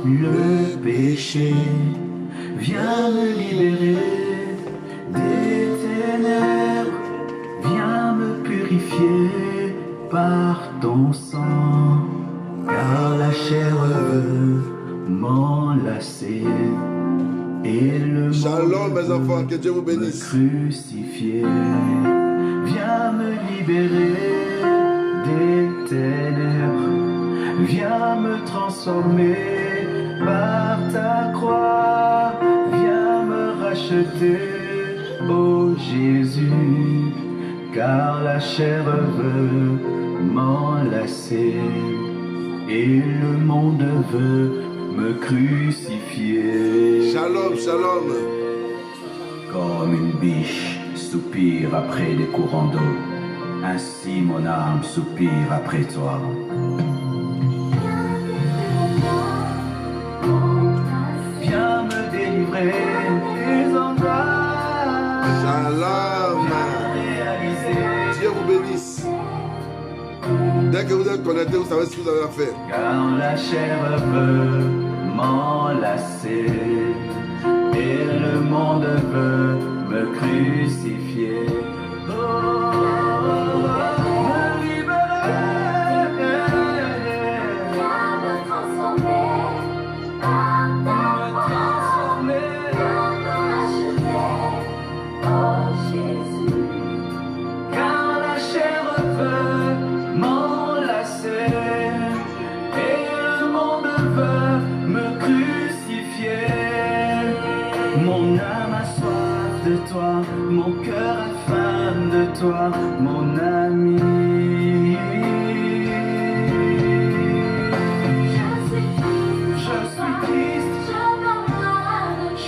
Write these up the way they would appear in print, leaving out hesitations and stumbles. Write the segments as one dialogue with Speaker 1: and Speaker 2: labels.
Speaker 1: le péché. Viens me libérer des ténèbres. Viens me purifier par ton sang. Car la chair veut m'enlacer. Et le
Speaker 2: Shalom, mes
Speaker 1: monde
Speaker 2: enfants, que Dieu vous
Speaker 1: me
Speaker 2: bénisse.
Speaker 1: crucifier. Viens me libérer des ténèbres. Viens me transformer par ta croix. Viens me racheter, ô Jésus. Car la chair veut m'enlacer. Et le monde veut me crucifier.
Speaker 2: Shalom, shalom.
Speaker 1: Comme une biche soupire après des courants d'eau, ainsi mon âme soupire après toi. Viens me délivrer des angoisses.
Speaker 2: Shalom.
Speaker 1: Viens réaliser.
Speaker 2: Dieu vous bénisse. Dès que vous êtes connecté, vous savez ce que vous avez à faire.
Speaker 1: Car la chair veut m'enlacer et le monde veut me crucifier. Oh, me libérer.
Speaker 3: Viens me transformer par ta croix. Viens me racheter, oh Jésus.
Speaker 1: Car la chair veut m'enlacer et le monde veut me crucifier. Mon âme a soif de toi, mon cœur a faim de toi, mon ami. Je suis triste,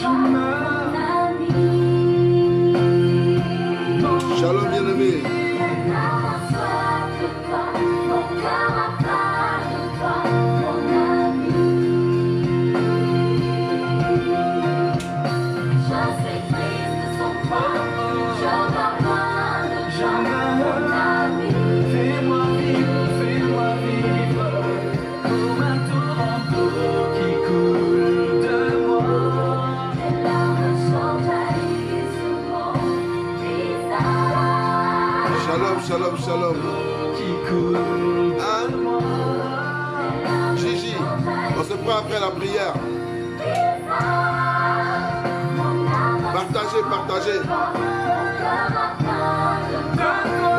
Speaker 1: je meurs.
Speaker 2: Shalom, bien-aimé.
Speaker 1: Fais-moi vivre comme un torrent d'eau qui coule de moi.
Speaker 2: Shalom, shalom, shalom.
Speaker 1: Qui coule
Speaker 2: Hein?
Speaker 1: de moi.
Speaker 2: Gigi, on se prend après la prière. Partagez, partagez.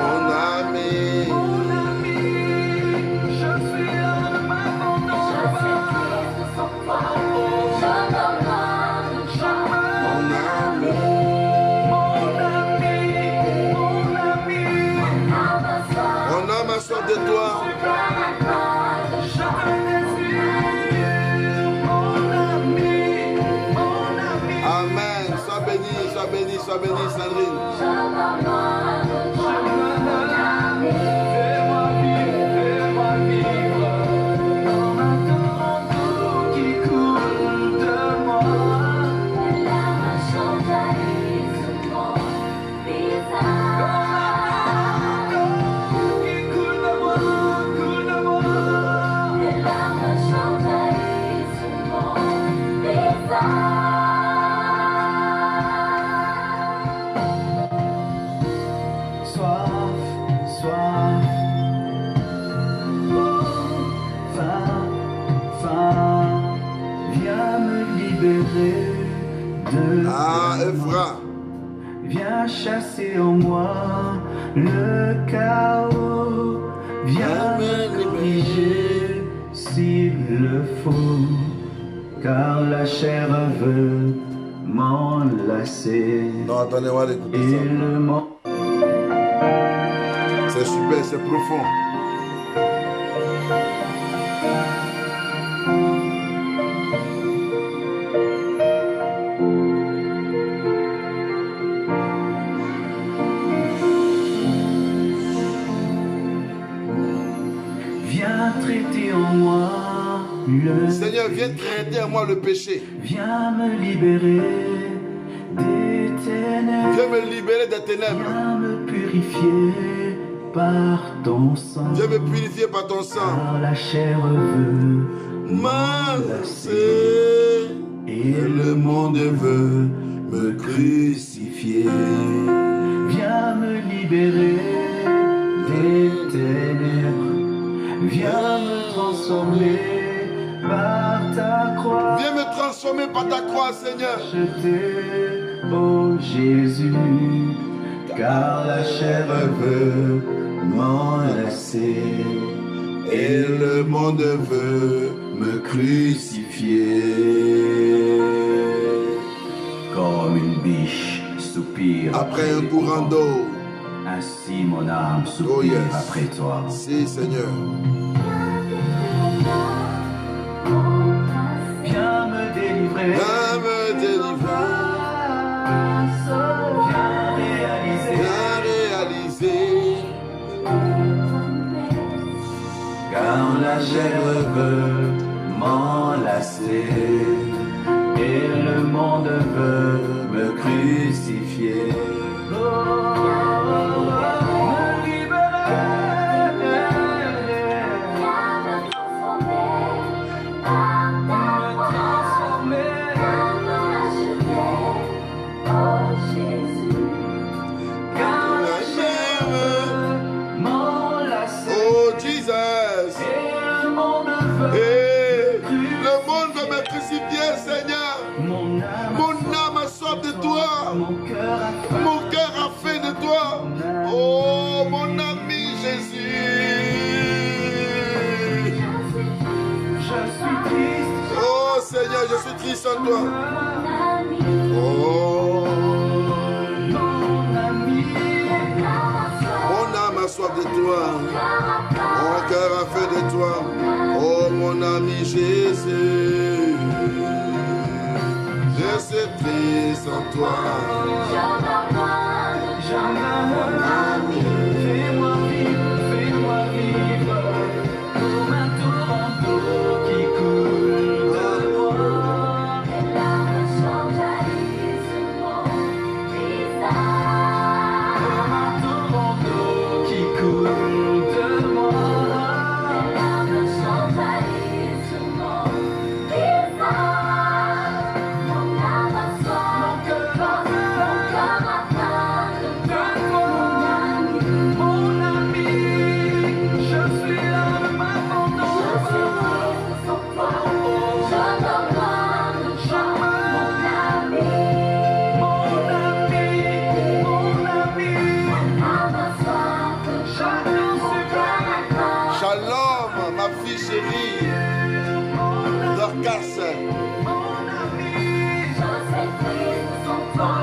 Speaker 2: Mon ami.
Speaker 1: Mon ami, je suis un abandon.
Speaker 2: Mon ami. Mon âme a soif de toi. Amen. Sois béni, Sandrine. Ah, Ephra.
Speaker 1: Viens chasser en moi le chaos. Viens me corriger s'il le faut. Car la chair veut m'enlacer.
Speaker 2: Non, attendez, on va écouter
Speaker 1: Et
Speaker 2: ça.
Speaker 1: le monde.
Speaker 2: C'est super, c'est profond.
Speaker 1: Viens traiter en moi le
Speaker 2: Seigneur, viens traiter en moi le péché.
Speaker 1: Viens me libérer des ténèbres.
Speaker 2: Viens me libérer des ténèbres.
Speaker 1: Viens me purifier par ton sang.
Speaker 2: Viens me purifier par ton sang.
Speaker 1: Car la chair veut
Speaker 2: m'enlacer. Et le monde veut me crucifier.
Speaker 1: Viens me libérer des ténèbres. Viens me transformer par ta croix.
Speaker 2: Viens me transformer par ta croix, Seigneur.
Speaker 1: Acheter, oh Jésus, car la chair veut m'enlacer.
Speaker 2: Et le monde veut me crucifier.
Speaker 1: Comme une biche soupire
Speaker 2: Après un courant d'eau.
Speaker 1: ainsi mon âme soupire
Speaker 2: Oh, yes.
Speaker 1: après toi.
Speaker 2: Si, Seigneur.
Speaker 1: Viens me délivrer.
Speaker 2: Viens me délivrer.
Speaker 1: Viens réaliser.
Speaker 2: Viens réaliser.
Speaker 1: Car la chair veut m'enlacer et le monde veut me crucifier. Oh, me libérer.
Speaker 3: Viens me transformer par ta croix. Viens me racheter, oh Jésus.
Speaker 1: Car la chair veut m'enlacer
Speaker 2: Oh, Jesus.
Speaker 1: et le monde veut.
Speaker 2: Et le monde veut me crucifier, Seigneur.
Speaker 1: Mon âme
Speaker 2: Mon âme a soif de toi.
Speaker 1: mon cœur a faim.
Speaker 2: Mon cœur a faim de toi. Oh, mon ami Jésus.
Speaker 1: Je suis triste.
Speaker 2: Oh, Seigneur, je suis triste en toi.
Speaker 3: Mon ami,
Speaker 2: Oh,
Speaker 1: Mon ami,
Speaker 2: mon âme a soif de toi. Mon cœur a faim de toi. Oh, mon ami Jésus. Je suis triste en toi.
Speaker 3: je me vois
Speaker 1: fais-moi vivre comme un tourmenteau qui coule de moi.
Speaker 3: les larmes sont jaillies sur mon visage.
Speaker 1: Comme un tourmenteau qui coule de moi.
Speaker 3: Les larmes sont jaillies sur mon visage. Mon âme a soif de toi, mon cœur a faim de toi.
Speaker 1: Mon ami, je suis là de
Speaker 3: Je
Speaker 1: m'abandon.
Speaker 3: suis triste sans toi, je me vois de toi, mon ami.
Speaker 1: Mon ami,
Speaker 3: Mon âme a soif de toi,
Speaker 1: chacun
Speaker 3: mon cœur a faim.
Speaker 2: Shalom, ma fille chérie. Dorcas.
Speaker 1: mon ami.
Speaker 3: Je suis triste sans toi,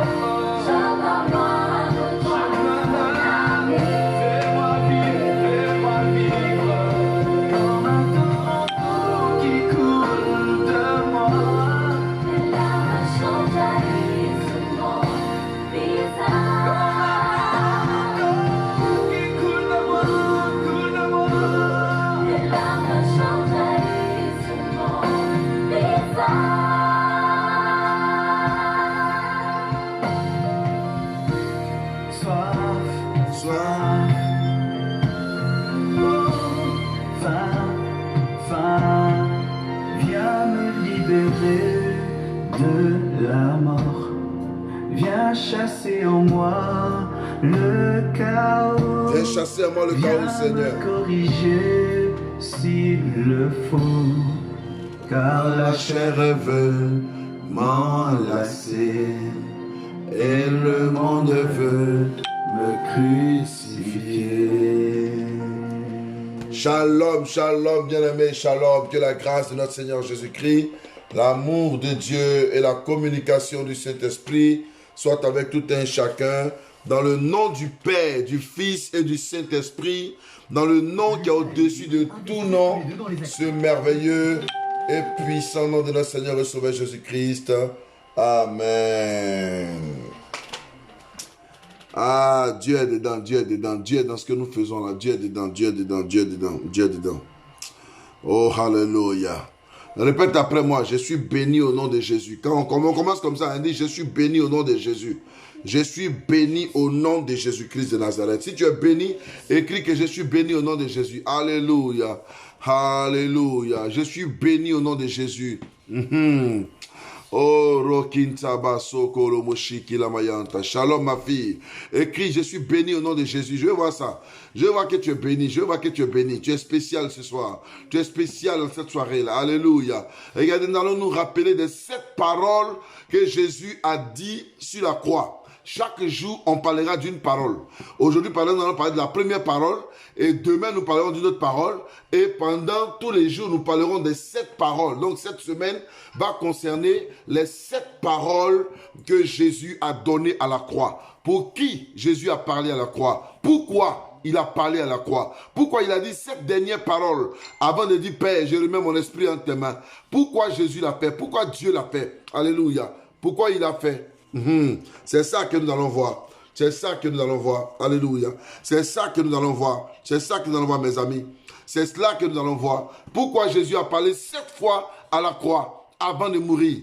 Speaker 3: je me vois de toi, mon ami.
Speaker 1: Fais-moi vivre comme un tourmenteau qui coule de moi.
Speaker 3: Les larmes sont jaillies sur mon visage.
Speaker 1: Qui coule de moi.
Speaker 3: Les larmes sont jaillies sur mon visage.
Speaker 1: Soif,
Speaker 2: Sois.
Speaker 1: faim, viens me libérer de la mort. Viens chasser en moi le chaos.
Speaker 2: Viens chasser à moi le chaos,
Speaker 1: Viens
Speaker 2: Seigneur.
Speaker 1: me corriger s'il le faut, car la chair
Speaker 2: veut m'enlacer et le monde veut me crucifier. Shalom, shalom, bien-aimés, shalom. Que la grâce de notre Seigneur Jésus-Christ, l'amour de Dieu et la communication du Saint-Esprit soient avec tout un chacun. Dans le nom du Père, du Fils et du Saint-Esprit, dans le nom qui est au-dessus de tout nom, ce merveilleux et puissant nom de notre Seigneur et Sauveur Jésus-Christ. Amen. Ah, Dieu est dedans, Dieu est dedans, Dieu est dans ce que nous faisons là. Dieu est dedans, Dieu est dedans, Dieu est dedans, Dieu est dedans. Oh, hallelujah. Répète après moi, je suis béni au nom de Jésus. Quand on commence comme ça, on dit, je suis béni au nom de Jésus. Je suis béni au nom de Jésus-Christ de Nazareth. Si tu es béni, écris que je suis béni au nom de Jésus. Alléluia. Alléluia. Je suis béni au nom de Jésus. Oh, Rokintaba Sokolo Moshiki Lamayanta. Shalom, ma fille. Écris, je suis béni au nom de Jésus. Je veux voir ça. Je veux voir que tu es béni. Je veux voir que tu es béni. Tu es spécial ce soir. Tu es spécial dans cette soirée-là. Alléluia. Regardez, nous allons nous rappeler de 7 paroles que Jésus a dit sur la croix. Chaque jour, on parlera d'une parole. Aujourd'hui, nous allons parler de la première parole. Et demain, nous parlerons d'une autre parole. Et pendant tous les jours, nous parlerons des 7 paroles. Donc, cette semaine va concerner les 7 paroles que Jésus a données à la croix. Pour qui Jésus a parlé à la croix? Pourquoi il a parlé à la croix? Pourquoi il a dit 7 dernières paroles avant de dire, Père, je remets mon esprit en tes mains? Pourquoi Jésus l'a fait? Pourquoi Dieu l'a fait? Alléluia. Pourquoi il l'a fait? C'est ça que nous allons voir. C'est ça que nous allons voir. Alléluia. C'est ça que nous allons voir. C'est ça que nous allons voir, mes amis. C'est cela que nous allons voir. Pourquoi Jésus a parlé 7 fois à la croix avant de mourir?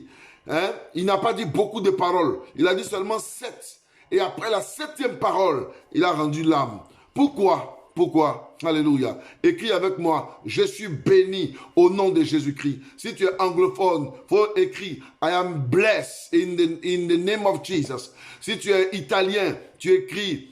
Speaker 2: Il n'a pas dit beaucoup de paroles. Il a dit seulement 7. Et après la 7e parole, il a rendu l'âme. Pourquoi? Pourquoi? Alléluia. Écris avec moi, je suis béni au nom de Jésus-Christ. Si tu es anglophone, il faut écrire, I am blessed in the name of Jesus. Si tu es italien, tu écris,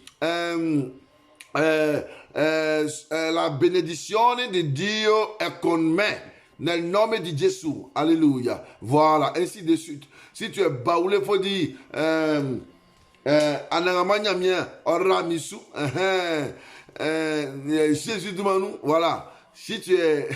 Speaker 2: la benedizione di Dio è con me. Nel nome di Gesù. Alléluia. Voilà, ainsi de suite. Si tu es baoulé, il faut dire, Anangamanya mien, oramisu, Jésus de Manou, voilà. Si tu es,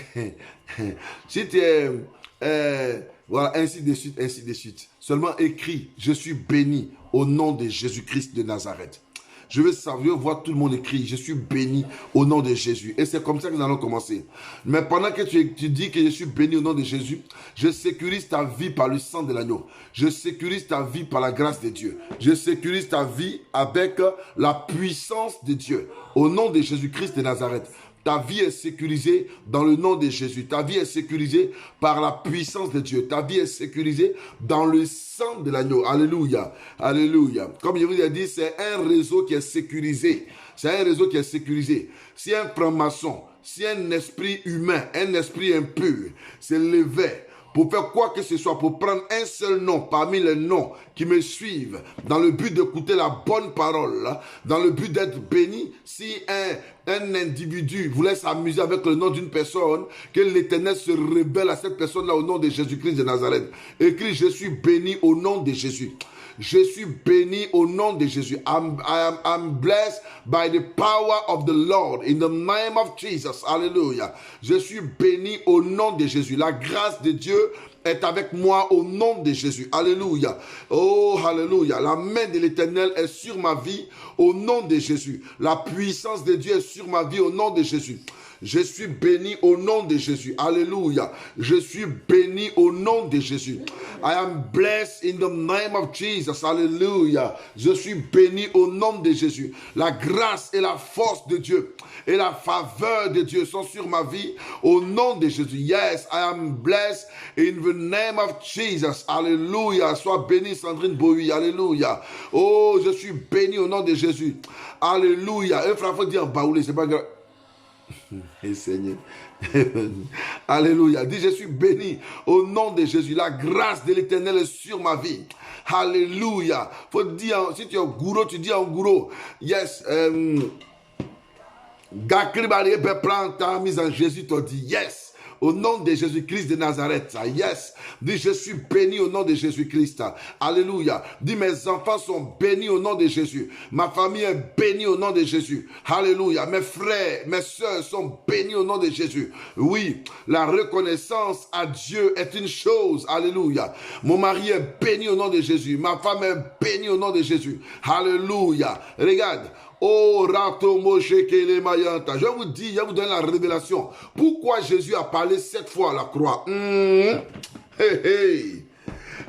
Speaker 2: voilà, ainsi de suite, ainsi de suite. Seulement écris, je suis béni au nom de Jésus-Christ de Nazareth. Je veux savoir, voir tout le monde écrit, je suis béni au nom de Jésus. Et c'est comme ça que nous allons commencer. Mais pendant que tu dis que je suis béni au nom de Jésus, je sécurise ta vie par le sang de l'agneau. Je sécurise ta vie par la grâce de Dieu. Je sécurise ta vie avec la puissance de Dieu. Au nom de Jésus-Christ de Nazareth. Ta vie est sécurisée dans le nom de Jésus. Ta vie est sécurisée par la puissance de Dieu. Ta vie est sécurisée dans le sang de l'agneau. Alléluia. Alléluia. Comme je vous ai dit, c'est un réseau qui est sécurisé. C'est un réseau qui est sécurisé. Si un franc-maçon, si un esprit humain, un esprit impur s'est levé pour faire quoi que ce soit, pour prendre un seul nom parmi les noms qui me suivent, dans le but d'écouter la bonne parole, dans le but d'être béni, si un individu voulait s'amuser avec le nom d'une personne, que l'Éternel se rebelle à cette personne-là au nom de Jésus-Christ de Nazareth. Écrit, je suis béni au nom de Jésus. Je suis béni au nom de Jésus. I'm blessed by the power of the Lord in the name of Jesus. Alléluia. Je suis béni au nom de Jésus. La grâce de Dieu est avec moi au nom de Jésus. Alléluia. Oh, alléluia. La main de l'Éternel est sur ma vie au nom de Jésus. La puissance de Dieu est sur ma vie au nom de Jésus. Je suis béni au nom de Jésus. Alléluia. Je suis béni au nom de Jésus. I am blessed in the name of Jesus. Alléluia. Je suis béni au nom de Jésus. La grâce et la force de Dieu et la faveur de Dieu sont sur ma vie au nom de Jésus. Yes, I am blessed in the name of Jesus. Alléluia. Sois béni, Sandrine Bowie. Alléluia. Oh, je suis béni au nom de Jésus. Alléluia. Un frère, faut dire baoulé, c'est pas grave. Et Seigneur. Alléluia. Dis, je suis béni au nom de Jésus. La grâce de l'Éternel est sur ma vie. Alléluia. Faut dire, si tu es gourou, tu dis en gourou. Yes. Gakri Bari prend ta mise en Jésus, te dit yes. Au nom de Jésus-Christ de Nazareth. Yes. Dis, je suis béni au nom de Jésus-Christ. Alléluia. Dis, mes enfants sont bénis au nom de Jésus. Ma famille est bénie au nom de Jésus. Alléluia. Mes frères, mes soeurs sont bénis au nom de Jésus. Oui, la reconnaissance à Dieu est une chose. Alléluia. Mon mari est béni au nom de Jésus. Ma femme est bénie au nom de Jésus. Alléluia. Regarde. Oh, Rato Moshe Kele Mayanta. Je vous dis, je vous donne la révélation. Pourquoi Jésus a parlé 7 fois à la croix? Hey, hey.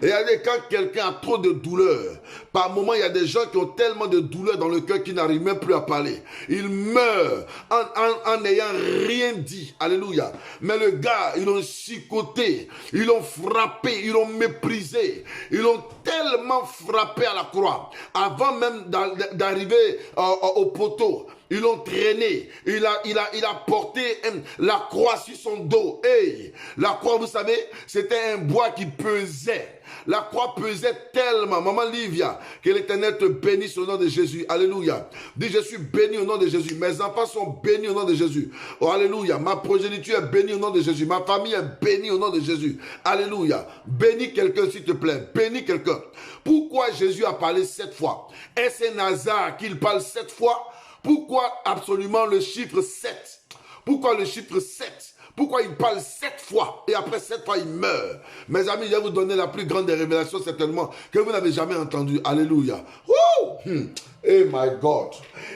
Speaker 2: Et regardez, quand quelqu'un a trop de douleur, par moment, il y a des gens qui ont tellement de douleur dans le cœur qu'ils n'arrivent même plus à parler. Ils meurent en n'ayant rien dit. Alléluia. Mais le gars, ils l'ont chicoté, ils l'ont frappé, ils l'ont méprisé. Ils l'ont tellement frappé à la croix. Avant même d'arriver au poteau, ils l'ont traîné, il a porté la croix sur son dos. Hey, la croix, vous savez, c'était un bois qui pesait. La croix pesait tellement, maman Livia, que l'Éternel te bénisse au nom de Jésus. Alléluia. Dis, je suis béni au nom de Jésus. Mes enfants sont bénis au nom de Jésus. Oh, alléluia. Ma progéniture est bénie au nom de Jésus. Ma famille est bénie au nom de Jésus. Alléluia. Bénis quelqu'un, s'il te plaît. Bénis quelqu'un. Pourquoi Jésus a parlé 7 fois? Est-ce un hasard qu'il parle 7 fois? Pourquoi absolument le chiffre 7? Pourquoi le chiffre 7? Pourquoi il parle 7 fois et après 7 fois il meurt? Mes amis, je vais vous donner la plus grande des révélations certainement que vous n'avez jamais entendue. Alléluia. Hey my God.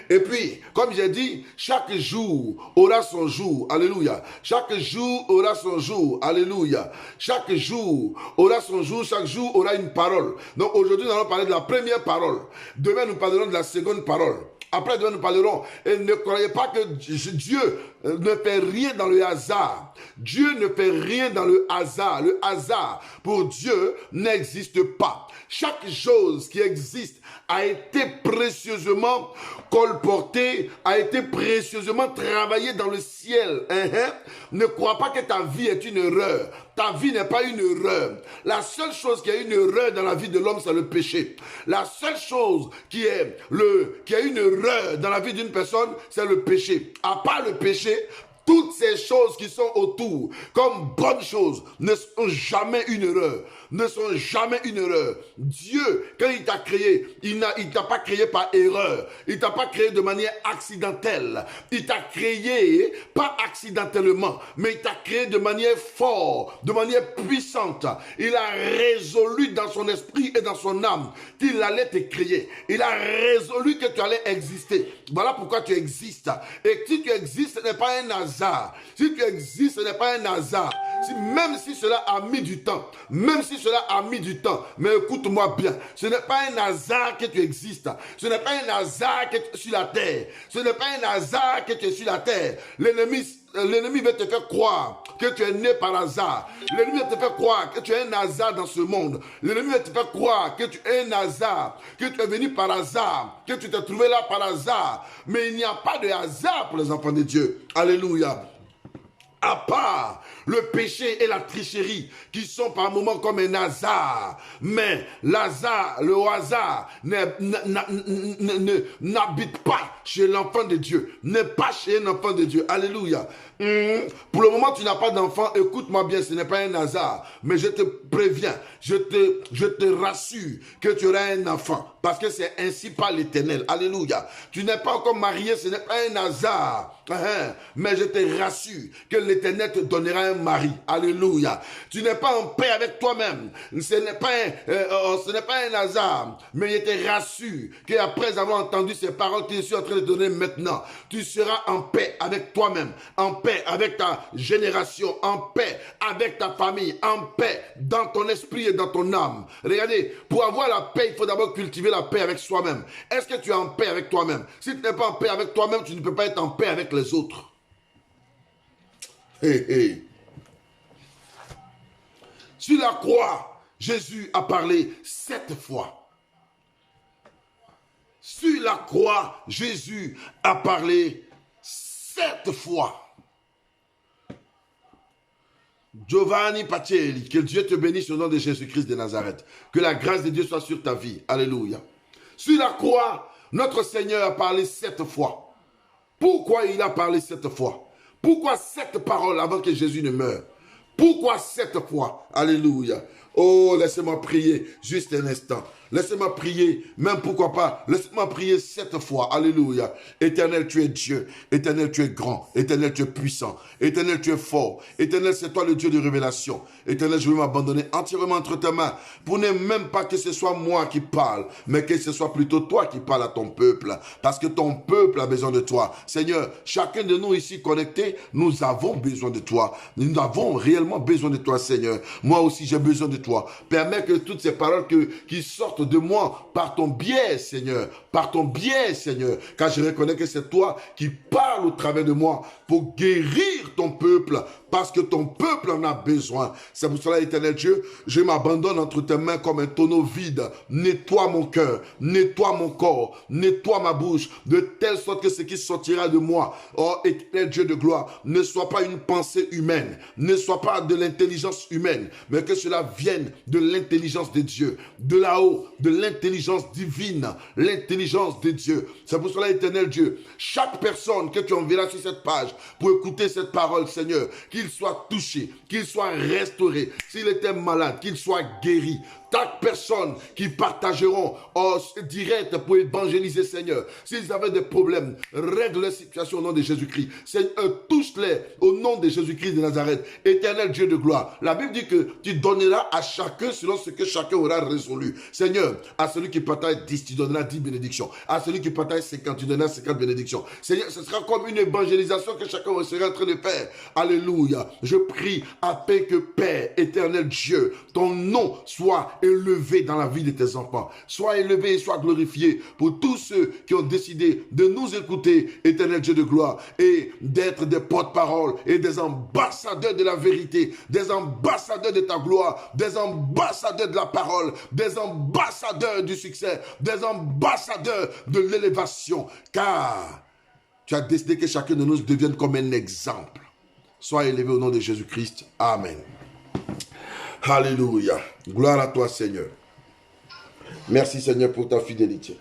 Speaker 2: Et puis, comme j'ai dit, chaque jour aura son jour. Alléluia. Chaque jour aura son jour. Alléluia. Chaque jour aura son jour. Chaque jour aura une parole. Donc aujourd'hui, nous allons parler de la première parole. Demain, nous parlerons de la seconde parole. Après, demain, nous parlerons. Et ne croyez pas que Dieu ne fait rien dans le hasard. Dieu ne fait rien dans le hasard. Le hasard, pour Dieu, n'existe pas. Chaque chose qui existe a été précieusement colportée, a été précieusement travaillée dans le ciel. Ne crois pas que ta vie est une erreur. Ta vie n'est pas une erreur. La seule chose qui est une erreur dans la vie de l'homme, c'est le péché. La seule chose qui est une erreur dans la vie d'une personne, c'est le péché. À part le péché, toutes ces choses qui sont autour, comme bonnes choses, ne sont jamais une erreur. Ne sont jamais une erreur. Dieu, quand il t'a créé, il t'a pas créé par erreur. Il t'a pas créé de manière accidentelle. Il t'a créé, pas accidentellement, mais il t'a créé de manière forte, de manière puissante. Il a résolu dans son esprit et dans son âme qu'il allait te créer. Il a résolu que tu allais exister. Voilà pourquoi tu existes. Et si tu existes, ce n'est pas un hasard. Si tu existes, ce n'est pas un hasard. Même si cela a mis du temps, mais écoute-moi bien, ce n'est pas un hasard que tu existes, ce n'est pas un hasard que tu es sur la terre, ce n'est pas un hasard que tu es sur la terre. L'ennemi veut te faire croire que tu es né par hasard. L'ennemi veut te faire croire que tu es un hasard dans ce monde. L'ennemi veut te faire croire que tu es un hasard, que tu es venu par hasard, que tu t'es trouvé là par hasard. Mais il n'y a pas de hasard pour les enfants de Dieu. Alléluia. À part le péché et la tricherie qui sont par moments comme un hasard. Mais le hasard n'habite pas chez l'enfant de Dieu. N'est pas chez un enfant de Dieu. Alléluia. Pour le moment, tu n'as pas d'enfant. Écoute-moi bien, ce n'est pas un hasard. Mais je te préviens, je te rassure que tu auras un enfant. Parce que c'est ainsi par l'Éternel. Alléluia. Tu n'es pas encore marié, ce n'est pas un hasard. Mais je te rassure que l'Éternel te donnera un mari. Alléluia. Tu n'es pas en paix avec toi-même. Ce n'est pas un hasard. Mais je te rassure qu'après avoir entendu ces paroles que je suis en train de donner maintenant, tu seras en paix avec toi-même, en paix avec ta génération, en paix avec ta famille, en paix dans ton esprit et dans ton âme. Regardez, pour avoir la paix, il faut d'abord cultiver la paix avec soi-même. Est-ce que tu es en paix avec toi-même? Si tu n'es pas en paix avec toi-même, tu ne peux pas être en paix avec les autres. Sur la croix, Jésus a parlé 7 fois. Sur la croix, Jésus a parlé 7 fois. Giovanni Pacelli, que Dieu te bénisse au nom de Jésus-Christ de Nazareth. Que la grâce de Dieu soit sur ta vie. Alléluia. Sur la croix, notre Seigneur a parlé 7 fois. Pourquoi il a parlé 7 fois? Pourquoi 7 paroles avant que Jésus ne meure? Pourquoi 7 fois? Alléluia. Oh, laissez-moi prier juste un instant. Laissez-moi prier, même pourquoi pas, laissez-moi prier 7 fois. Alléluia. Éternel, tu es Dieu. Éternel, tu es grand. Éternel, tu es puissant. Éternel, tu es fort. Éternel, c'est toi le Dieu de révélation. Éternel, je veux m'abandonner entièrement entre tes mains pour ne même pas que ce soit moi qui parle, mais que ce soit plutôt toi qui parles à ton peuple. Parce que ton peuple a besoin de toi. Seigneur, chacun de nous ici connectés, nous avons besoin de toi. Nous avons réellement besoin de toi, Seigneur. Moi aussi, j'ai besoin de toi. Permets que toutes ces paroles qui sortent de moi par ton biais, Seigneur, car je reconnais que c'est toi qui parles au travers de moi pour guérir ton peuple, parce que ton peuple en a besoin. C'est pour cela, éternel Dieu, je m'abandonne entre tes mains comme un tonneau vide. Nettoie mon cœur, nettoie mon corps, nettoie ma bouche, de telle sorte que ce qui sortira de moi, oh éternel Dieu de gloire, ne soit pas une pensée humaine, ne soit pas de l'intelligence humaine, mais que cela vienne de l'intelligence de Dieu, de là-haut, de l'intelligence divine, l'intelligence de Dieu. C'est pour cela, éternel Dieu, chaque personne que tu enverras sur cette page pour écouter cette parole, Seigneur, qu'il soit touché, qu'il soit restauré. S'il était malade, qu'il soit guéri. Chaque personne qui partageront en direct pour évangéliser, Seigneur, s'ils avaient des problèmes, règle la situation au nom de Jésus-Christ. Seigneur, touche-les au nom de Jésus-Christ de Nazareth. Éternel Dieu de gloire. La Bible dit que tu donneras à chacun selon ce que chacun aura résolu. Seigneur, à celui qui partage 10, tu donneras 10 bénédictions. À celui qui partage 50, tu donneras 50 bénédictions. Seigneur, ce sera comme une évangélisation que chacun sera en train de faire. Alléluia. Je prie afin que Père, éternel Dieu, ton nom soit élevé dans la vie de tes enfants. Sois élevé et sois glorifié pour tous ceux qui ont décidé de nous écouter, éternel Dieu de gloire, et d'être des porte-paroles et des ambassadeurs de la vérité, des ambassadeurs de ta gloire, des ambassadeurs de la parole, des ambassadeurs du succès, des ambassadeurs de l'élévation, car tu as décidé que chacun de nous devienne comme un exemple. Sois élevé au nom de Jésus-Christ. Amen. Alléluia. Gloire à toi, Seigneur. Merci, Seigneur, pour ta fidélité.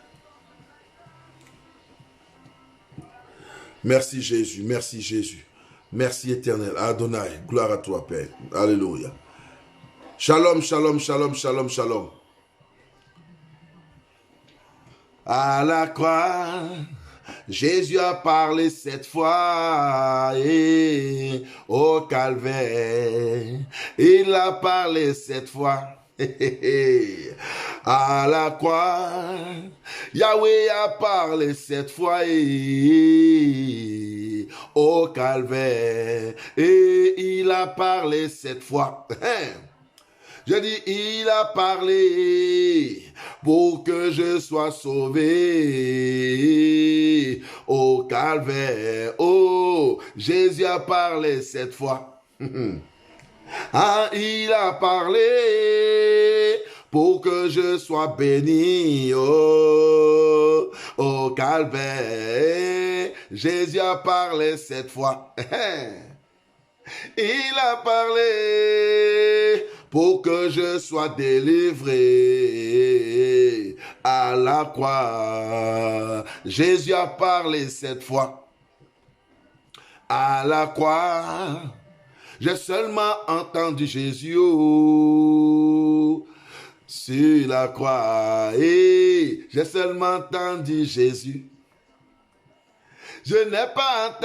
Speaker 2: Merci, Jésus. Merci, Jésus. Merci, éternel. Adonai. Gloire à toi, Père. Alléluia. Shalom, shalom, shalom, shalom, shalom. À la croix, Jésus a parlé cette fois, et au calvaire, il a parlé cette fois. À la croix, Yahweh a parlé cette fois, et au calvaire, et il a parlé cette fois. Je dis, il a parlé pour que je sois sauvé au calvaire. Oh, Jésus a parlé cette fois. Ah, il a parlé pour que je sois béni au calvaire. Jésus a parlé cette fois. Il a parlé pour que je sois délivré à la croix. Jésus a parlé cette fois. À la croix, j'ai seulement entendu Jésus sur la croix. Et j'ai seulement entendu Jésus. Je n'ai pas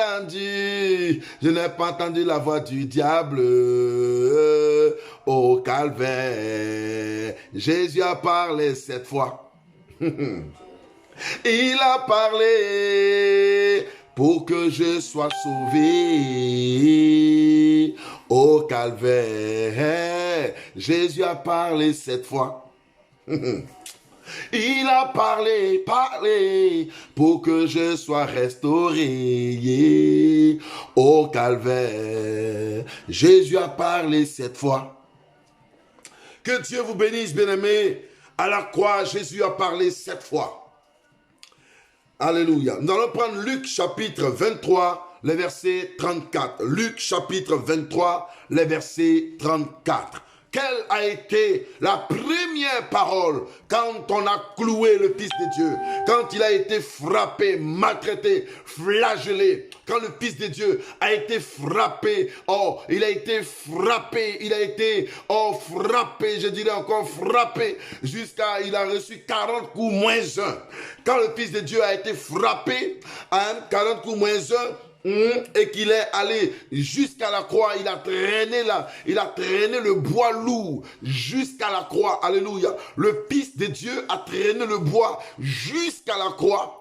Speaker 2: entendu la voix du diable au calvaire. Jésus a parlé cette fois. Il a parlé pour que je sois sauvé au calvaire. Jésus a parlé cette fois. Il a parlé pour que je sois restauré au calvaire. Jésus a parlé cette fois. Que Dieu vous bénisse, bien-aimés. À la croix, Jésus a parlé cette fois. Alléluia. Nous allons prendre Luc chapitre 23, le verset 34. Luc chapitre 23, le verset 34. Quelle a été la première parole quand on a cloué le Fils de Dieu, quand il a été frappé, maltraité, flagellé, quand le Fils de Dieu a été frappé, il a été frappé, je dirais encore frappé, jusqu'à, il a reçu 40 coups moins 1. Quand le Fils de Dieu a été frappé, 40 coups moins 1, et qu'il est allé jusqu'à la croix, il a traîné le bois lourd jusqu'à la croix. Alléluia. Le Fils de Dieu a traîné le bois jusqu'à la croix.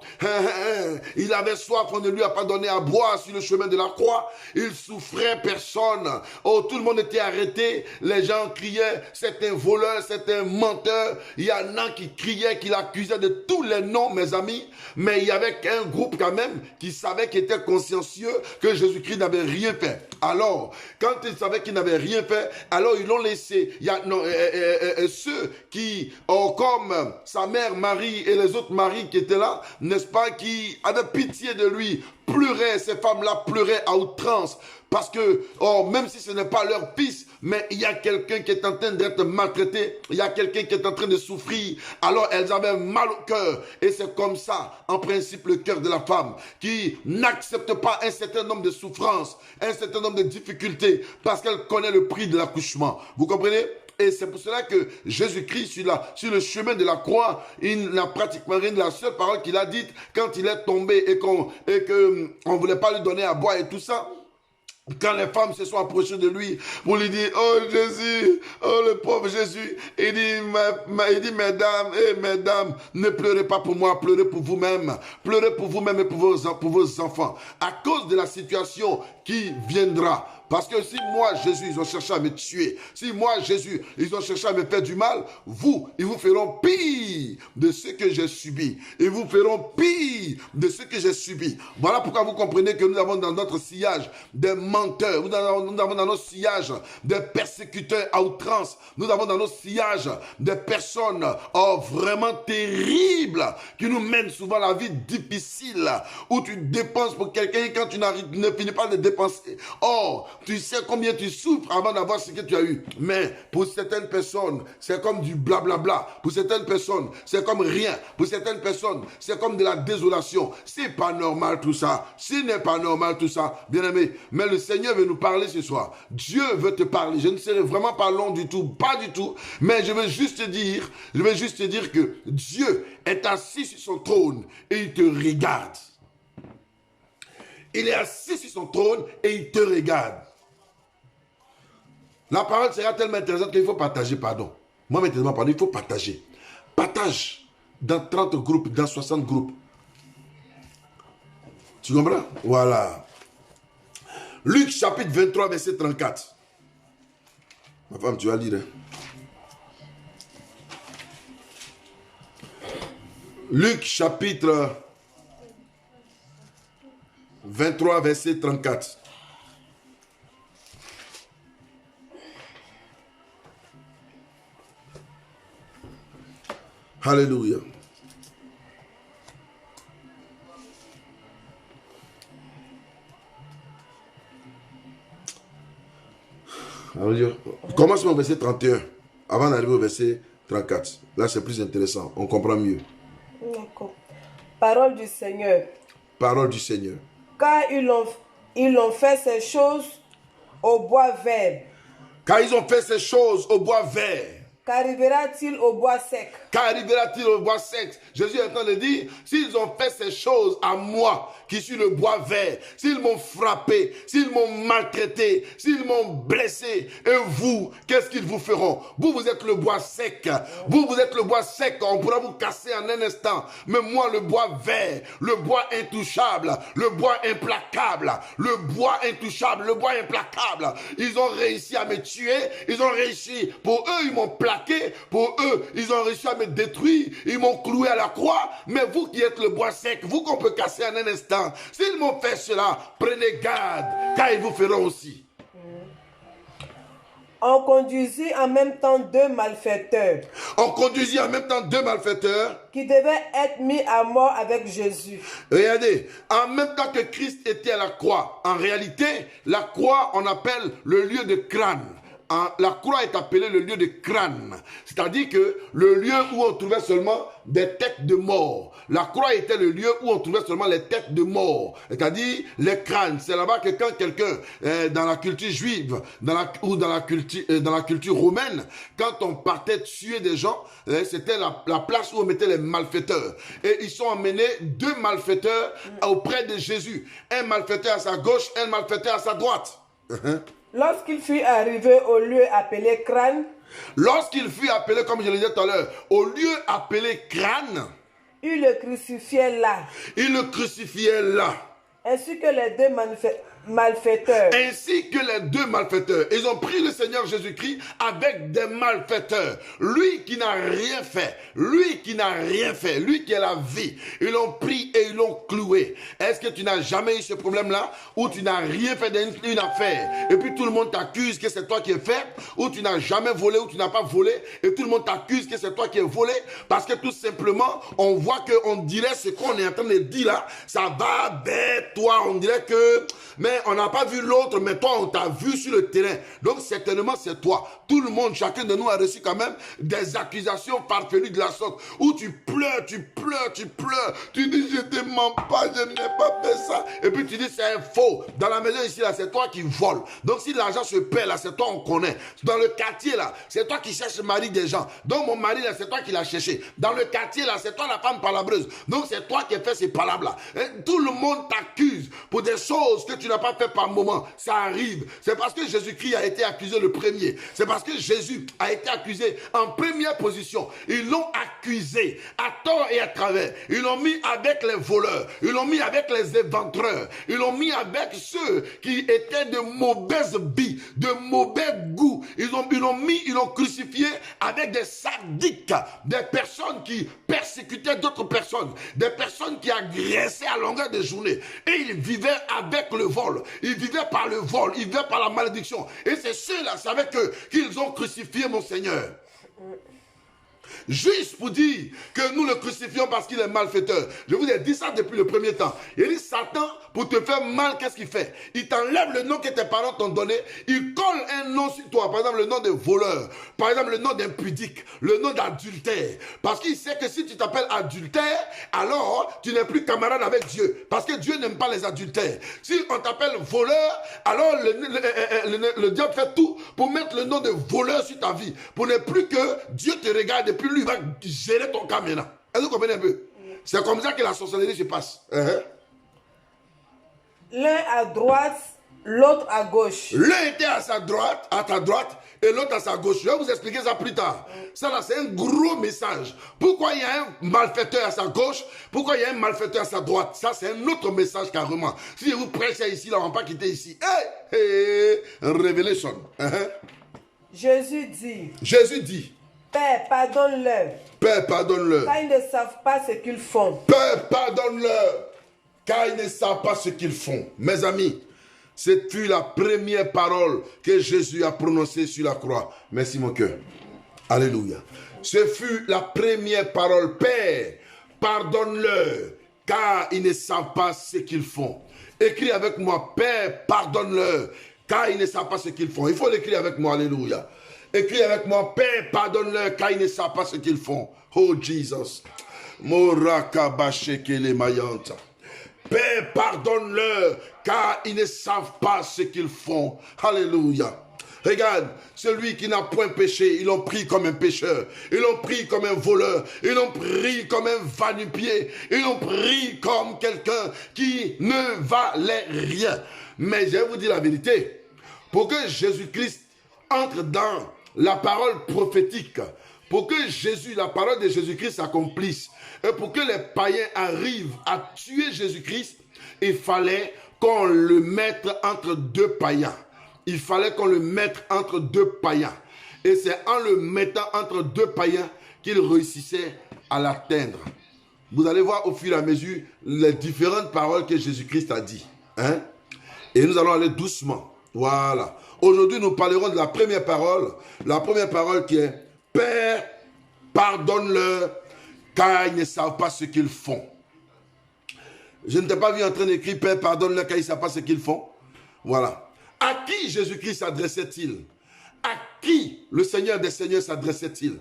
Speaker 2: Il avait soif, on ne lui a pas donné à boire sur le chemin de la croix. Il souffrait, personne. Tout le monde était arrêté. Les gens criaient, c'est un voleur, c'est un menteur. Il y en a qui criaient, qui l'accusaient de tous les noms, mes amis. Mais il y avait un groupe quand même qui savait, qui était consciencieux cieux que Jésus-Christ n'avait rien fait. Alors, quand ils savaient qu'il n'avait rien fait, alors ils l'ont laissé. Il y a ceux qui, comme sa mère Marie et les autres maris qui étaient là, n'est-ce pas, qui avaient pitié de lui, pleuraient, ces femmes-là pleuraient à outrance. Parce que, même si ce n'est pas leur fils, mais il y a quelqu'un qui est en train d'être maltraité, il y a quelqu'un qui est en train de souffrir, alors elles avaient mal au cœur. Et c'est comme ça, en principe, le cœur de la femme, qui n'accepte pas un certain nombre de souffrances, un certain nombre de difficultés, parce qu'elle connaît le prix de l'accouchement. Vous comprenez? Et c'est pour cela que Jésus-Christ, sur le chemin de la croix, il n'a pratiquement rien de la seule parole qu'il a dite quand il est tombé et qu'on ne voulait pas lui donner à boire et tout ça. Quand les femmes se sont approchées de lui pour lui dire, oh Jésus, oh le pauvre Jésus, il dit, mesdames, ne pleurez pas pour moi, pleurez pour vous-même. Pleurez pour vous-même et pour vos enfants. À cause de la situation qui viendra. Parce que si moi, Jésus, ils ont cherché à me tuer, si moi, Jésus, ils ont cherché à me faire du mal, ils vous feront pire de ce que j'ai subi. Ils vous feront pire de ce que j'ai subi. Voilà pourquoi vous comprenez que nous avons dans notre sillage des menteurs, nous avons dans notre sillage des persécuteurs à outrance, nous avons dans notre sillage des personnes vraiment terribles qui nous mènent souvent la vie difficile, où tu dépenses pour quelqu'un et quand tu ne finis pas de dépenser. Or, tu sais combien tu souffres avant d'avoir ce que tu as eu. Mais pour certaines personnes, c'est comme du blablabla. Pour certaines personnes, c'est comme rien. Pour certaines personnes, c'est comme de la désolation. C'est pas normal tout ça. Ce n'est pas normal tout ça, bien aimé. Mais le Seigneur veut nous parler ce soir. Dieu veut te parler. Je ne serai vraiment pas long du tout, pas du tout. Mais je veux juste te dire que Dieu est assis sur son trône et il te regarde. Il est assis sur son trône et il te regarde. La parole sera tellement intéressante qu'il faut partager, pardon. Moi maintenant, pardon, il faut partager. Partage dans 30 groupes, dans 60 groupes. Tu comprends? Voilà. Luc chapitre 23, verset 34. Ma femme, tu vas lire. Luc chapitre 23, verset 34. Alléluia. Commence au verset 31 avant d'arriver au verset 34. Là, c'est plus intéressant. On comprend mieux.
Speaker 4: D'accord. Parole du Seigneur.
Speaker 2: Parole du Seigneur.
Speaker 4: Car ils ont fait ces choses au bois vert.
Speaker 2: Car ils ont fait ces choses au bois vert.
Speaker 4: Qu'arrivera-t-il au bois sec?
Speaker 2: Qu'arrivera-t-il au bois sec? Jésus est en train de dire, s'ils ont fait ces choses à moi, qui suis le bois vert, s'ils m'ont frappé, s'ils m'ont maltraité, s'ils m'ont blessé, et vous, qu'est-ce qu'ils vous feront? Vous, vous êtes le bois sec. Vous, vous êtes le bois sec. On pourra vous casser en un instant. Mais moi, le bois vert, le bois intouchable, le bois implacable, le bois intouchable, le bois implacable. Ils ont réussi à me tuer. Ils ont réussi. Pour eux, ils m'ont plaqué. Pour eux, ils ont réussi à me détruire. Ils m'ont cloué à la croix. Mais vous qui êtes le bois sec, vous qu'on peut casser en un instant, s'ils m'ont fait cela, prenez garde, car ils vous feront aussi.
Speaker 4: On conduisit en même temps deux malfaiteurs.
Speaker 2: On conduisit en même temps deux malfaiteurs
Speaker 4: Qui devaient être mis à mort avec Jésus.
Speaker 2: Regardez, en même temps que Christ était à la croix, en réalité, la croix, on appelle le lieu de crâne. La croix est appelée le lieu de crâne. C'est-à-dire que le lieu où on trouvait seulement des têtes de mort. La croix était le lieu où on trouvait seulement les têtes de mort. C'est-à-dire les crânes. C'est là-bas que quand quelqu'un, dans la culture juive, ou dans la culture romaine, quand on partait tuer des gens, c'était la place où on mettait les malfaiteurs. Et ils sont emmenés deux malfaiteurs auprès de Jésus. Un malfaiteur à sa gauche, un malfaiteur à sa droite.
Speaker 4: Lorsqu'il fut arrivé au lieu appelé crâne,
Speaker 2: lorsqu'il fut appelé, comme je le disais tout à l'heure, au lieu appelé crâne,
Speaker 4: il le crucifiait là.
Speaker 2: Il le crucifiait là.
Speaker 4: Ainsi que les deux malfaiteurs.
Speaker 2: Ainsi que les deux malfaiteurs. Ils ont pris le Seigneur Jésus-Christ avec des malfaiteurs. Lui qui n'a rien fait. Lui qui n'a rien fait. Lui qui est la vie. Ils l'ont pris et ils l'ont cloué. Est-ce que tu n'as jamais eu ce problème-là où tu n'as rien fait d'une affaire et puis tout le monde t'accuse que c'est toi qui es fait, ou tu n'as jamais volé ou tu n'as pas volé et tout le monde t'accuse que c'est toi qui es volé parce que tout simplement on voit qu'on dirait ce qu'on est en train de dire là, ça va vers toi, on dirait que mais on n'a pas vu l'autre, mais toi on t'a vu sur le terrain, donc certainement c'est toi. Tout le monde, chacun de nous a reçu quand même des accusations farfelues de la sorte où tu pleures, tu dis je te mens pas, je n'ai pas fait ça, et puis tu dis c'est faux. Dans la maison ici là, c'est toi qui voles. Donc si l'argent se perd là, c'est toi on connaît. Dans le quartier là, c'est toi qui cherches le mari des gens. Donc mon mari là, c'est toi qui l'as cherché. Dans le quartier là, c'est toi la femme palabreuse. Donc c'est toi qui as fait ces palabres là. Et tout le monde t'accuse pour des choses que tu n'as pas fait par moment. Ça arrive. C'est parce que Jésus-Christ a été accusé le premier. C'est parce que Jésus a été accusé en première position. Ils l'ont accusé à tort et à travers. Ils l'ont mis avec les voleurs. Ils l'ont mis avec les éventreurs. Ils l'ont mis avec ceux qui étaient de mauvaise vie, de mauvais goût. Ils l'ont crucifié avec des sadiques, des personnes qui persécutaient d'autres personnes, des personnes qui agressaient à longueur de journée. Et ils vivaient avec le vol. Ils vivaient par le vol. Ils vivaient par la malédiction. Et c'est ceux-là, c'est avec eux qu'ils ont crucifié mon Seigneur. Juste pour dire que nous le crucifions parce qu'il est malfaiteur. Je vous ai dit ça depuis le premier temps. Il dit Satan, pour te faire mal, qu'est-ce qu'il fait? Il t'enlève le nom que tes parents t'ont donné. Il colle un nom sur toi. Par exemple, le nom de voleur. Par exemple, le nom d'impudique. Le nom d'adultère. Parce qu'il sait que si tu t'appelles adultère, alors tu n'es plus camarade avec Dieu. Parce que Dieu n'aime pas les adultères. Si on t'appelle voleur, alors le diable fait tout pour mettre le nom de voleur sur ta vie. Pour ne plus que Dieu te regarde et puis lui va gérer ton cas maintenant. Est-ce que vous comprenez un peu? C'est comme ça que la sorcellerie se passe.
Speaker 4: L'un à droite, l'autre à gauche.
Speaker 2: L'un était à sa droite, à ta droite, et l'autre à sa gauche. Je vais vous expliquer ça plus tard. Ça là, c'est un gros message. Pourquoi il y a un malfaiteur à sa gauche? Pourquoi il y a un malfaiteur à sa droite? Ça, c'est un autre message carrément. Si je vous prêche ici, là, on ne va pas quitter ici. Révélation.
Speaker 4: Jésus dit.
Speaker 2: Jésus dit.
Speaker 4: Père, pardonne-leur.
Speaker 2: Père, pardonne-leur.
Speaker 4: Car ils ne savent pas ce qu'ils font.
Speaker 2: Père, pardonne-leur. Car ils ne savent pas ce qu'ils font. Mes amis, cette fut la première parole que Jésus a prononcée sur la croix. Merci mon cœur. Alléluia. Ce fut la première parole. Père, pardonne-leur. Car ils ne savent pas ce qu'ils font. Écris avec moi. Père, pardonne-leur. Car ils ne savent pas ce qu'ils font. Il faut l'écrire avec moi. Alléluia. Écris avec moi, Père, pardonne-leur, car ils ne savent pas ce qu'ils font. Oh, Jesus. Père, pardonne-leur, car ils ne savent pas ce qu'ils font. Alléluia. Regarde, celui qui n'a point péché, ils l'ont pris comme un pécheur. Ils l'ont pris comme un voleur. Ils l'ont pris comme un va-nu-pied. Ils l'ont pris comme quelqu'un qui ne valait rien. Mais je vais vous dire la vérité. Pour que Jésus-Christ entre dans la parole prophétique, pour que la parole de Jésus-Christ s'accomplisse, et pour que les païens arrivent à tuer Jésus-Christ, il fallait qu'on le mette entre deux païens. Il fallait qu'on le mette entre deux païens. Et c'est en le mettant entre deux païens qu'il réussissait à l'atteindre. Vous allez voir au fur et à mesure les différentes paroles que Jésus-Christ a dit. Et nous allons aller doucement. Voilà. Aujourd'hui, nous parlerons de la première parole. La première parole qui est « Père, pardonne-leur, car ils ne savent pas ce qu'ils font. » Je ne t'ai pas vu en train d'écrire « Père, pardonne-leur, car ils ne savent pas ce qu'ils font. » Voilà. À qui Jésus-Christ s'adressait-il? À qui le Seigneur des Seigneurs s'adressait-il?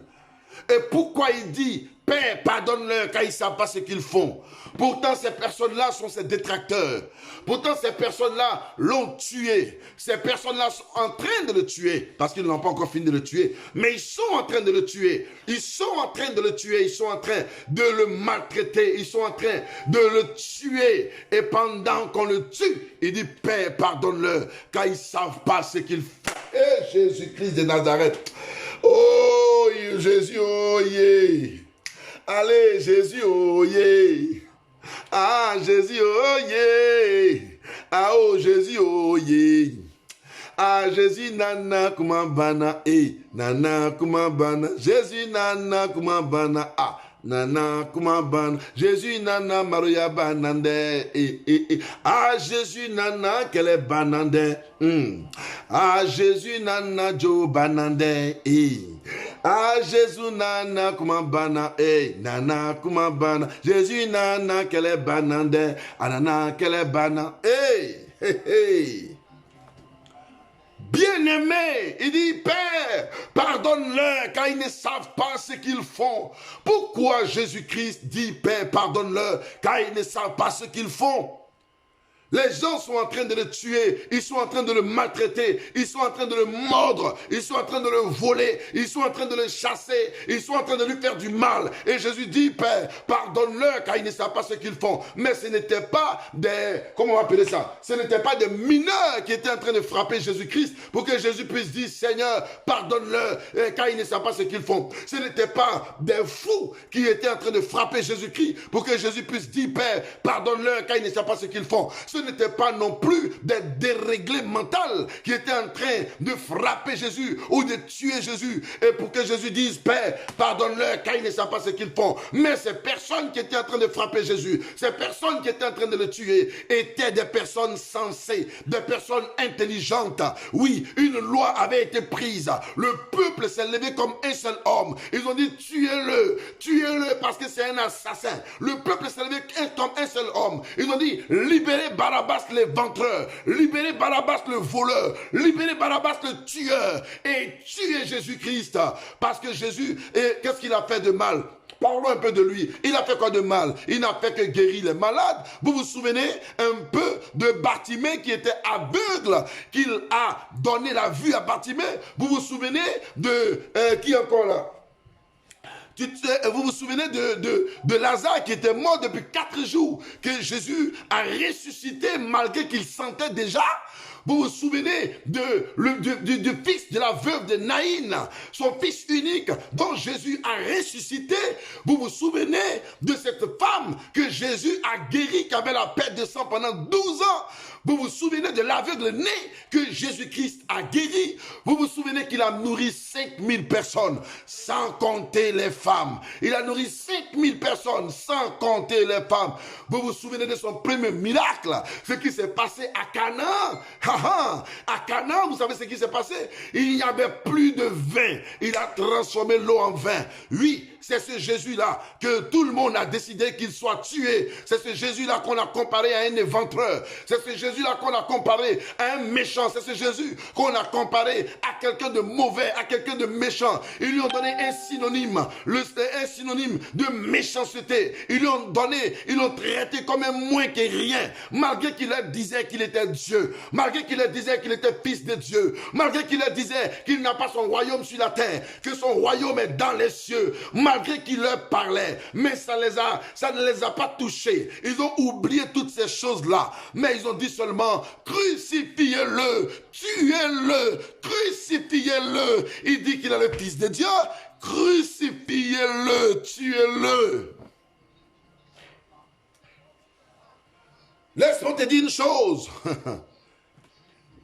Speaker 2: Et pourquoi il dit « Père, pardonne-leur car ils ne savent pas ce qu'ils font. » Pourtant, ces personnes-là sont ses détracteurs. Pourtant, ces personnes-là l'ont tué. Ces personnes-là sont en train de le tuer parce qu'ils n'ont pas encore fini de le tuer. Mais ils sont en train de le tuer. Ils sont en train de le tuer. Ils sont en train de le maltraiter. Ils sont en train de le tuer. Et pendant qu'on le tue, il dit « Père, pardonne-leur car ils ne savent pas ce qu'ils font. » Et Jésus-Christ de Nazareth. Oh Jésus, oh yeah. Allez Jésus, oh yeah. Ah Jésus, oh yeah. Ah oh Jésus, oh yeah. Ah Jésus nana kumabana, nana kumabana. Jésus nana kumabana, nana kumabana. Jésus nana maruya banande, Ah Jésus nana kele banande. Ah Jésus nana jo banande, Ah Jésus nana kumabana, nana kumabana. Jésus nana kele banande, nana kele bana, Bien-aimé, il dit, Père, pardonne-leur car ils ne savent pas ce qu'ils font. Pourquoi Jésus-Christ dit, Père, pardonne-leur car ils ne savent pas ce qu'ils font? Les gens sont en train de le tuer, ils sont en train de le maltraiter, ils sont en train de le mordre, ils sont en train de le voler, ils sont en train de le chasser, ils sont en train de lui faire du mal. Et Jésus dit, Père, pardonne-leur car ils ne savent pas ce qu'ils font. Mais ce n'était pas des, comment on va appeler ça? Ce n'était pas des mineurs qui étaient en train de frapper Jésus-Christ pour que Jésus puisse dire, Seigneur, pardonne-leur car ils ne savent pas ce qu'ils font. Ce n'était pas des fous qui étaient en train de frapper Jésus-Christ pour que Jésus puisse dire, Père, pardonne-leur car ils ne savent pas ce qu'ils font. Ce n'était pas non plus des déréglés mentaux qui étaient en train de frapper Jésus ou de tuer Jésus. Et pour que Jésus dise, Père, pardonne-leur car ils ne savent pas ce qu'ils font. Mais ces personnes qui étaient en train de frapper Jésus, ces personnes qui étaient en train de le tuer, étaient des personnes sensées, des personnes intelligentes. Oui, une loi avait été prise. Le peuple s'est levé comme un seul homme. Ils ont dit, tuez-le, tuez-le parce que c'est un assassin. Le peuple s'est levé comme un seul homme. Ils ont dit, libérez Barabbas l'éventreur, libérez Barabbas le voleur, libérez Barabbas le tueur et tuez Jésus-Christ. Parce que Jésus, qu'est-ce qu'il a fait de mal? Parlons un peu de lui. Il a fait quoi de mal? Il n'a fait que guérir les malades. Vous vous souvenez un peu de Bartimée qui était aveugle, qu'il a donné la vue à Bartimée? Vous vous souvenez de qui encore là? Vous vous souvenez de Lazare qui était mort depuis 4 jours, que Jésus a ressuscité malgré qu'il sentait déjà? Vous vous souvenez du fils de la veuve de Naïn, son fils unique dont Jésus a ressuscité? Vous vous souvenez de cette femme que Jésus a guérie, qui avait la perte de sang pendant 12 ans? Vous vous souvenez de l'aveugle né que Jésus-Christ a guéri? Vous vous souvenez qu'il a nourri 5000 personnes, sans compter les femmes. Il a nourri 5000 personnes, sans compter les femmes. Vous vous souvenez de son premier miracle, ce qui s'est passé à Canaan? À Canaan, vous savez ce qui s'est passé? Il n'y avait plus de vin. Il a transformé l'eau en vin. Oui, c'est ce Jésus-là que tout le monde a décidé qu'il soit tué. C'est ce Jésus-là qu'on a comparé à un éventreur. C'est ce Jésus-là qu'on a comparé à un méchant. C'est ce Jésus qu'on a comparé à quelqu'un de mauvais, à quelqu'un de méchant. Ils lui ont donné un synonyme, un synonyme de méchanceté. Ils lui ont donné, ils l'ont traité comme un moins que rien. Malgré qu'il leur disait qu'il était Dieu. Malgré qu'il leur disait qu'il était fils de Dieu. Malgré qu'il leur disait qu'il n'a pas son royaume sur la terre. Que son royaume est dans les cieux. Malgré qu'il leur parlait, mais ça ne les a pas touchés. Ils ont oublié toutes ces choses-là. Mais ils ont dit seulement, crucifiez-le, tuez-le, crucifiez-le. Il dit qu'il est le fils de Dieu. Crucifiez-le, tuez-le. Laisse-moi te dire une chose.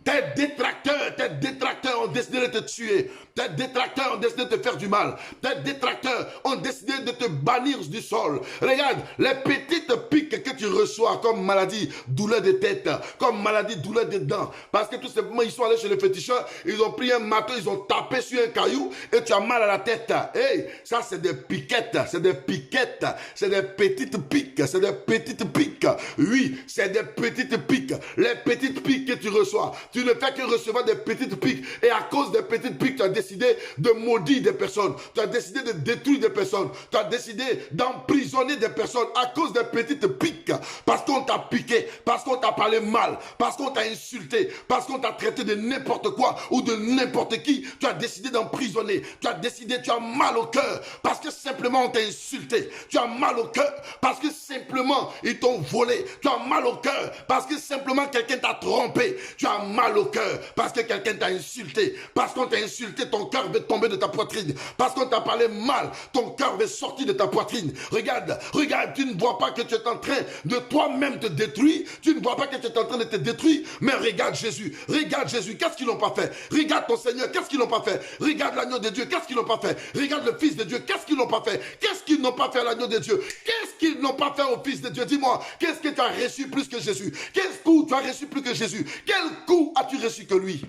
Speaker 2: Tes détracteurs ont décidé de te tuer. Tes détracteurs ont décidé de te faire du mal. Tes détracteurs ont décidé de te bannir du sol. Regarde, les petites piques que tu reçois comme maladie, douleur de tête, comme maladie, douleur de dents. Parce que tout simplement, ils sont allés chez le féticheur, ils ont pris un marteau, ils ont tapé sur un caillou et tu as mal à la tête. Hey, ça c'est des piquettes, c'est des piquettes, c'est des petites piques, c'est des petites piques. Oui, c'est des petites piques. Les petites piques que tu reçois, tu ne fais que recevoir des petites piques. Et à cause des petites piques, tu as décidé de maudire des personnes. Tu as décidé de détruire des personnes. Tu as décidé d'emprisonner des personnes à cause des petites piques. Parce qu'on t'a piqué, parce qu'on t'a parlé mal, parce qu'on t'a insulté, parce qu'on t'a traité de n'importe quoi ou de n'importe qui. Tu as décidé d'emprisonner. Tu as décidé, tu as mal au cœur parce que simplement on t'a insulté. Tu as mal au cœur parce que simplement ils t'ont volé. Tu as mal au cœur parce que simplement quelqu'un t'a trompé. Tu as mal au cœur parce que quelqu'un t'a insulté. Parce qu'on t'a insulté, ton cœur veut tomber de ta poitrine. Parce qu'on t'a parlé mal, ton cœur veut sortir de ta poitrine. Regarde, regarde, tu ne vois pas que tu es en train de toi-même te détruire. Tu ne vois pas que tu es en train de te détruire. Mais regarde Jésus, qu'est-ce qu'ils n'ont pas fait? Regarde ton Seigneur, qu'est-ce qu'ils n'ont pas fait? Regarde l'agneau de Dieu, qu'est-ce qu'ils n'ont pas fait? Regarde le Fils de Dieu, qu'est-ce qu'ils n'ont pas fait? Qu'est-ce qu'ils n'ont pas fait à l'agneau de Dieu? Qu'est-ce qu'ils n'ont pas fait au Fils de Dieu? Dis-moi, qu'est-ce que tu as reçu plus que Jésus? Quel coup tu as reçu plus que Jésus? Quel coup as-tu reçu que lui?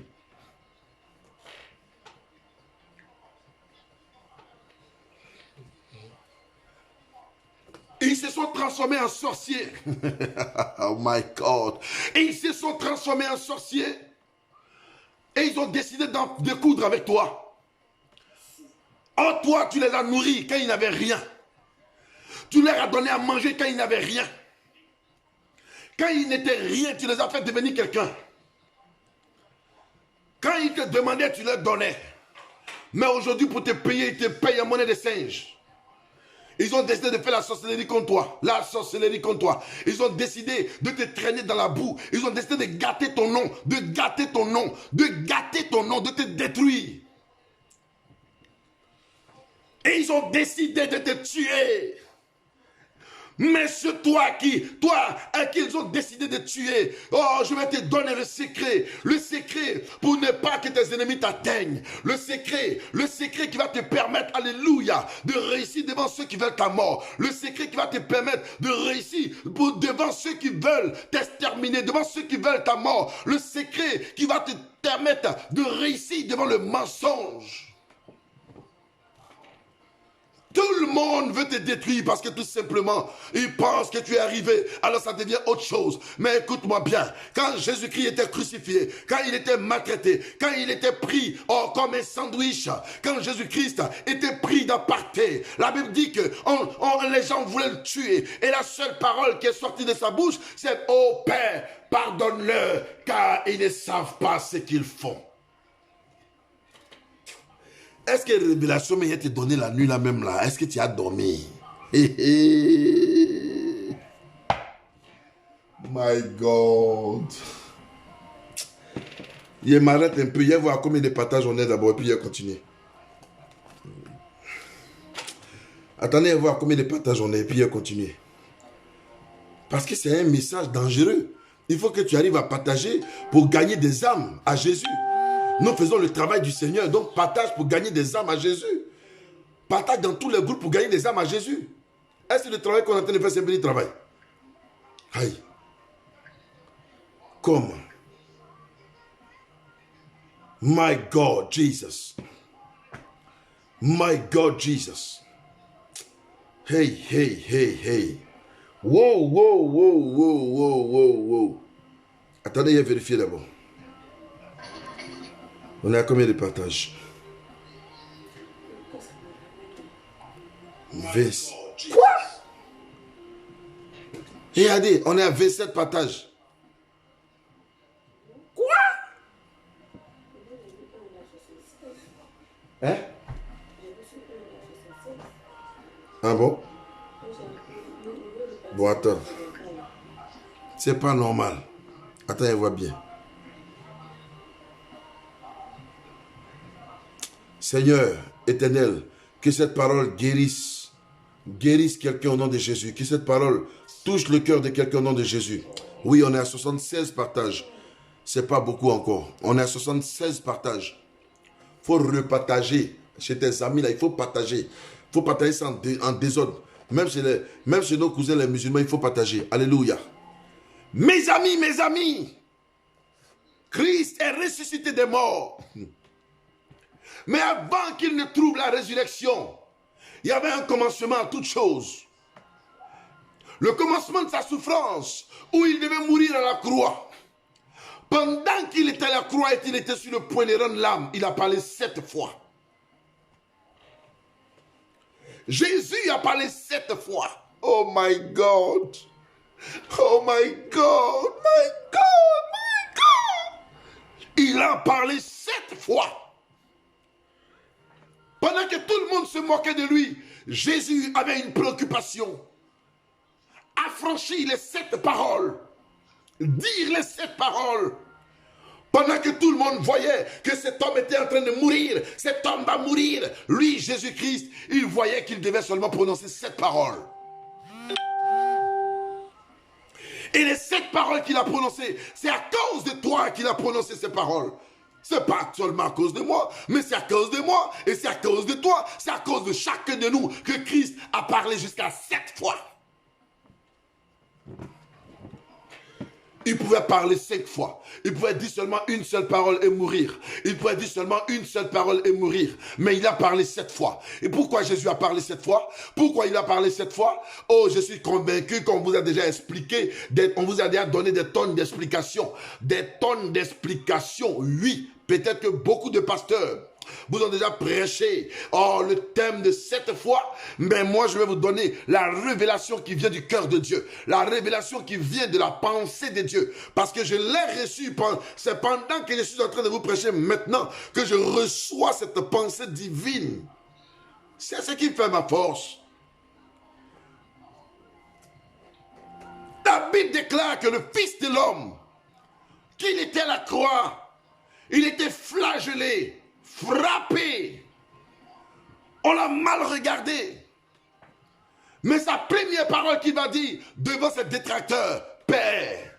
Speaker 2: Ils se sont transformés en sorciers. Oh my God. Et ils se sont transformés en sorciers. Et ils ont décidé de coudre avec toi. En toi, tu les as nourris quand ils n'avaient rien. Tu leur as donné à manger quand ils n'avaient rien. Quand ils n'étaient rien, tu les as fait devenir quelqu'un. Quand ils te demandaient, tu leur donnais. Mais aujourd'hui, pour te payer, ils te payent en monnaie de singe. Ils ont décidé de faire la sorcellerie contre toi. La sorcellerie contre toi. Ils ont décidé de te traîner dans la boue. Ils ont décidé de gâter ton nom. De gâter ton nom. De gâter ton nom. De te détruire. Et ils ont décidé de te tuer. Mais c'est toi à qui ils ont décidé de tuer. Oh, je vais te donner le secret pour ne pas que tes ennemis t'atteignent. Le secret qui va te permettre, alléluia, de réussir devant ceux qui veulent ta mort. Le secret qui va te permettre de réussir devant ceux qui veulent t'exterminer, devant ceux qui veulent ta mort. Le secret qui va te permettre de réussir devant le mensonge. Tout le monde veut te détruire parce que tout simplement, ils pensent que tu es arrivé, alors ça devient autre chose. Mais écoute-moi bien, quand Jésus-Christ était crucifié, quand il était maltraité, quand il était pris comme un sandwich, quand Jésus-Christ était pris d'aparté, la Bible dit que les gens voulaient le tuer. Et la seule parole qui est sortie de sa bouche, c'est « Oh Père, pardonne-leur, car ils ne savent pas ce qu'ils font. » Est-ce que révélation m'a été donnée la nuit là même là? Est-ce que tu as dormi? My God. Il m'arrête un peu. Il va voir combien de partages on est d'abord et puis il va continuer. Attendez, il va voir combien de partages on est et puis il va continuer. Parce que c'est un message dangereux. Il faut que tu arrives à partager pour gagner des âmes à Jésus. Nous faisons le travail du Seigneur, donc partage pour gagner des âmes à Jésus. Partage dans tous les groupes pour gagner des âmes à Jésus. Est-ce que le travail qu'on est en train de faire, c'est un petit travail? Aïe. Comment? My God, Jesus. My God, Jesus. Hey, hey, hey, hey. Wow, wow, wow, wow, wow, wow, wow. Attendez, il va vérifier d'abord. On est à combien de partages? 20. Quoi? Regardez, on est à 27 partages. Quoi? Hein? Ah bon? Bon, attends. C'est pas normal. Attends, elle voit bien. Seigneur éternel, que cette parole guérisse quelqu'un au nom de Jésus. Que cette parole touche le cœur de quelqu'un au nom de Jésus. Oui, on est à 76 partages. C'est pas beaucoup encore. On est à 76 partages. Il faut repartager chez tes amis là. Il faut partager. Il faut partager ça en désordre. Même chez nos cousins les musulmans, il faut partager. Alléluia. Mes amis, Christ est ressuscité des morts. Mais avant qu'il ne trouve la résurrection, il y avait un commencement à toute chose. Le commencement de sa souffrance, où il devait mourir à la croix. Pendant qu'il était à la croix et qu'il était sur le point de rendre l'âme, il a parlé 7 fois. Jésus a parlé 7 fois. Oh my God. Oh my God. My God. My God. Il a parlé 7 fois. Pendant que tout le monde se moquait de lui, Jésus avait une préoccupation. Affranchir les 7 paroles. Dire les 7 paroles. Pendant que tout le monde voyait que cet homme était en train de mourir, cet homme va mourir, lui, Jésus-Christ, il voyait qu'il devait seulement prononcer 7 paroles. Et les 7 paroles qu'il a prononcées, c'est à cause de toi qu'il a prononcé ces paroles. Ce n'est pas seulement à cause de moi, mais c'est à cause de moi, et c'est à cause de toi, c'est à cause de chacun de nous que Christ a parlé jusqu'à 7 fois. Il pouvait parler 5 fois. Il pouvait dire seulement une seule parole et mourir. Il pouvait dire seulement une seule parole et mourir. Mais il a parlé 7 fois. Et pourquoi Jésus a parlé 7 fois? Pourquoi il a parlé 7 fois? Oh, je suis convaincu qu'on vous a déjà expliqué, on vous a déjà donné des tonnes d'explications. Des tonnes d'explications, oui. Peut-être que beaucoup de pasteurs vous ont déjà prêché le thème de 7 fois, mais moi je vais vous donner la révélation qui vient du cœur de Dieu, la révélation qui vient de la pensée de Dieu, parce que je l'ai reçue, c'est pendant que je suis en train de vous prêcher maintenant que je reçois cette pensée divine. C'est ce qui fait ma force. La Bible déclare que le Fils de l'homme, qu'il était à la croix, il était flagellé, frappé, on l'a mal regardé. Mais sa première parole qu'il va dire devant ses détracteurs, Père,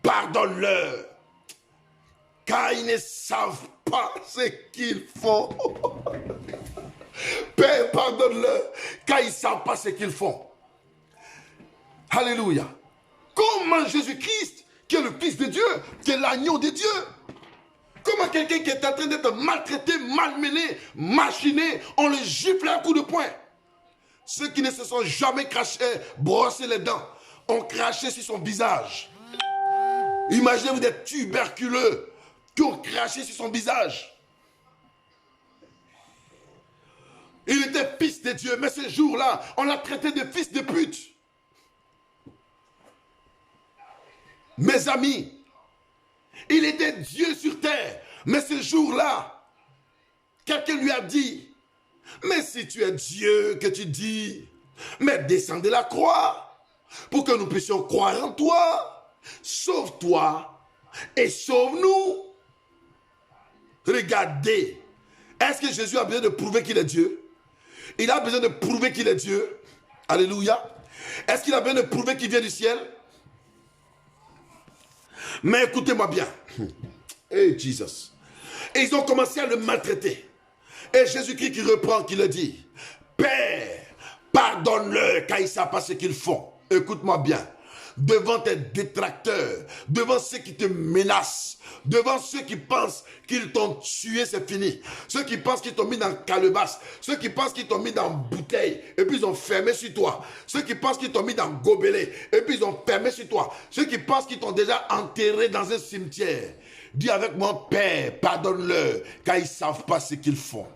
Speaker 2: pardonne-leur, car ils ne savent pas ce qu'ils font. Père, pardonne-leur, car ils ne savent pas ce qu'ils font. Alléluia. Comment Jésus-Christ, qui est le Fils de Dieu, qui est l'agneau de Dieu, comment quelqu'un qui est en train d'être maltraité, malmené, machiné, on le gifle à un coup de poing. Ceux qui ne se sont jamais brossés les dents, ont craché sur son visage. Imaginez-vous des tuberculeux qui ont craché sur son visage. Il était fils de Dieu, mais ce jour-là, on l'a traité de fils de pute. Mes amis, il était Dieu sur terre, mais ce jour-là, quelqu'un lui a dit, mais si tu es Dieu que tu dis, mais descends de la croix, pour que nous puissions croire en toi, sauve-toi et sauve-nous. Regardez, est-ce que Jésus a besoin de prouver qu'il est Dieu? Il a besoin de prouver qu'il est Dieu. Alléluia. Est-ce qu'il a besoin de prouver qu'il vient du ciel? Mais écoutez-moi bien. Hey Jesus. Et ils ont commencé à le maltraiter. Et Jésus-Christ qui reprend, qui le dit, Père, pardonne-leur car ils ne savent pas ce qu'ils font. Écoute-moi bien. Devant tes détracteurs, devant ceux qui te menacent, devant ceux qui pensent qu'ils t'ont tué, c'est fini. Ceux qui pensent qu'ils t'ont mis dans calebasse, ceux qui pensent qu'ils t'ont mis dans bouteille, et puis ils ont fermé sur toi. Ceux qui pensent qu'ils t'ont mis dans gobelet, et puis ils ont fermé sur toi. Ceux qui pensent qu'ils t'ont déjà enterré dans un cimetière. Dis avec moi, Père, pardonne-leur, car ils ne savent pas ce qu'ils font.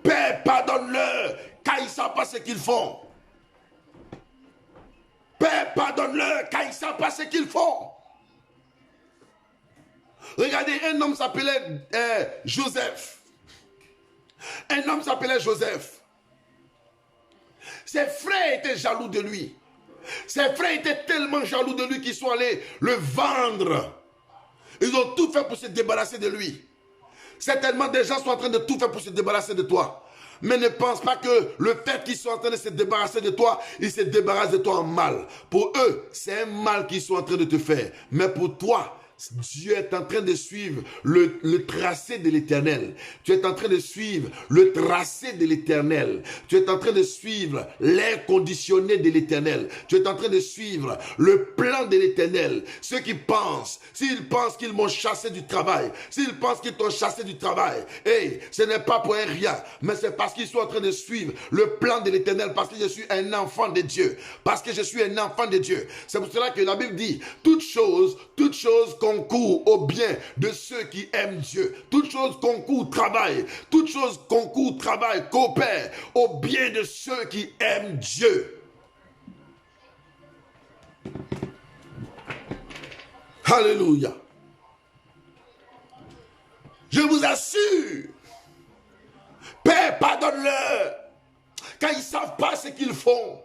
Speaker 2: Père, pardonne-leur, car ils ne savent pas ce qu'ils font. Père, pardonne-leur, car ils ne savent pas ce qu'ils font. Regardez, un homme s'appelait Joseph. Un homme s'appelait Joseph. Ses frères étaient jaloux de lui. Ses frères étaient tellement jaloux de lui qu'ils sont allés le vendre. Ils ont tout fait pour se débarrasser de lui. Certainement, des gens sont en train de tout faire pour se débarrasser de toi. Mais ne pense pas que le fait qu'ils soient en train de se débarrasser de toi, ils se débarrassent de toi en mal. Pour eux, c'est un mal qu'ils sont en train de te faire. Mais pour toi, Dieu est en train de suivre le tracé de l'Éternel. Tu es en train de suivre le tracé de l'Éternel. Tu es en train de suivre l'air conditionné de l'Éternel. Tu es en train de suivre le plan de l'Éternel. Ceux qui pensent, s'ils pensent qu'ils m'ont chassé du travail, s'ils pensent qu'ils t'ont chassé du travail, hey, ce n'est pas pour un rien, mais c'est parce qu'ils sont en train de suivre le plan de l'Éternel, parce que je suis un enfant de Dieu. Parce que je suis un enfant de Dieu. C'est pour cela que la Bible dit, toute chose concourt au bien de ceux qui aiment Dieu. Toute chose concourt, travail. Toute chose concourt, travail, coopère au bien de ceux qui aiment Dieu. Alléluia. Je vous assure, Père, pardonne-leur, car ils ne savent pas ce qu'ils font.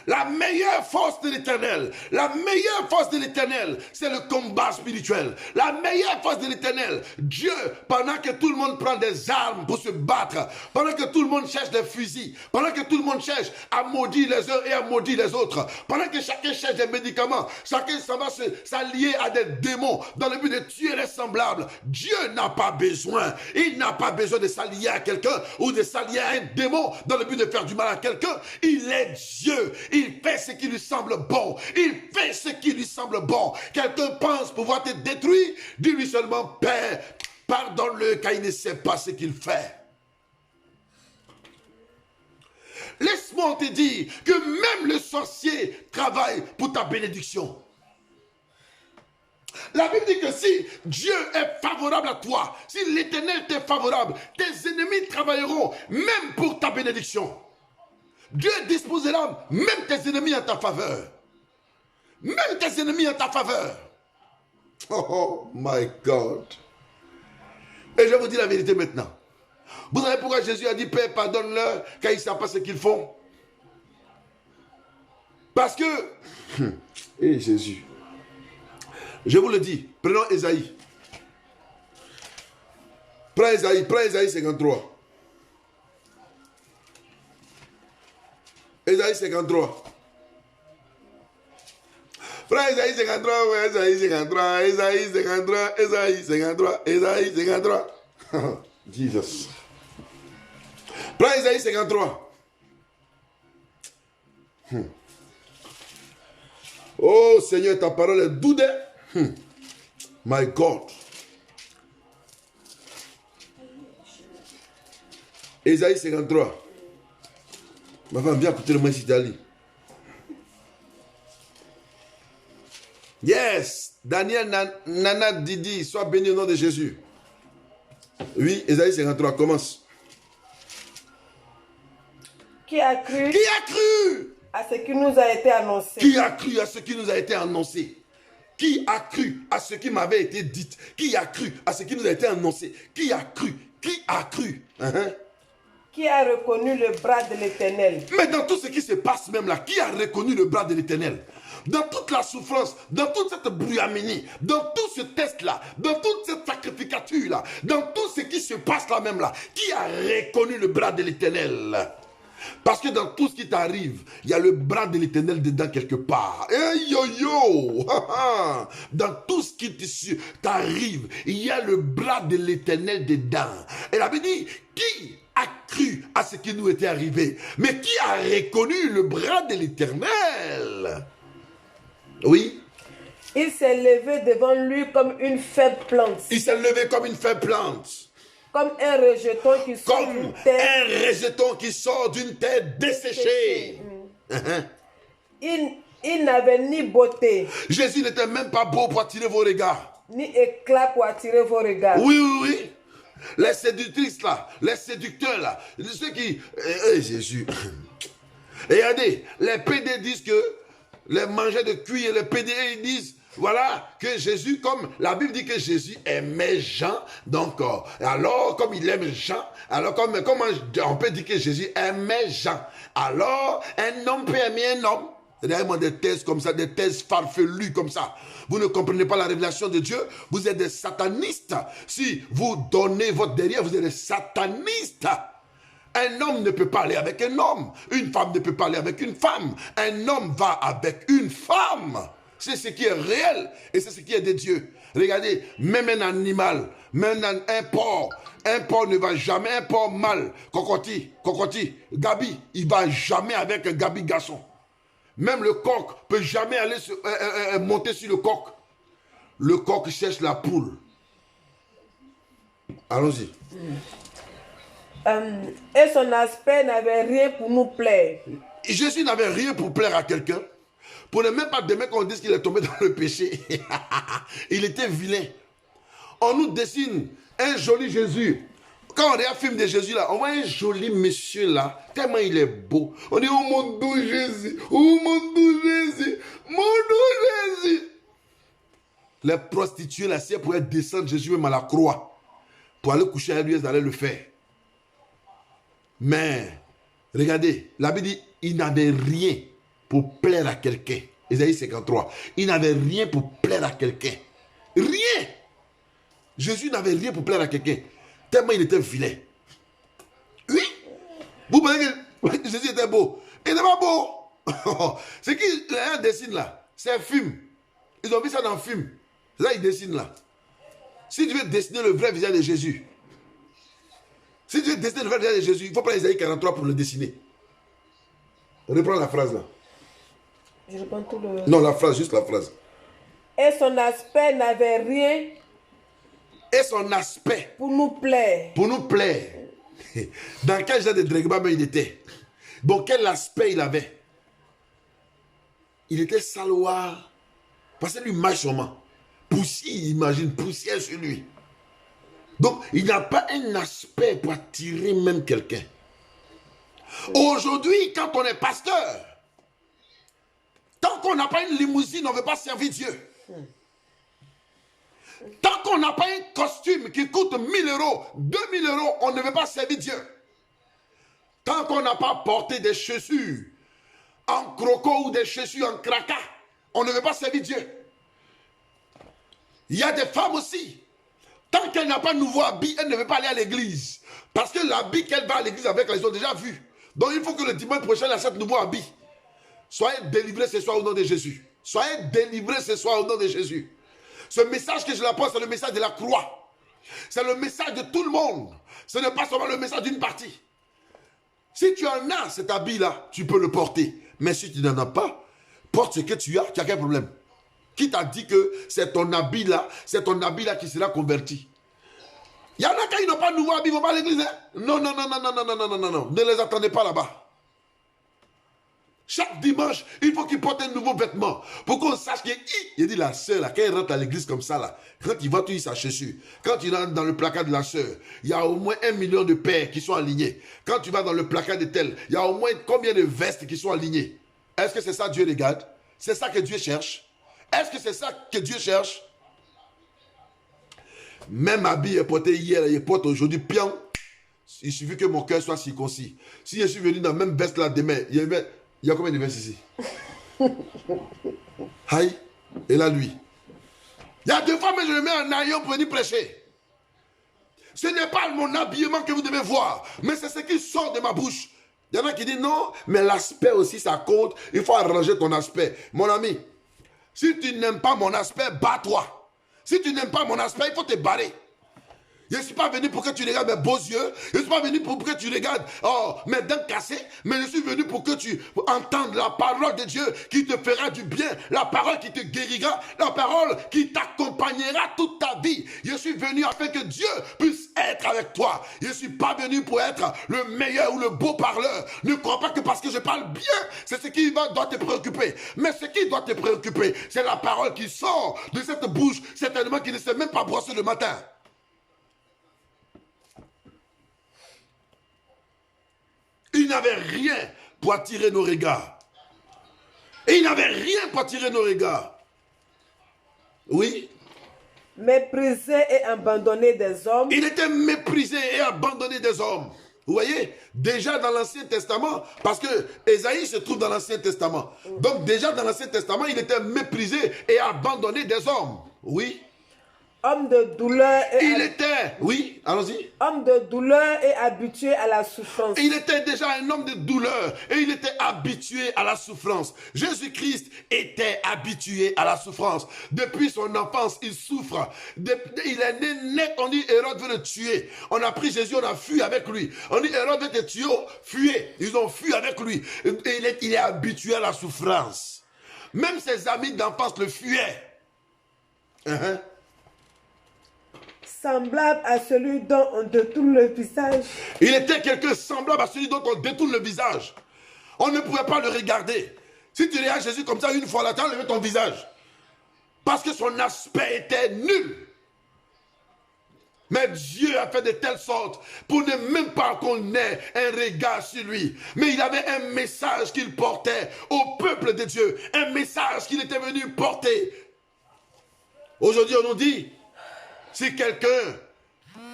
Speaker 2: La meilleure force de l'Éternel, la meilleure force de l'Éternel, c'est le combat spirituel. La meilleure force de l'Éternel, Dieu, pendant que tout le monde prend des armes pour se battre, pendant que tout le monde cherche des fusils, pendant que tout le monde cherche à maudire les uns et à maudire les autres, pendant que chacun cherche des médicaments, chacun s'en va s'allier à des démons dans le but de tuer les semblables, Dieu n'a pas besoin, il n'a pas besoin de s'allier à quelqu'un ou de s'allier à un démon dans le but de faire du mal à quelqu'un. Il est Dieu, il fait ce qui lui semble bon, il fait ce qui lui semble bon. Quelqu'un pense pouvoir te détruire, dis-lui seulement, Père, pardonne-le car il ne sait pas ce qu'il fait. Laisse-moi te dire que même le sorcier travaille pour ta bénédiction. La Bible dit que si Dieu est favorable à toi, si l'Éternel t'est favorable, tes ennemis travailleront même pour ta bénédiction. Dieu disposera même tes ennemis en ta faveur. Même tes ennemis en ta faveur. Oh my God. Et je vous dis la vérité maintenant. Vous savez pourquoi Jésus a dit, Père, pardonne-leur, car ils ne savent pas ce qu'ils font. Parce que, et Jésus, je vous le dis, prenons Ésaïe. Prends Ésaïe 53. Ésaïe 53. Prends Ésaïe 53, ouais, Ésaïe 53, Ésaïe 53, Ésaïe 53, Ésaïe 53. Jesus. Prends Ésaïe 53. Oh Seigneur, ta parole est douce. My God. Ésaïe 53. Ma femme, viens écouter le moi ici d'Ali. Yes. Daniel Nana Didi, sois béni au nom de Jésus. Oui, Ésaïe 53, commence.
Speaker 4: Qui a cru
Speaker 2: Qui a cru
Speaker 4: à ce qui nous a été annoncé?
Speaker 2: Qui a cru à ce qui nous a été annoncé? Qui a cru à ce qui m'avait été dit? Qui a cru à ce qui nous a été annoncé? Qui a cru? Qui a cru?
Speaker 4: Qui a reconnu le bras de l'Éternel?
Speaker 2: Mais dans tout ce qui se passe même là, qui a reconnu le bras de l'Éternel? Dans toute la souffrance, dans toute cette brouillamini, dans tout ce test-là, dans toute cette sacrificature-là, dans tout ce qui se passe là même là, qui a reconnu le bras de l'Éternel? Parce que dans tout ce qui t'arrive, il y a le bras de l'Éternel dedans quelque part. Hey, yo, yo. Dans tout ce qui t'arrive, il y a le bras de l'Éternel dedans. Et la Bible dit, qui a cru à ce qui nous était arrivé? Mais qui a reconnu le bras de l'Éternel? Oui.
Speaker 4: Il s'est levé devant lui comme une faible plante.
Speaker 2: Il s'est levé comme une faible plante.
Speaker 4: Comme un rejeton qui sort
Speaker 2: Comme
Speaker 4: d'une terre.
Speaker 2: un rejeton qui sort d'une terre desséchée.
Speaker 4: Il n'avait ni beauté,
Speaker 2: Jésus n'était même pas beau pour attirer vos regards.
Speaker 4: ni éclat pour attirer vos regards.
Speaker 2: Oui, oui, oui. Les séductrices là, les séducteurs là, ceux qui... Jésus. Et regardez, les PD disent que les mangeurs de cuir, les PD, ils disent, voilà, que Jésus, comme la Bible dit que Jésus aimait Jean, donc, alors, comme il aime Jean, alors, comment on peut dire que Jésus aimait Jean? Alors, un homme peut aimer un homme. C'est derrière des thèses comme ça, des thèses farfelues comme ça. Vous ne comprenez pas la révélation de Dieu, vous êtes des satanistes. Si vous donnez votre derrière, vous êtes des satanistes. Un homme ne peut pas aller avec un homme. Une femme ne peut pas aller avec une femme. Un homme va avec une femme. C'est ce qui est réel et c'est ce qui est de Dieu. Regardez, même un animal, même un porc ne va jamais, un porc mâle, cocotti, gabi, il ne va jamais avec un gabi garçon. Même le coq peut jamais aller monter sur le coq. Le coq cherche la poule. Allons-y.
Speaker 4: Et son aspect n'avait rien pour nous plaire.
Speaker 2: Jésus n'avait rien pour plaire à quelqu'un. Pour ne même pas demain qu'on dise qu'il est tombé dans le péché. Il était vilain. On nous dessine un joli Jésus. Quand on regarde un film de Jésus là, on voit un joli monsieur là, tellement il est beau. On dit, oh mon doux Jésus, oh mon doux Jésus, mon doux Jésus. Les prostituées là, si elles pouvaient descendre Jésus même à la croix, pour aller coucher avec lui, elles allaient le faire. Mais, regardez, la Bible dit, il n'avait rien pour plaire à quelqu'un. Ésaïe 53. Il n'avait rien pour plaire à quelqu'un. Rien. Jésus n'avait rien pour plaire à quelqu'un. Tellement il était vilain. Oui. Vous pensez que Jésus était beau? Il n'est pas beau. C'est qui dessine là? C'est un film. Ils ont vu ça dans le film. Là, ils dessinent là. Si tu veux dessiner le vrai visage de Jésus, si tu veux dessiner le vrai visage de Jésus, il faut prendre Ésaïe 43 pour le dessiner. Reprends la phrase là.
Speaker 4: Je reprends tout le...
Speaker 2: Non, la phrase, juste la phrase.
Speaker 4: Et son aspect n'avait rien
Speaker 2: Et son aspect,
Speaker 4: pour nous plaire.
Speaker 2: pour nous plaire. Dans quel genre de drégma il était? Bon, quel aspect il avait? Il était saloir. Parce que lui marche sûrement. Poussière, imagine, poussière sur lui. Donc, il n'a pas un aspect pour attirer même quelqu'un. Aujourd'hui, quand on est pasteur, tant qu'on n'a pas une limousine, on ne veut pas servir Dieu. Tant qu'on n'a pas un costume qui coûte 1 000 euros, 2 000 euros, on ne veut pas servir Dieu. Tant qu'on n'a pas porté des chaussures en croco ou des chaussures en craca, on ne veut pas servir Dieu. Il y a des femmes aussi. Tant qu'elle n'a pas de nouveau habit, elle ne veut pas aller à l'église. Parce que l'habit qu'elle va à l'église avec, elles ont déjà vu. Donc il faut que le dimanche prochain, elle achète de nouveau habit. Soyez délivrés ce soir au nom de Jésus. Soyez délivrés ce soir au nom de Jésus. Ce message que je l'apporte, c'est le message de la croix. C'est le message de tout le monde. Ce n'est pas seulement le message d'une partie. Si tu en as cet habit-là, tu peux le porter. Mais si tu n'en as pas, porte ce que tu as quel problème? Qui t'a dit que c'est ton habit-là qui sera converti? Il y en a qui n'ont pas de nouveau habit, ils ne vont pas à l'église. Hein? Non, non, non, non, non, non, non, non, non, non. Ne les attendez pas là-bas. Chaque dimanche, il faut qu'ils portent un nouveau vêtement. Pour qu'on sache qu'il dit la sœur, là, quand elle rentre à l'église comme ça, là, quand il voit tout sa chaussure, quand il rentre dans le placard de la sœur, il y a au moins 1 million de paires qui sont alignées. Quand tu vas dans le placard de tel, il y a au moins combien de vestes qui sont alignées? Est-ce que c'est ça que Dieu regarde? C'est ça que Dieu cherche? Est-ce que c'est ça que Dieu cherche? Même habit est porté hier, il porte aujourd'hui, pion. Il suffit que mon cœur soit circoncis. Si je suis venu dans la même veste là demain, il y a combien de vestes ici? Aïe. Et là, lui. Il y a 2 fois, mais je le mets en aïon pour venir prêcher. Ce n'est pas mon habillement que vous devez voir, mais c'est ce qui sort de ma bouche. Il y en a qui disent non, mais l'aspect aussi, ça compte. Il faut arranger ton aspect. Mon ami, si tu n'aimes pas mon aspect, bats-toi. Si tu n'aimes pas mon aspect, il faut te barrer. Je ne suis pas venu pour que tu regardes mes beaux yeux. Je ne suis pas venu pour que tu regardes mes dents cassées. Mais je suis venu pour que tu entendes la parole de Dieu qui te fera du bien. La parole qui te guérira. La parole qui t'accompagnera toute ta vie. Je suis venu afin que Dieu puisse être avec toi. Je ne suis pas venu pour être le meilleur ou le beau parleur. Ne crois pas que parce que je parle bien, c'est ce qui doit te préoccuper. Mais ce qui doit te préoccuper, c'est la parole qui sort de cette bouche, certainement qui ne s'est même pas brossé le matin. Il n'avait rien pour attirer nos regards. Et il n'avait rien pour attirer nos regards. Oui.
Speaker 4: Méprisé et abandonné des hommes.
Speaker 2: Il était méprisé et abandonné des hommes. Vous voyez, déjà dans l'Ancien Testament, parce que Ésaïe se trouve dans l'Ancien Testament. Donc déjà dans l'Ancien Testament, il était méprisé et abandonné des hommes. Oui.
Speaker 4: Homme de douleur et
Speaker 2: Il était, oui, allons-y.
Speaker 4: homme de douleur et habitué à la souffrance.
Speaker 2: Il était déjà un homme de douleur et il était habitué à la souffrance. Jésus-Christ était habitué à la souffrance. Depuis son enfance, il souffre. Il est né net, on dit Hérode veut le tuer. On a pris Jésus, on a fui avec lui. On dit Hérode veut te tuer, fuyez. Ils ont fui avec lui. Et il est habitué à la souffrance. Même ses amis d'enfance le fuyaient.
Speaker 4: Semblable à celui dont on détourne le visage.
Speaker 2: Il était quelqu'un semblable à celui dont on détourne le visage. On ne pouvait pas le regarder. Si tu regardes Jésus comme ça une fois, là, tu as enlevé ton visage. Parce que son aspect était nul. Mais Dieu a fait de telle sorte pour ne même pas qu'on ait un regard sur lui. Mais il avait un message qu'il portait au peuple de Dieu. Un message qu'il était venu porter. Aujourd'hui, on nous dit, si quelqu'un,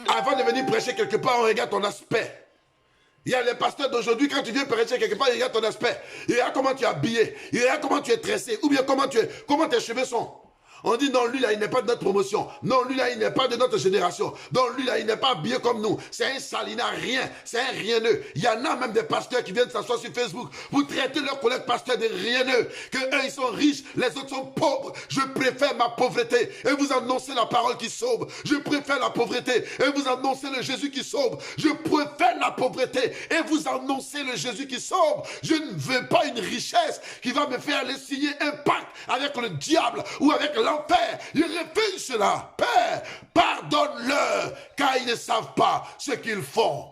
Speaker 2: avant de venir prêcher quelque part, on regarde ton aspect. Il y a les pasteurs d'aujourd'hui, quand tu viens prêcher quelque part, il y a ton aspect. Il y a comment tu es habillé. Il y a comment tu es tressé. Ou bien comment tes cheveux sont. On dit non, lui là, il n'est pas de notre promotion. Non, lui là, il n'est pas de notre génération. Non, lui là, il n'est pas habillé comme nous. C'est un sale, il n'a rien. C'est un rieneux. Il y en a même des pasteurs qui viennent s'asseoir sur Facebook. Vous traitez leurs collègues pasteurs de rieneux. Que eux, ils sont riches, les autres sont pauvres. Je préfère ma pauvreté et vous annoncez la parole qui sauve. Je préfère la pauvreté et vous annoncez le Jésus qui sauve. Je préfère la pauvreté et vous annoncez le Jésus qui sauve. Je ne veux pas une richesse qui va me faire aller signer un pacte avec le diable ou avec l'enfer. Je refuse cela. Père, pardonne-leur, car ils ne savent pas ce qu'ils font.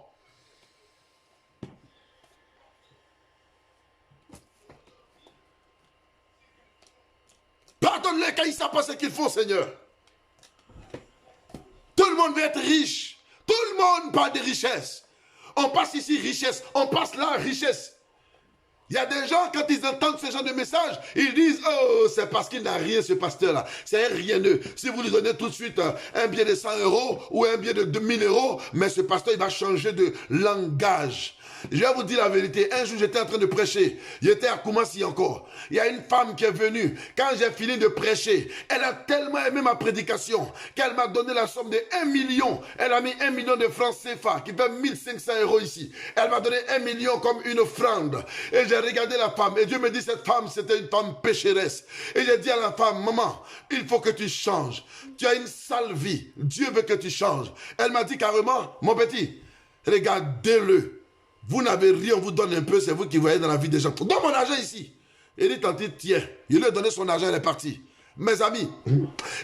Speaker 2: Pardonne-leur, car ils ne savent pas ce qu'ils font, Seigneur. Tout le monde veut être riche. Tout le monde parle de richesse. On passe ici richesse, on passe là richesse. Il y a des gens, quand ils entendent ce genre de message, ils disent, oh, c'est parce qu'il n'a rien, ce pasteur-là. C'est un rieneux. Si vous lui donnez tout de suite un billet de 100 € ou un billet de 2000 €, mais ce pasteur, il va changer de langage. Je vais vous dire la vérité. Un jour, j'étais en train de prêcher. J'étais à Koumassi encore. Il y a une femme qui est venue. Quand j'ai fini de prêcher, elle a tellement aimé ma prédication qu'elle m'a donné la somme de 1 million. Elle a mis 1 million de francs CFA, qui fait 1500 € ici. Elle m'a donné 1 million comme une offrande. Et j'ai regardé la femme. Et Dieu me dit, cette femme, c'était une femme pécheresse. Et j'ai dit à la femme, maman, il faut que tu changes. Tu as une sale vie. Dieu veut que tu changes. Elle m'a dit carrément, mon petit, regardez-le. Vous n'avez rien, on vous donne un peu, c'est vous qui voyez dans la vie des gens. Donne mon argent ici. Il dit, tante, tiens. Il lui a donné son argent, elle est partie. Mes amis,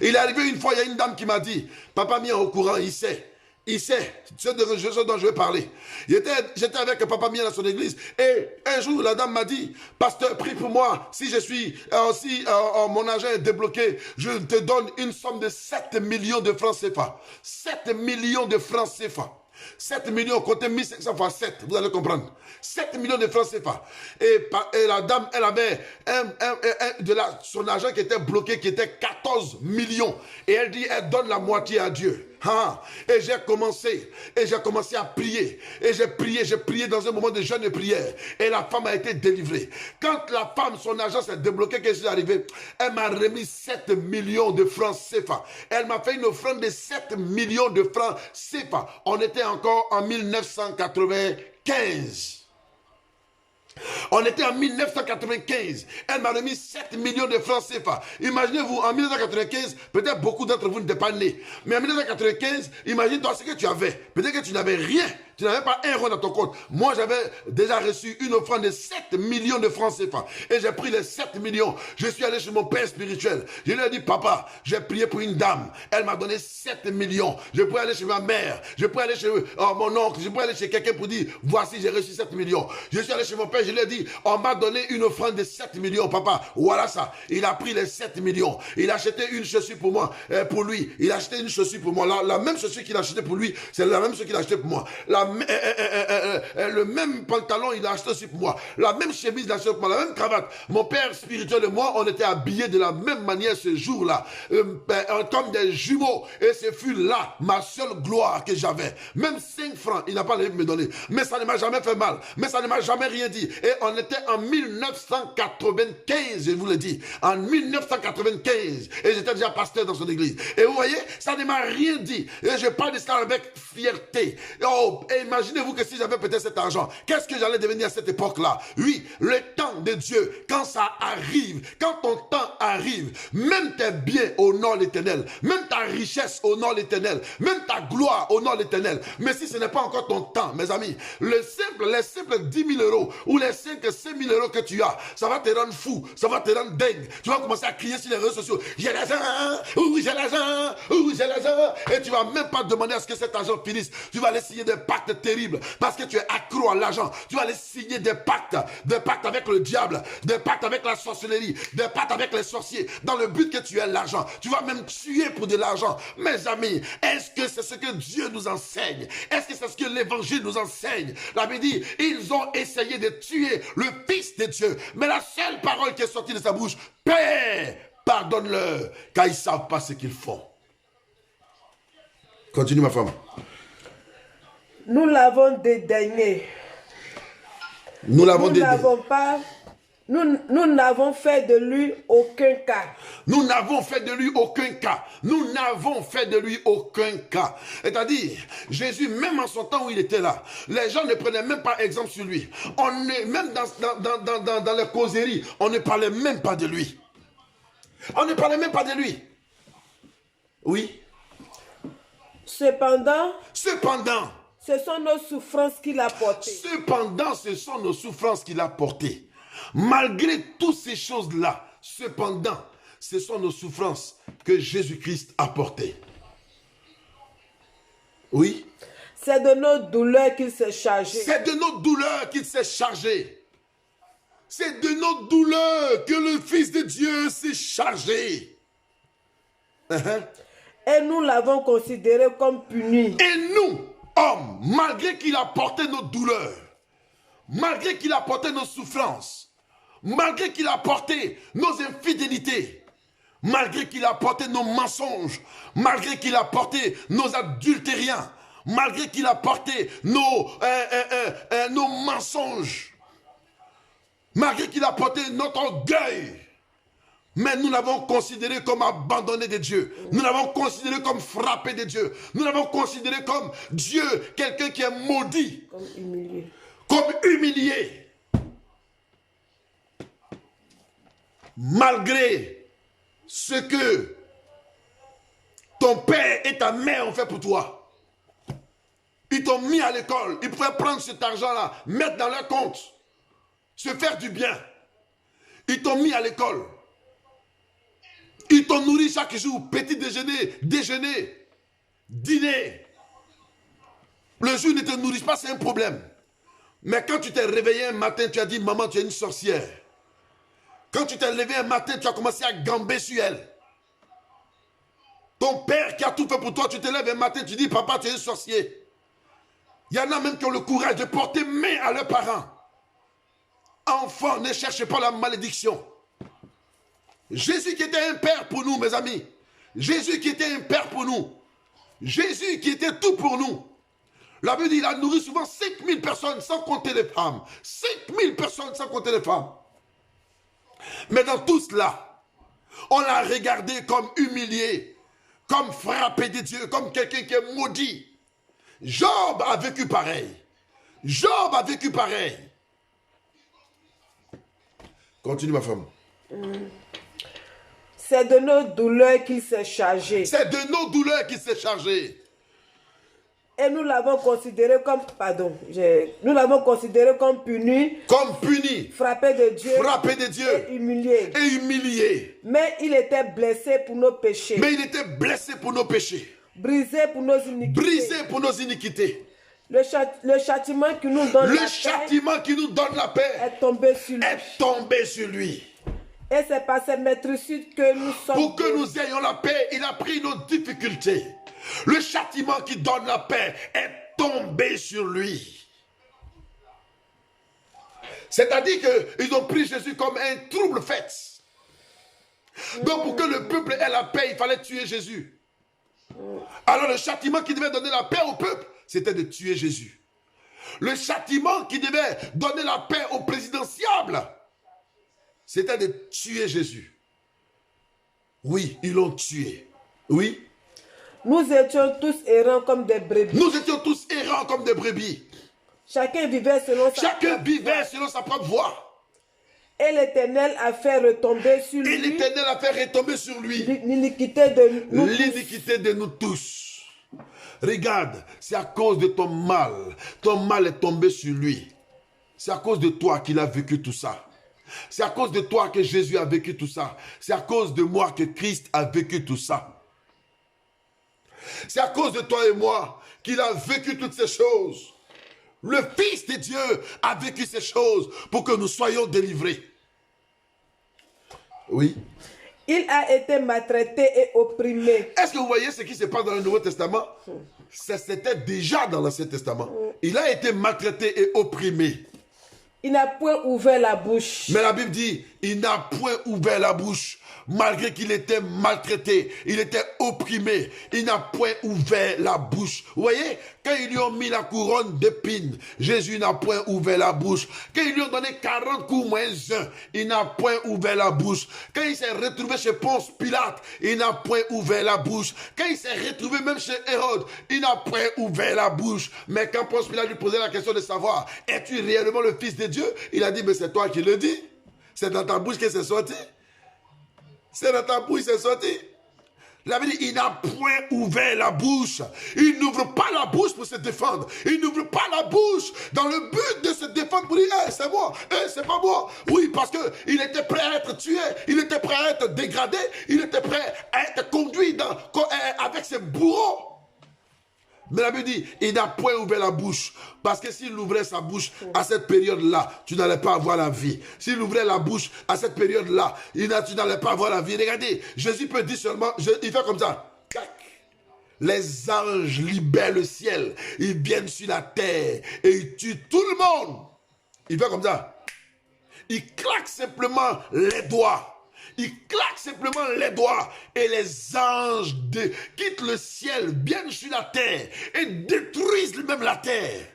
Speaker 2: il est arrivé une fois, il y a une dame qui m'a dit, papa Mia au courant, il sait. Il sait ce dont je vais parler. J'étais avec papa Mia dans son église et un jour la dame m'a dit, pasteur, prie pour moi. Si mon argent est débloqué, je te donne une somme de 7 millions de francs CFA. 7 millions de francs CFA. 7 millions, comptez 1500 fois 7, vous allez comprendre. 7 millions de francs CFA. Et la dame, elle avait son argent qui était bloqué, qui était 14 millions. Et elle dit, elle donne la moitié à Dieu. Et j'ai commencé à prier. Et j'ai prié dans un moment de jeûne et prière. Et la femme a été délivrée. Quand la femme, son argent s'est débloqué, qu'est-ce qui est arrivé? Elle m'a remis 7 millions de francs CFA. Elle m'a fait une offrande de 7 millions de francs CFA. On était encore en 1995. On était en 1995. Elle m'a remis 7 millions de francs CFA. Imaginez-vous, en 1995, peut-être beaucoup d'entre vous n'étaient pas nés. Mais en 1995, imagine-toi ce que tu avais. Peut-être que tu n'avais rien. Tu n'avais pas un rond dans ton compte. Moi, j'avais déjà reçu une offrande de 7 millions de francs CFA. Et j'ai pris les 7 millions. Je suis allé chez mon père spirituel. Je lui ai dit, papa, j'ai prié pour une dame. Elle m'a donné 7 millions. Je peux aller chez ma mère. Je peux aller chez mon oncle. Je peux aller chez quelqu'un pour dire, voici, j'ai reçu 7 millions. Je suis allé chez mon père. Je lui ai dit, on m'a donné une offrande de 7 millions, papa. Voilà ça. Il a pris les 7 millions. Il a acheté une chaussure pour moi, pour lui. Il a acheté une chaussure pour moi. La même chaussure qu'il a acheté pour lui, c'est la même chaussure qu'il a acheté pour moi. Le même pantalon, il a acheté aussi pour moi. La même chemise, il a acheté pour moi. La même cravate. Mon père spirituel et moi, on était habillés de la même manière ce jour-là. Comme des jumeaux. Et ce fut là ma seule gloire que j'avais. Même 5 francs, il n'a pas envie de me donner. Mais ça ne m'a jamais fait mal. Mais ça ne m'a jamais rien dit. Et on était en 1995, je vous le dis. En 1995. Et j'étais déjà pasteur dans son église. Et vous voyez, ça ne m'a rien dit. Et je parle de ça avec fierté. Oh, et imaginez-vous que si j'avais peut-être cet argent, qu'est-ce que j'allais devenir à cette époque-là? Oui, le temps de Dieu, quand ça arrive, quand ton temps arrive, même tes biens honorent l'Éternel, même ta richesse honore l'Éternel, même ta gloire honore l'Éternel. Mais si ce n'est pas encore ton temps, mes amis, les simples 10 000 € ou les 5 000 € que tu as, ça va te rendre fou, ça va te rendre dingue. Tu vas commencer à crier sur les réseaux sociaux, j'ai l'argent, oui j'ai l'argent, oui j'ai l'argent, et tu vas même pas demander à ce que cet argent finisse. Tu vas aller signer des pactes terribles parce que tu es accro à l'argent. Tu vas aller signer des pactes avec le diable, des pactes avec la sorcellerie, des pactes avec les sorciers, dans le but que tu aies l'argent. Tu vas même tuer pour de l'argent. Mes amis, est-ce que c'est ce que Dieu nous enseigne? Est-ce que c'est ce que l'évangile nous enseigne? La Bible dit, ils ont essayé de tuer le Fils de Dieu, mais la seule parole qui est sortie de sa bouche, Père, pardonne-leur, car ils ne savent pas ce qu'ils font. Continue ma femme.
Speaker 4: Nous l'avons dédaigné.
Speaker 2: Nous l'avons dédié.
Speaker 4: Nous n'avons fait de lui aucun cas.
Speaker 2: Nous n'avons fait de lui aucun cas. Nous n'avons fait de lui aucun cas. C'est-à-dire, Jésus, même en son temps où il était là, les gens ne prenaient même pas exemple sur lui. Même dans les causeries, on ne parlait même pas de lui. On ne parlait même pas de lui. Oui.
Speaker 4: Cependant,
Speaker 2: ce
Speaker 4: sont nos souffrances qu'il a portées.
Speaker 2: Cependant, ce sont nos souffrances qu'il a portées. Malgré toutes ces choses-là, cependant, ce sont nos souffrances que Jésus-Christ a portées. Oui.
Speaker 4: C'est de nos douleurs qu'il s'est chargé.
Speaker 2: C'est de nos douleurs qu'il s'est chargé. C'est de nos douleurs que le Fils de Dieu s'est chargé.
Speaker 4: Et nous l'avons considéré comme puni.
Speaker 2: Et nous, hommes, malgré qu'il a porté nos douleurs, malgré qu'il a porté nos souffrances, malgré qu'il a porté nos infidélités, malgré qu'il a porté nos mensonges, malgré qu'il a porté nos adultériens, malgré qu'il a porté nos mensonges, malgré qu'il a porté notre orgueil, mais nous l'avons considéré comme abandonné de Dieu. Nous l'avons considéré comme frappé de Dieu. Nous l'avons considéré comme Dieu, quelqu'un qui est maudit.
Speaker 4: Comme humilié.
Speaker 2: Comme humilié. Malgré ce que ton père et ta mère ont fait pour toi. Ils t'ont mis à l'école. Ils pouvaient prendre cet argent-là, mettre dans leur compte, se faire du bien. Ils t'ont mis à l'école. Ils t'ont nourri chaque jour, petit déjeuner, déjeuner, dîner. Le jour où ils ne te nourrissent pas, c'est un problème. Mais quand tu t'es réveillé un matin, tu as dit, maman, tu es une sorcière. Quand tu t'es levé un matin, tu as commencé à gamber sur elle. Ton père qui a tout fait pour toi, tu te lèves un matin, tu dis, papa, tu es un sorcier. Il y en a même qui ont le courage de porter main à leurs parents. Enfants, ne cherchez pas la malédiction. Jésus qui était un père pour nous, mes amis. Jésus qui était un père pour nous. Jésus qui était tout pour nous. La Bible dit qu'il a nourri souvent 5000 personnes sans compter les femmes. 5000 personnes sans compter les femmes. Mais dans tout cela, on l'a regardé comme humilié, comme frappé de Dieu, comme quelqu'un qui est maudit. Job a vécu pareil. Job a vécu pareil. Continue ma femme.
Speaker 4: C'est de nos douleurs qu'il s'est chargé.
Speaker 2: C'est de nos douleurs qu'il s'est chargé.
Speaker 4: Et nous l'avons considéré comme, nous l'avons considéré comme puni.
Speaker 2: Comme puni.
Speaker 4: Frappé de Dieu.
Speaker 2: Frappé de Dieu.
Speaker 4: Et humilié.
Speaker 2: Et humilié.
Speaker 4: Mais il était blessé pour nos péchés.
Speaker 2: Mais il était blessé pour nos péchés.
Speaker 4: Brisé pour nos iniquités.
Speaker 2: Brisé pour nos iniquités.
Speaker 4: Le châtiment qui nous donne la paix.
Speaker 2: Le châtiment qui nous donne la paix.
Speaker 4: Est tombé sur lui.
Speaker 2: Est tombé sur lui.
Speaker 4: Et c'est par cette maîtrise que nous sommes.
Speaker 2: Pour que nous ayons la paix, il a pris nos difficultés. Le châtiment qui donne la paix est tombé sur lui. C'est-à-dire qu'ils ont pris Jésus comme un trouble fait. Donc pour que le peuple ait la paix, il fallait tuer Jésus. Alors le châtiment qui devait donner la paix au peuple, c'était de tuer Jésus. Le châtiment qui devait donner la paix au présidentiable, c'était de tuer Jésus. Oui, ils l'ont tué. Oui.
Speaker 4: Nous étions tous errants comme des brebis.
Speaker 2: Nous étions tous errants comme des brebis.
Speaker 4: Chacun vivait selon
Speaker 2: sa propre voie.
Speaker 4: Et l'Éternel a fait retomber sur lui.
Speaker 2: Et l'Éternel a fait retomber sur lui
Speaker 4: l'iniquité de nous
Speaker 2: tous. Regarde, c'est à cause de ton mal. Ton mal est tombé sur lui. C'est à cause de toi qu'il a vécu tout ça. C'est à cause de toi que Jésus a vécu tout ça. C'est à cause de moi que Christ a vécu tout ça. C'est à cause de toi et moi qu'il a vécu toutes ces choses. Le Fils de Dieu a vécu ces choses pour que nous soyons délivrés. Oui.
Speaker 4: Il a été maltraité et opprimé.
Speaker 2: Est-ce que vous voyez ce qui se passe dans le Nouveau Testament? C'était déjà dans l'Ancien Testament. Il a été maltraité et opprimé.
Speaker 4: Il n'a point ouvert la bouche.
Speaker 2: Mais la Bible dit, il n'a point ouvert la bouche. Malgré qu'il était maltraité, il était opprimé, il n'a point ouvert la bouche. Vous voyez, quand ils lui ont mis la couronne d'épines, Jésus n'a point ouvert la bouche. Quand ils lui ont donné 40 coups moins un, il n'a point ouvert la bouche. Quand il s'est retrouvé chez Ponce Pilate, il n'a point ouvert la bouche. Quand il s'est retrouvé même chez Hérode, il n'a point ouvert la bouche. Mais quand Ponce Pilate lui posait la question de savoir, es-tu réellement le Fils de Dieu? Il a dit, mais c'est toi qui le dis. C'est dans ta bouche que c'est sorti. C'est dans ta bouche, c'est sorti. La Bible dit, il n'a point ouvert la bouche. Il n'ouvre pas la bouche pour se défendre. Il n'ouvre pas la bouche dans le but de se défendre pour dire, hey, c'est moi, hey, c'est pas moi. Oui, parce qu'il était prêt à être tué, il était prêt à être dégradé, il était prêt à être conduit avec ses bourreaux. Mais la Bible dit, il n'a point ouvert la bouche. Parce que s'il ouvrait sa bouche à cette période-là, tu n'allais pas avoir la vie. S'il ouvrait la bouche à cette période-là, tu n'allais pas avoir la vie. Regardez, Jésus peut dire seulement, il fait comme ça. Les anges libèrent le ciel. Ils viennent sur la terre et ils tuent tout le monde. Il fait comme ça. Il claque simplement les doigts. Il claque simplement les doigts et les anges quittent le ciel, viennent sur la terre et détruisent même la terre.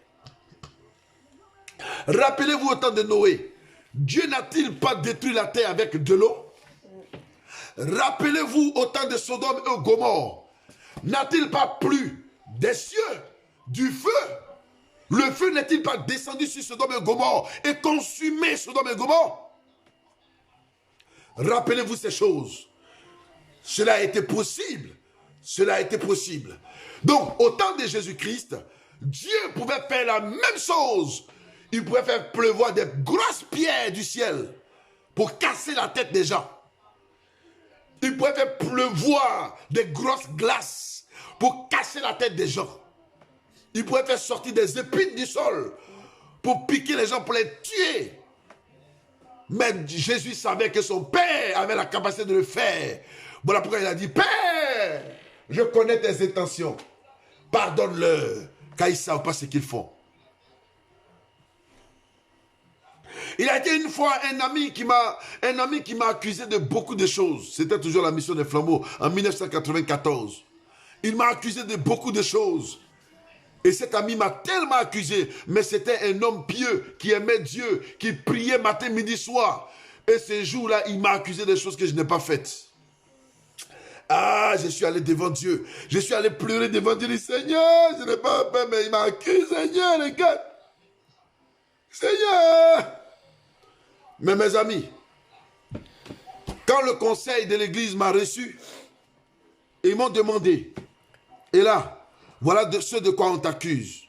Speaker 2: Rappelez-vous au temps de Noé, Dieu n'a-t-il pas détruit la terre avec de l'eau? Rappelez-vous au temps de Sodome et Gomorrhe, n'a-t-il pas plu des cieux, du feu? Le feu n'est-il pas descendu sur Sodome et Gomorrhe et consumé Sodome et Gomorrhe? Rappelez-vous ces choses. Cela a été possible. Cela a été possible. Donc, au temps de Jésus-Christ, Dieu pouvait faire la même chose. Il pouvait faire pleuvoir des grosses pierres du ciel pour casser la tête des gens. Il pouvait faire pleuvoir des grosses glaces pour casser la tête des gens. Il pouvait faire sortir des épines du sol pour piquer les gens, pour les tuer. Mais Jésus savait que son Père avait la capacité de le faire. Voilà pourquoi il a dit, Père, je connais tes intentions. Pardonne-leur, car ils ne savent pas ce qu'ils font. Il a été une fois un ami qui m'a accusé de beaucoup de choses. C'était toujours la mission des flambeaux en 1994. Il m'a accusé de beaucoup de choses. Et cet ami m'a tellement accusé, mais c'était un homme pieux qui aimait Dieu, qui priait matin, midi, soir. Et ce jour-là, il m'a accusé des choses que je n'ai pas faites. Ah, je suis allé devant Dieu. Je suis allé pleurer devant Dieu. Je dis, Seigneur, je n'ai pas fait, mais il m'a accusé, Seigneur, les gars. Seigneur. Mais mes amis, quand le conseil de l'église m'a reçu, ils m'ont demandé, et là, voilà ce de quoi on t'accuse.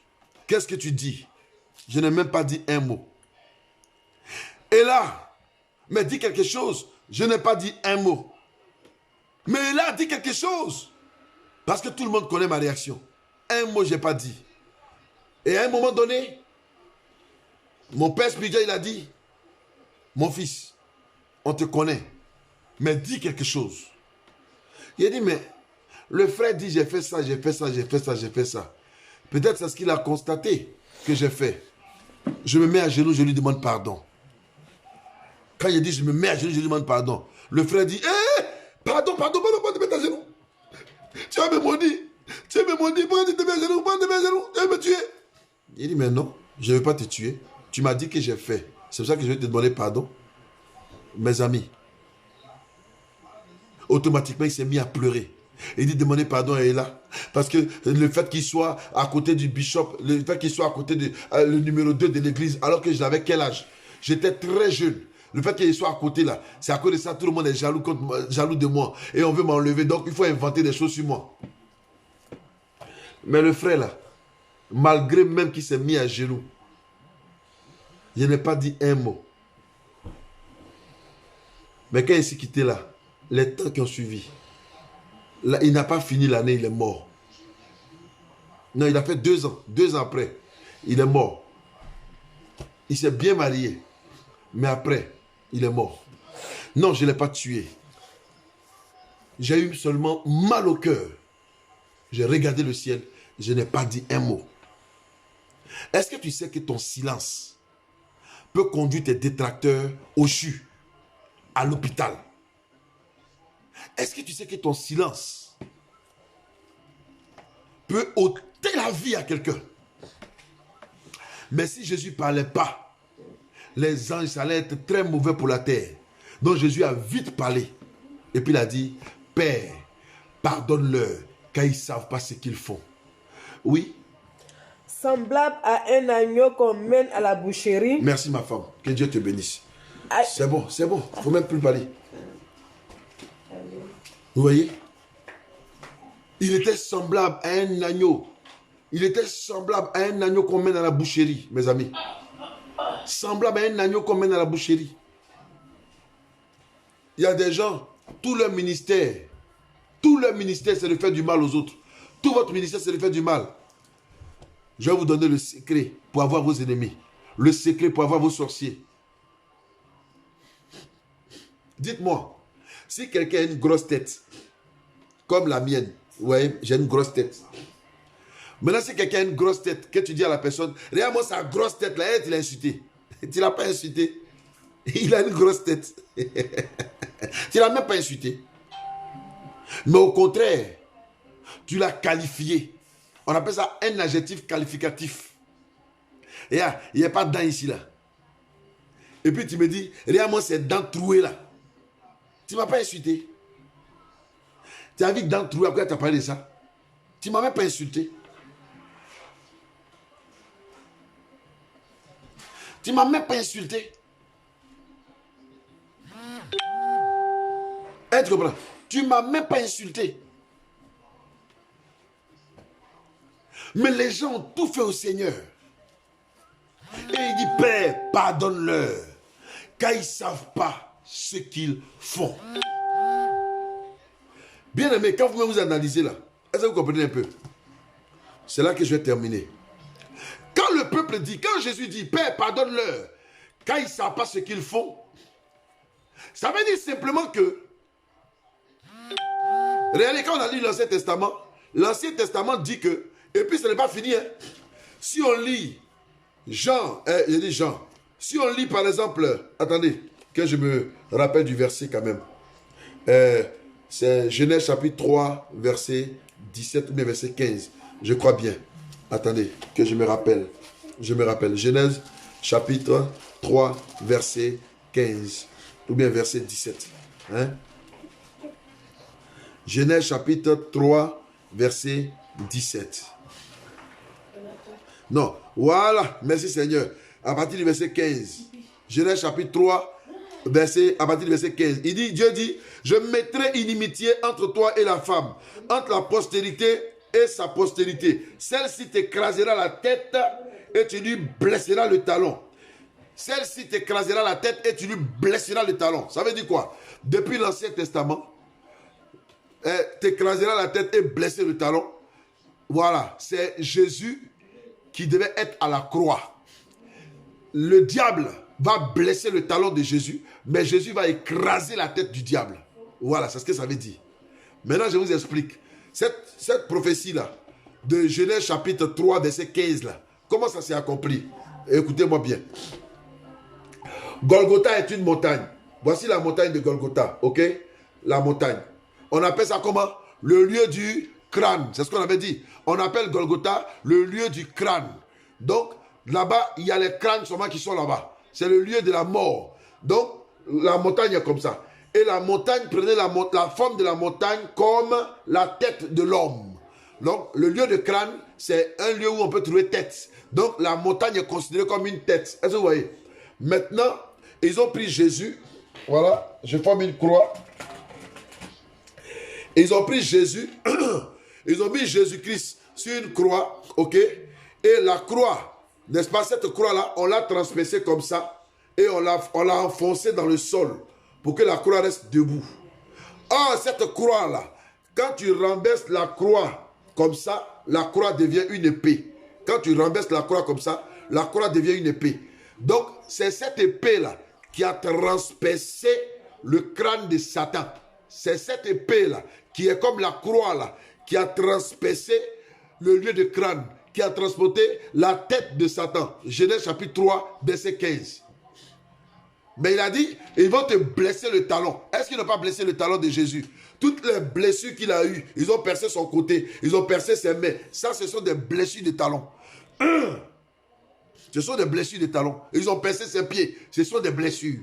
Speaker 2: Qu'est-ce que tu dis? Je n'ai même pas dit un mot. Et là, mais dis quelque chose. Je n'ai pas dit un mot. Mais là, dis quelque chose. Parce que tout le monde connaît ma réaction. Un mot, je n'ai pas dit. Et à un moment donné, mon père spirituel, il a dit, mon fils, on te connaît, mais dis quelque chose. Il a dit, mais le frère dit, j'ai fait ça, j'ai fait ça, j'ai fait ça, j'ai fait ça. Peut-être c'est ce qu'il a constaté que j'ai fait. Je me mets à genoux, je lui demande pardon. Quand il dit, je me mets à genoux, je lui demande pardon. Le frère dit, pardon, pas te mettre à genoux. Tu vas me maudire. Tu vas me maudire, pourquoi tu te mets à genoux? Pourquoi tu te mets à genoux? Tu vas me tuer. Il dit, mais non, je ne vais pas te tuer. Tu m'as dit que j'ai fait. C'est pour ça que je vais te demander pardon. Mes amis. Automatiquement, il s'est mis à pleurer. Il dit demander pardon à Ella. Parce que le fait qu'il soit à côté du bishop, le fait qu'il soit à côté du le numéro 2 de l'église, alors que j'avais quel âge? J'étais très jeune. Le fait qu'il soit à côté là, c'est à cause de ça, tout le monde est jaloux de moi. Et on veut m'enlever. Donc il faut inventer des choses sur moi. Mais le frère là, malgré même qu'il s'est mis à genoux, je n'ai pas dit un mot. Mais quand il s'est quitté là, les temps qui ont suivi, là, il n'a pas fini l'année, il est mort. Non, il a fait 2 ans. 2 ans après, il est mort. Il s'est bien marié. Mais après, il est mort. Non, je ne l'ai pas tué. J'ai eu seulement mal au cœur. J'ai regardé le ciel. Je n'ai pas dit un mot. Est-ce que tu sais que ton silence peut conduire tes détracteurs au chute? à l'hôpital. Est-ce que tu sais que ton silence peut ôter la vie à quelqu'un? Mais si Jésus ne parlait pas, les anges, ça allait être très mauvais pour la terre. Donc Jésus a vite parlé. Et puis il a dit, Père, pardonne-leur, car ils ne savent pas ce qu'ils font. Oui.
Speaker 4: Semblable à un agneau qu'on mène à la boucherie.
Speaker 2: Merci ma femme, que Dieu te bénisse.
Speaker 4: Aïe.
Speaker 2: C'est bon, il ne faut même plus parler. Vous voyez? Il était semblable à un agneau. Il était semblable à un agneau qu'on mène à la boucherie, mes amis. Semblable à un agneau qu'on mène à la boucherie. Il y a des gens, tout leur ministère, c'est de faire du mal aux autres. Tout votre ministère, c'est de faire du mal. Je vais vous donner le secret pour avoir vos ennemis. Le secret pour avoir vos sorciers. Dites-moi, si quelqu'un a une grosse tête, comme la mienne, vous voyez, j'ai une grosse tête. Maintenant, si quelqu'un a une grosse tête, que tu dis à la personne, regarde-moi sa grosse tête là, tu l'as insulté. Tu ne l'as pas insulté. Il a une grosse tête. Tu ne l'as même pas insulté. Mais au contraire, tu l'as qualifié. On appelle ça un adjectif qualificatif. Et il n'y a pas de dents ici là. Et puis tu me dis, regarde-moi ces dents trouées là. Tu ne m'as pas insulté. Tu as vu dents trouées, après tu as parlé de ça. Tu ne m'as même pas insulté. Tu ne m'as même pas insulté. Tu comprends? Tu ne m'as même pas insulté. Mais les gens ont tout fait au Seigneur. Et il dit, Père, pardonne-leur, car ils ne savent pas ce qu'ils font. Bien aimé, quand vous analysez là, est-ce que vous comprenez un peu? C'est là que je vais terminer. Quand le peuple dit, quand Jésus dit, Père, pardonne-leur, car ils ne savent pas ce qu'ils font, ça veut dire simplement que, regardez, quand on a lu l'Ancien Testament dit que, et puis ce n'est pas fini, hein. Si on lit Jean, si on lit par exemple, attendez, que je me rappelle du verset quand même. C'est Genèse chapitre 3, verset 17 ou bien verset 15, je crois bien. Attendez, que je me rappelle. Genèse chapitre 3, verset 15 ou bien verset 17. Hein? Genèse chapitre 3, verset 17. Non, voilà, merci Seigneur. À partir du verset 15. Genèse chapitre 3, à partir du verset 15. Dieu dit, je mettrai inimitié entre toi et la femme, entre la postérité et sa postérité. Celle-ci t'écrasera la tête et tu lui blesseras le talon. Celle-ci t'écrasera la tête et tu lui blesseras le talon. Ça veut dire quoi? Depuis l'Ancien Testament, t'écrasera la tête et blesser le talon. Voilà, c'est Jésus qui devait être à la croix. Le diable va blesser le talon de Jésus, mais Jésus va écraser la tête du diable. Voilà, c'est ce que ça veut dire. Maintenant, je vous explique. Cette prophétie-là, de Genèse chapitre 3, verset 15, là, comment ça s'est accompli? Écoutez-moi bien. Golgotha est une montagne. Voici la montagne de Golgotha, ok? La montagne. On appelle ça comment? Le lieu du crâne. C'est ce qu'on avait dit. On appelle Golgotha le lieu du crâne. Donc, là-bas, il y a les crânes seulement qui sont là-bas. C'est le lieu de la mort. Donc, la montagne est comme ça. Et la montagne prenait la forme de la montagne comme la tête de l'homme. Donc, le lieu de crâne, c'est un lieu où on peut trouver tête. Donc, la montagne est considérée comme une tête. Est-ce que vous voyez? Maintenant, ils ont pris Jésus. Voilà, je forme une croix. Ils ont pris Jésus. Ils ont mis Jésus-Christ sur une croix. Ok? Et la croix, n'est-ce pas, cette croix-là, on l'a transpercée comme ça. Et on l'a enfoncée dans le sol pour que la croix reste debout. Or, cette croix-là, quand tu renverses la croix comme ça, la croix devient une épée. Quand tu renverses la croix comme ça, la croix devient une épée. Donc, c'est cette épée-là qui a transpercé le crâne de Satan. C'est cette épée-là qui est comme la croix-là qui a transpercé le lieu de crâne, qui a transporté la tête de Satan. Genèse chapitre 3, verset 15. Mais il a dit, ils vont te blesser le talon. Est-ce qu'ils n'ont pas blessé le talon de Jésus? Toutes les blessures qu'il a eues, ils ont percé son côté, ils ont percé ses mains. Ça, ce sont des blessures de talon. Ce sont des blessures de talon. Ils ont percé ses pieds. Ce sont des blessures.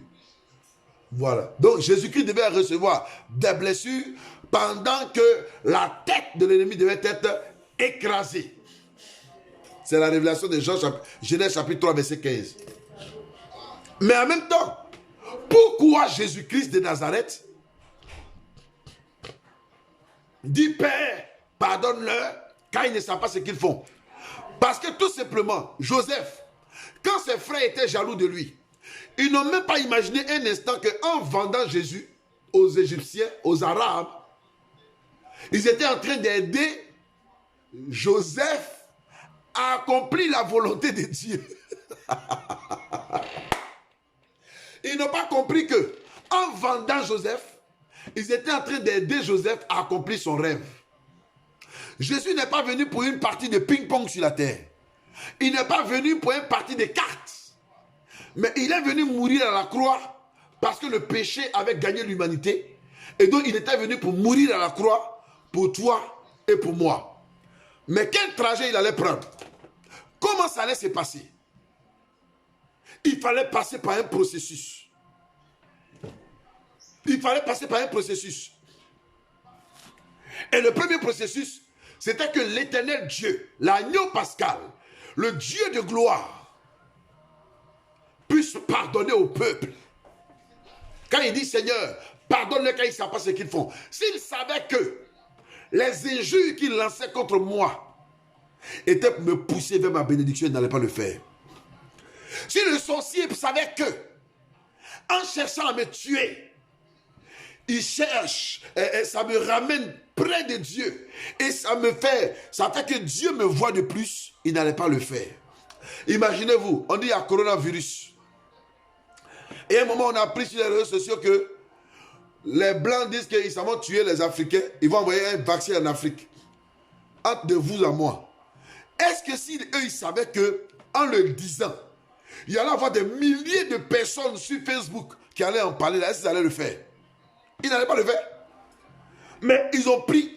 Speaker 2: Voilà. Donc, Jésus-Christ devait recevoir des blessures pendant que la tête de l'ennemi devait être écrasée. C'est la révélation de Genèse chapitre 3, verset 15. Mais en même temps, pourquoi Jésus-Christ de Nazareth dit Père, pardonne-leur, car ils ne savent pas ce qu'ils font? Parce que tout simplement, Joseph, quand ses frères étaient jaloux de lui, ils n'ont même pas imaginé un instant qu'en vendant Jésus aux Égyptiens, aux Arabes, ils étaient en train d'aider Joseph à accomplir la volonté de Dieu. Ils n'ont pas compris que, en vendant Joseph, ils étaient en train d'aider Joseph à accomplir son rêve. Jésus n'est pas venu pour une partie de ping-pong sur la terre. Il n'est pas venu pour une partie de cartes. Mais il est venu mourir à la croix parce que le péché avait gagné l'humanité. Et donc il était venu pour mourir à la croix pour toi et pour moi. Mais quel trajet il allait prendre? Comment ça allait se passer? Il fallait passer par un processus. Il fallait passer par un processus. Et le premier processus, c'était que l'Éternel Dieu, l'agneau pascal, le Dieu de gloire, puisse pardonner au peuple. Quand il dit Seigneur, pardonne-le quand ils ne savent pas ce qu'ils font. S'ils savaient que les injures qu'ils lançaient contre moi étaient pour me pousser vers ma bénédiction, ils n'allaient pas le faire. Si le sorcier savait que, en cherchant à me tuer, il cherche, et ça me ramène près de Dieu, et ça fait que Dieu me voit de plus, il n'allait pas le faire. Imaginez-vous, on dit il y a coronavirus. Et à un moment, on a appris sur les réseaux sociaux que les Blancs disent qu'ils vont tuer les Africains, ils vont envoyer un vaccin en Afrique. Entre de vous à moi. Est-ce que si eux, ils savaient que, en le disant, il y allait avoir des milliers de personnes sur Facebook qui allaient en parler, là, est-ce qu'ils allaient le faire? Ils n'allaient pas le faire. Mais ils ont pris,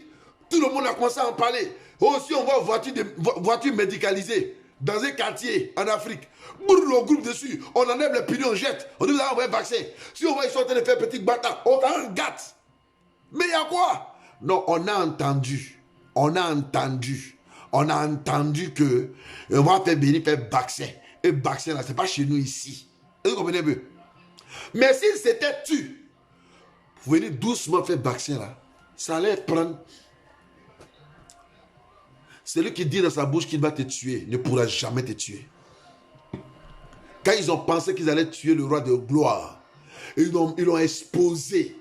Speaker 2: tout le monde a commencé à en parler. Aussi, on voit voiture médicalisée dans un quartier en Afrique. On groupe dessus, on enlève les pignons, on jette. On dit, vous allez envoyer un vaccin. Si on voit ils sont en train de faire petit bâtard, on t'en gâte. Mais il y a quoi? Non, on a entendu que on va venir faire vaccin. Et vaccin là, c'est pas chez nous ici. Vous comprenez un peu? Mais s'il s'était tu, vous venez doucement faire vaccin là, ça allait prendre. Celui qui dit dans sa bouche qu'il va te tuer ne pourra jamais te tuer. Quand ils ont pensé qu'ils allaient tuer le roi de gloire, ils l'ont exposé.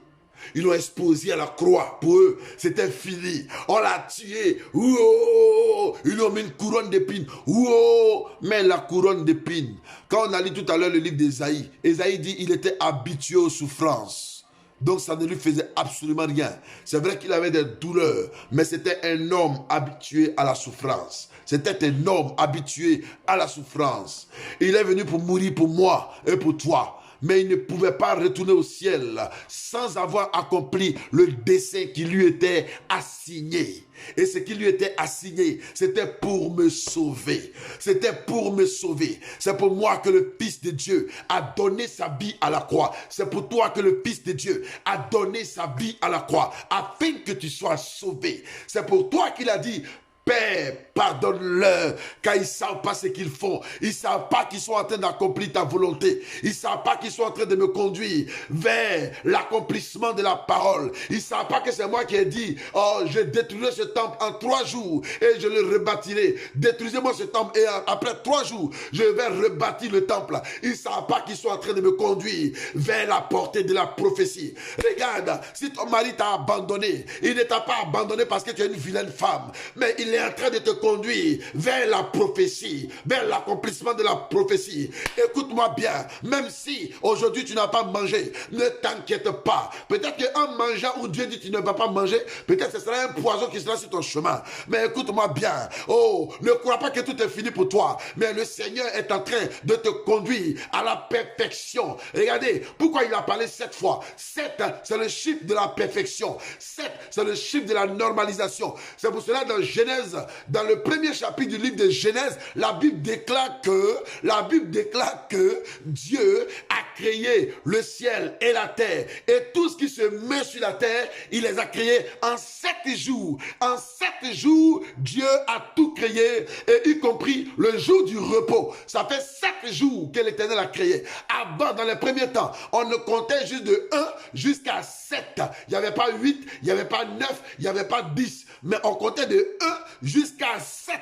Speaker 2: Ils l'ont exposé à la croix. Pour eux, c'était fini. On l'a tué. Ouh, ils lui ont mis une couronne d'épines. Ouh, mais la couronne d'épines. Quand on a lu tout à l'heure le livre d'Ésaïe, Ésaïe dit qu'il était habitué aux souffrances. Donc ça ne lui faisait absolument rien. C'est vrai qu'il avait des douleurs, mais c'était un homme habitué à la souffrance. C'était un homme habitué à la souffrance. Il est venu pour mourir pour moi et pour toi. Mais il ne pouvait pas retourner au ciel sans avoir accompli le dessein qui lui était assigné. Et ce qui lui était assigné, c'était pour me sauver. C'était pour me sauver. C'est pour moi que le Fils de Dieu a donné sa vie à la croix. C'est pour toi que le Fils de Dieu a donné sa vie à la croix, afin que tu sois sauvé. C'est pour toi qu'il a dit, Père, pardonne-leur, car ils ne savent pas ce qu'ils font. Ils ne savent pas qu'ils sont en train d'accomplir ta volonté. Ils ne savent pas qu'ils sont en train de me conduire vers l'accomplissement de la parole. Ils ne savent pas que c'est moi qui ai dit, oh, je détruirai ce temple en 3 jours et je le rebâtirai. Détruisez-moi ce temple et après 3 jours, je vais rebâtir le temple. Ils ne savent pas qu'ils sont en train de me conduire vers la portée de la prophétie. Regarde, si ton mari t'a abandonné, il ne t'a pas abandonné parce que tu es une vilaine femme, mais il est est en train de te conduire vers la prophétie, vers l'accomplissement de la prophétie. Écoute-moi bien, même si aujourd'hui tu n'as pas mangé, ne t'inquiète pas. Peut-être qu'en mangeant où Dieu dit que tu ne vas pas manger, peut-être que ce sera un poison qui sera sur ton chemin. Mais écoute-moi bien, oh, ne crois pas que tout est fini pour toi, mais le Seigneur est en train de te conduire à la perfection. Regardez, pourquoi il a parlé 7 fois? 7, c'est le chiffre de la perfection. 7, c'est le chiffre de la normalisation. C'est pour cela dans Genèse, dans le premier chapitre du livre de Genèse, la Bible déclare que Dieu a créé le ciel et la terre et tout ce qui se met sur la terre, il les a créés en 7 jours. En 7 jours, Dieu a tout créé, et y compris le jour du repos. Ça fait 7 jours que l'Éternel a créé. Avant, dans les premiers temps, on ne comptait juste de 1 jusqu'à 7. Il n'y avait pas 8, il n'y avait pas 9, il n'y avait pas 10. Mais on comptait de 1 jusqu'à 7.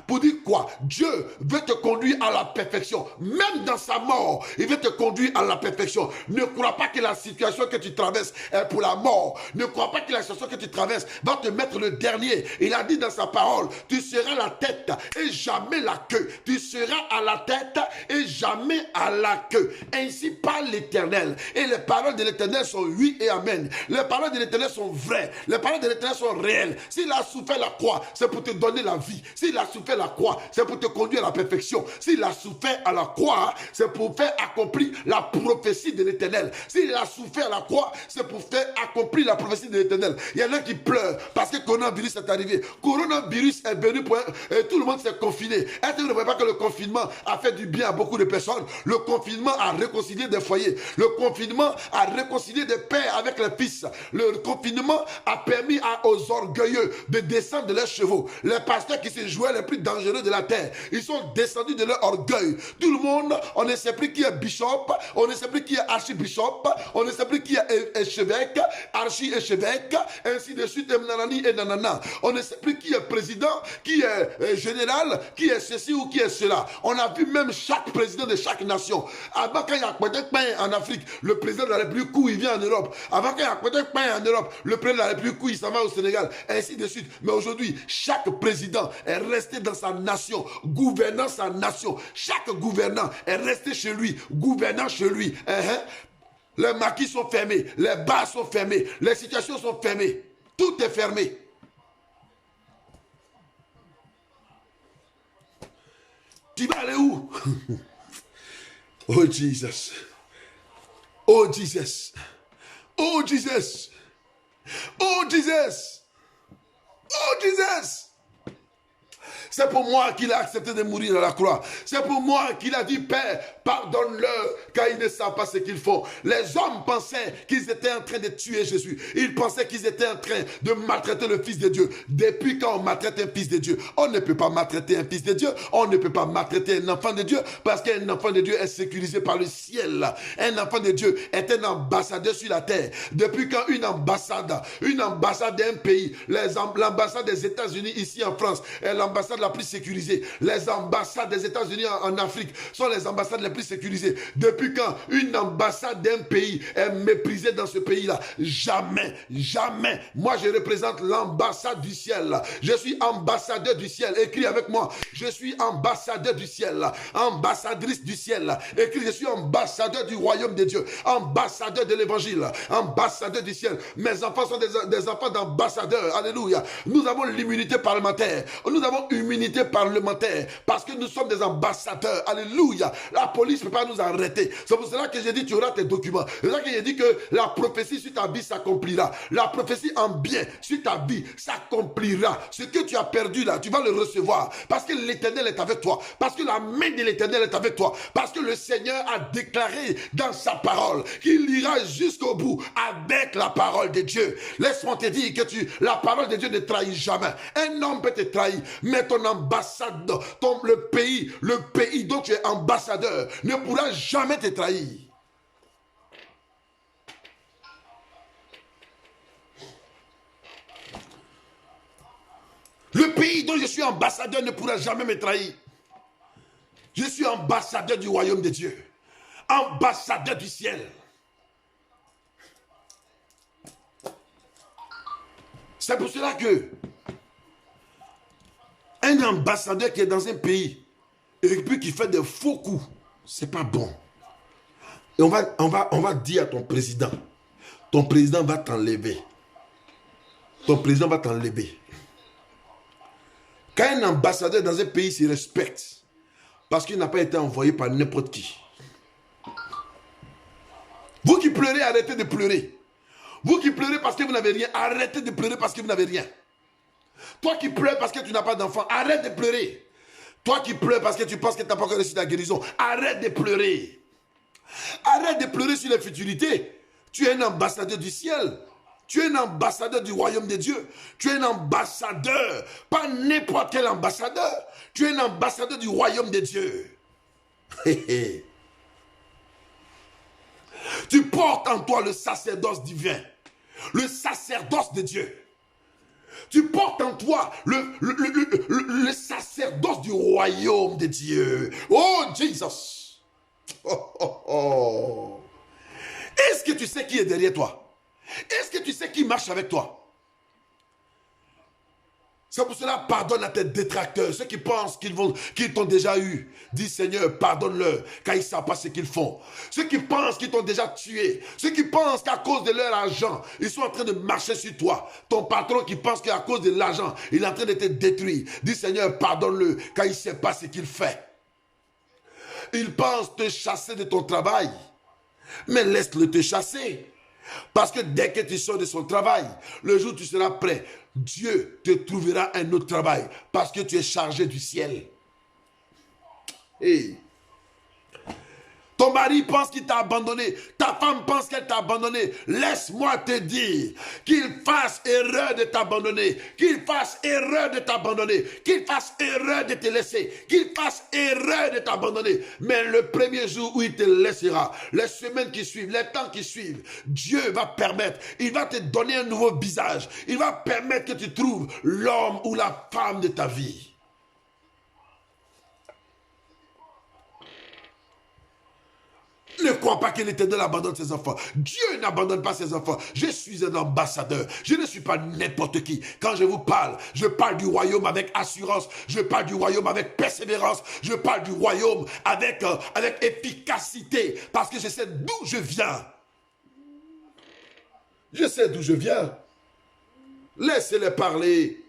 Speaker 2: Pour dire quoi? Dieu veut te conduire à la perfection. Même dans sa mort, il veut te conduire à la perfection. Ne crois pas que la situation que tu traverses est pour la mort. Ne crois pas que la situation que tu traverses va te mettre le dernier. Il a dit dans sa parole, tu seras la tête et jamais la queue. Tu seras à la tête et jamais à la queue. Ainsi parle l'Éternel. Et les paroles de l'Éternel sont oui et amen. Les paroles de l'Éternel sont vraies. Les paroles de l'Éternel sont réelles. S'il a souffert la croix, c'est pour te donner la vie. S'il a souffert la croix, c'est pour te conduire à la perfection. S'il a souffert à la croix, c'est pour faire accomplir la prophétie de l'Éternel. S'il a souffert à la croix, c'est pour faire accomplir la prophétie de l'Éternel. Il y en a qui pleurent parce que le coronavirus est arrivé. Coronavirus est venu et tout le monde s'est confiné. Est-ce que vous ne voyez pas que le confinement a fait du bien à beaucoup de personnes? Le confinement a réconcilié des foyers. Le confinement a réconcilié des pères avec les fils. Le confinement a permis aux orgueilleux de descendre de leurs chevaux. Les pasteurs qui se jouaient les plus dangereux de la terre, ils sont descendus de leur orgueil. Tout le monde, on ne sait plus qui est bishop, on ne sait plus qui est archibishop, on ne sait plus qui est évêque, archi-évêque, ainsi de suite, et nanani et nanana. On ne sait plus qui est président, qui est général, qui est ceci ou qui est cela. On a vu même chaque président de chaque nation. Avant, quand il y a peut-être pain en Afrique, le président de la République où il vient en Europe. Avant, quand il y a peut-être pain en Europe, le président de la République où il s'en va au Sénégal, ainsi de suite. Mais aujourd'hui, chaque président est resté dans sa nation, gouvernant sa nation. Chaque gouvernant est resté chez lui, gouvernant chez lui. Les maquis sont fermés, les bars sont fermés, les situations sont fermées. Tout est fermé. Tu vas aller où? Oh Jesus. Oh Jesus. Oh Jesus. Oh Jesus. Oh Jesus. C'est pour moi qu'il a accepté de mourir à la croix. C'est pour moi qu'il a dit, Père, pardonne-leur, car ils ne savent pas ce qu'ils font. Les hommes pensaient qu'ils étaient en train de tuer Jésus. Ils pensaient qu'ils étaient en train de maltraiter le Fils de Dieu. Depuis quand on maltraite un Fils de Dieu? On ne peut pas maltraiter un Fils de Dieu. On ne peut pas maltraiter un enfant de Dieu, parce qu'un enfant de Dieu est sécurisé par le ciel. Un enfant de Dieu est un ambassadeur sur la terre. Depuis quand une ambassade d'un pays, l'ambassade des États-Unis ici en France, est l'ambassade la plus sécurisée. Les ambassades des États-Unis en Afrique sont les ambassades les plus sécurisées. Depuis quand une ambassade d'un pays est méprisée dans ce pays-là? Jamais, jamais. Moi, je représente l'ambassade du ciel. Je suis ambassadeur du ciel. Écris avec moi. Je suis ambassadeur du ciel. Ambassadrice du ciel. Écris, je suis ambassadeur du royaume de Dieu. Ambassadeur de l'évangile. Ambassadeur du ciel. Mes enfants sont des enfants d'ambassadeurs. Alléluia. Nous avons l'immunité parlementaire. Nous avons immunité parlementaire parce que nous sommes des ambassadeurs. Alléluia. La police ne peut pas nous arrêter. C'est pour cela que j'ai dit tu auras tes documents. C'est pour cela que j'ai dit que la prophétie sur ta vie s'accomplira. La prophétie en bien sur ta vie s'accomplira. Ce que tu as perdu là, tu vas le recevoir parce que l'Éternel est avec toi. Parce que la main de l'Éternel est avec toi. Parce que le Seigneur a déclaré dans sa parole qu'il ira jusqu'au bout avec la parole de Dieu. Laisse-moi te dire que la parole de Dieu ne trahit jamais. Un homme peut te trahir, mais ton ambassade, le pays dont tu es ambassadeur ne pourra jamais te trahir. Le pays dont je suis ambassadeur ne pourra jamais me trahir. Je suis ambassadeur du royaume de Dieu. Ambassadeur du ciel. C'est pour cela que Un ambassadeur qui est dans un pays et puis qui fait des faux coups, c'est pas bon. Et on va dire à ton président va t'enlever. Ton président va t'enlever. Quand un ambassadeur dans un pays se respecte, parce qu'il n'a pas été envoyé par n'importe qui. Vous qui pleurez, arrêtez de pleurer. Vous qui pleurez parce que vous n'avez rien, arrêtez de pleurer parce que vous n'avez rien. Toi qui pleures parce que tu n'as pas d'enfant, arrête de pleurer. Toi qui pleures parce que tu penses que tu n'as pas encore reçu ta guérison, arrête de pleurer. Arrête de pleurer sur les futurités. Tu es un ambassadeur du ciel. Tu es un ambassadeur du royaume de Dieu. Tu es un ambassadeur, pas n'importe quel ambassadeur. Tu es un ambassadeur du royaume de Dieu. Tu portes en toi le sacerdoce divin, le sacerdoce de Dieu. Tu portes en toi le sacerdoce du royaume de Dieu. Oh, Jesus! Oh, oh, oh. Est-ce que tu sais qui est derrière toi? Est-ce que tu sais qui marche avec toi? C'est pour cela, pardonne à tes détracteurs, ceux qui pensent qu'ils t'ont déjà eu. Dis Seigneur, pardonne-leur, car ils ne savent pas ce qu'ils font. Ceux qui pensent qu'ils t'ont déjà tué, ceux qui pensent qu'à cause de leur argent, ils sont en train de marcher sur toi. Ton patron qui pense qu'à cause de l'argent, il est en train de te détruire. Dis Seigneur, pardonne-le, car il ne sait pas ce qu'il fait. Il pense te chasser de ton travail, mais laisse-le te chasser. Parce que dès que tu sors de son travail, le jour où tu seras prêt, Dieu te trouvera un autre travail parce que tu es chargé du ciel. Hey. Ton mari pense qu'il t'a abandonné. Ta femme pense qu'elle t'a abandonné. Laisse-moi te dire qu'il fasse erreur de t'abandonner. Qu'il fasse erreur de t'abandonner. Qu'il fasse erreur de te laisser. Qu'il fasse erreur de t'abandonner. Mais le premier jour où il te laissera, les semaines qui suivent, les temps qui suivent, Dieu va permettre, il va te donner un nouveau visage. Il va permettre que tu trouves l'homme ou la femme de ta vie. Ne crois pas que l'Éternel abandonne ses enfants. Dieu n'abandonne pas ses enfants. Je suis un ambassadeur. Je ne suis pas n'importe qui. Quand je vous parle, je parle du royaume avec assurance. Je parle du royaume avec persévérance. Je parle du royaume avec efficacité. Parce que je sais d'où je viens. Je sais d'où je viens. Laissez-les parler.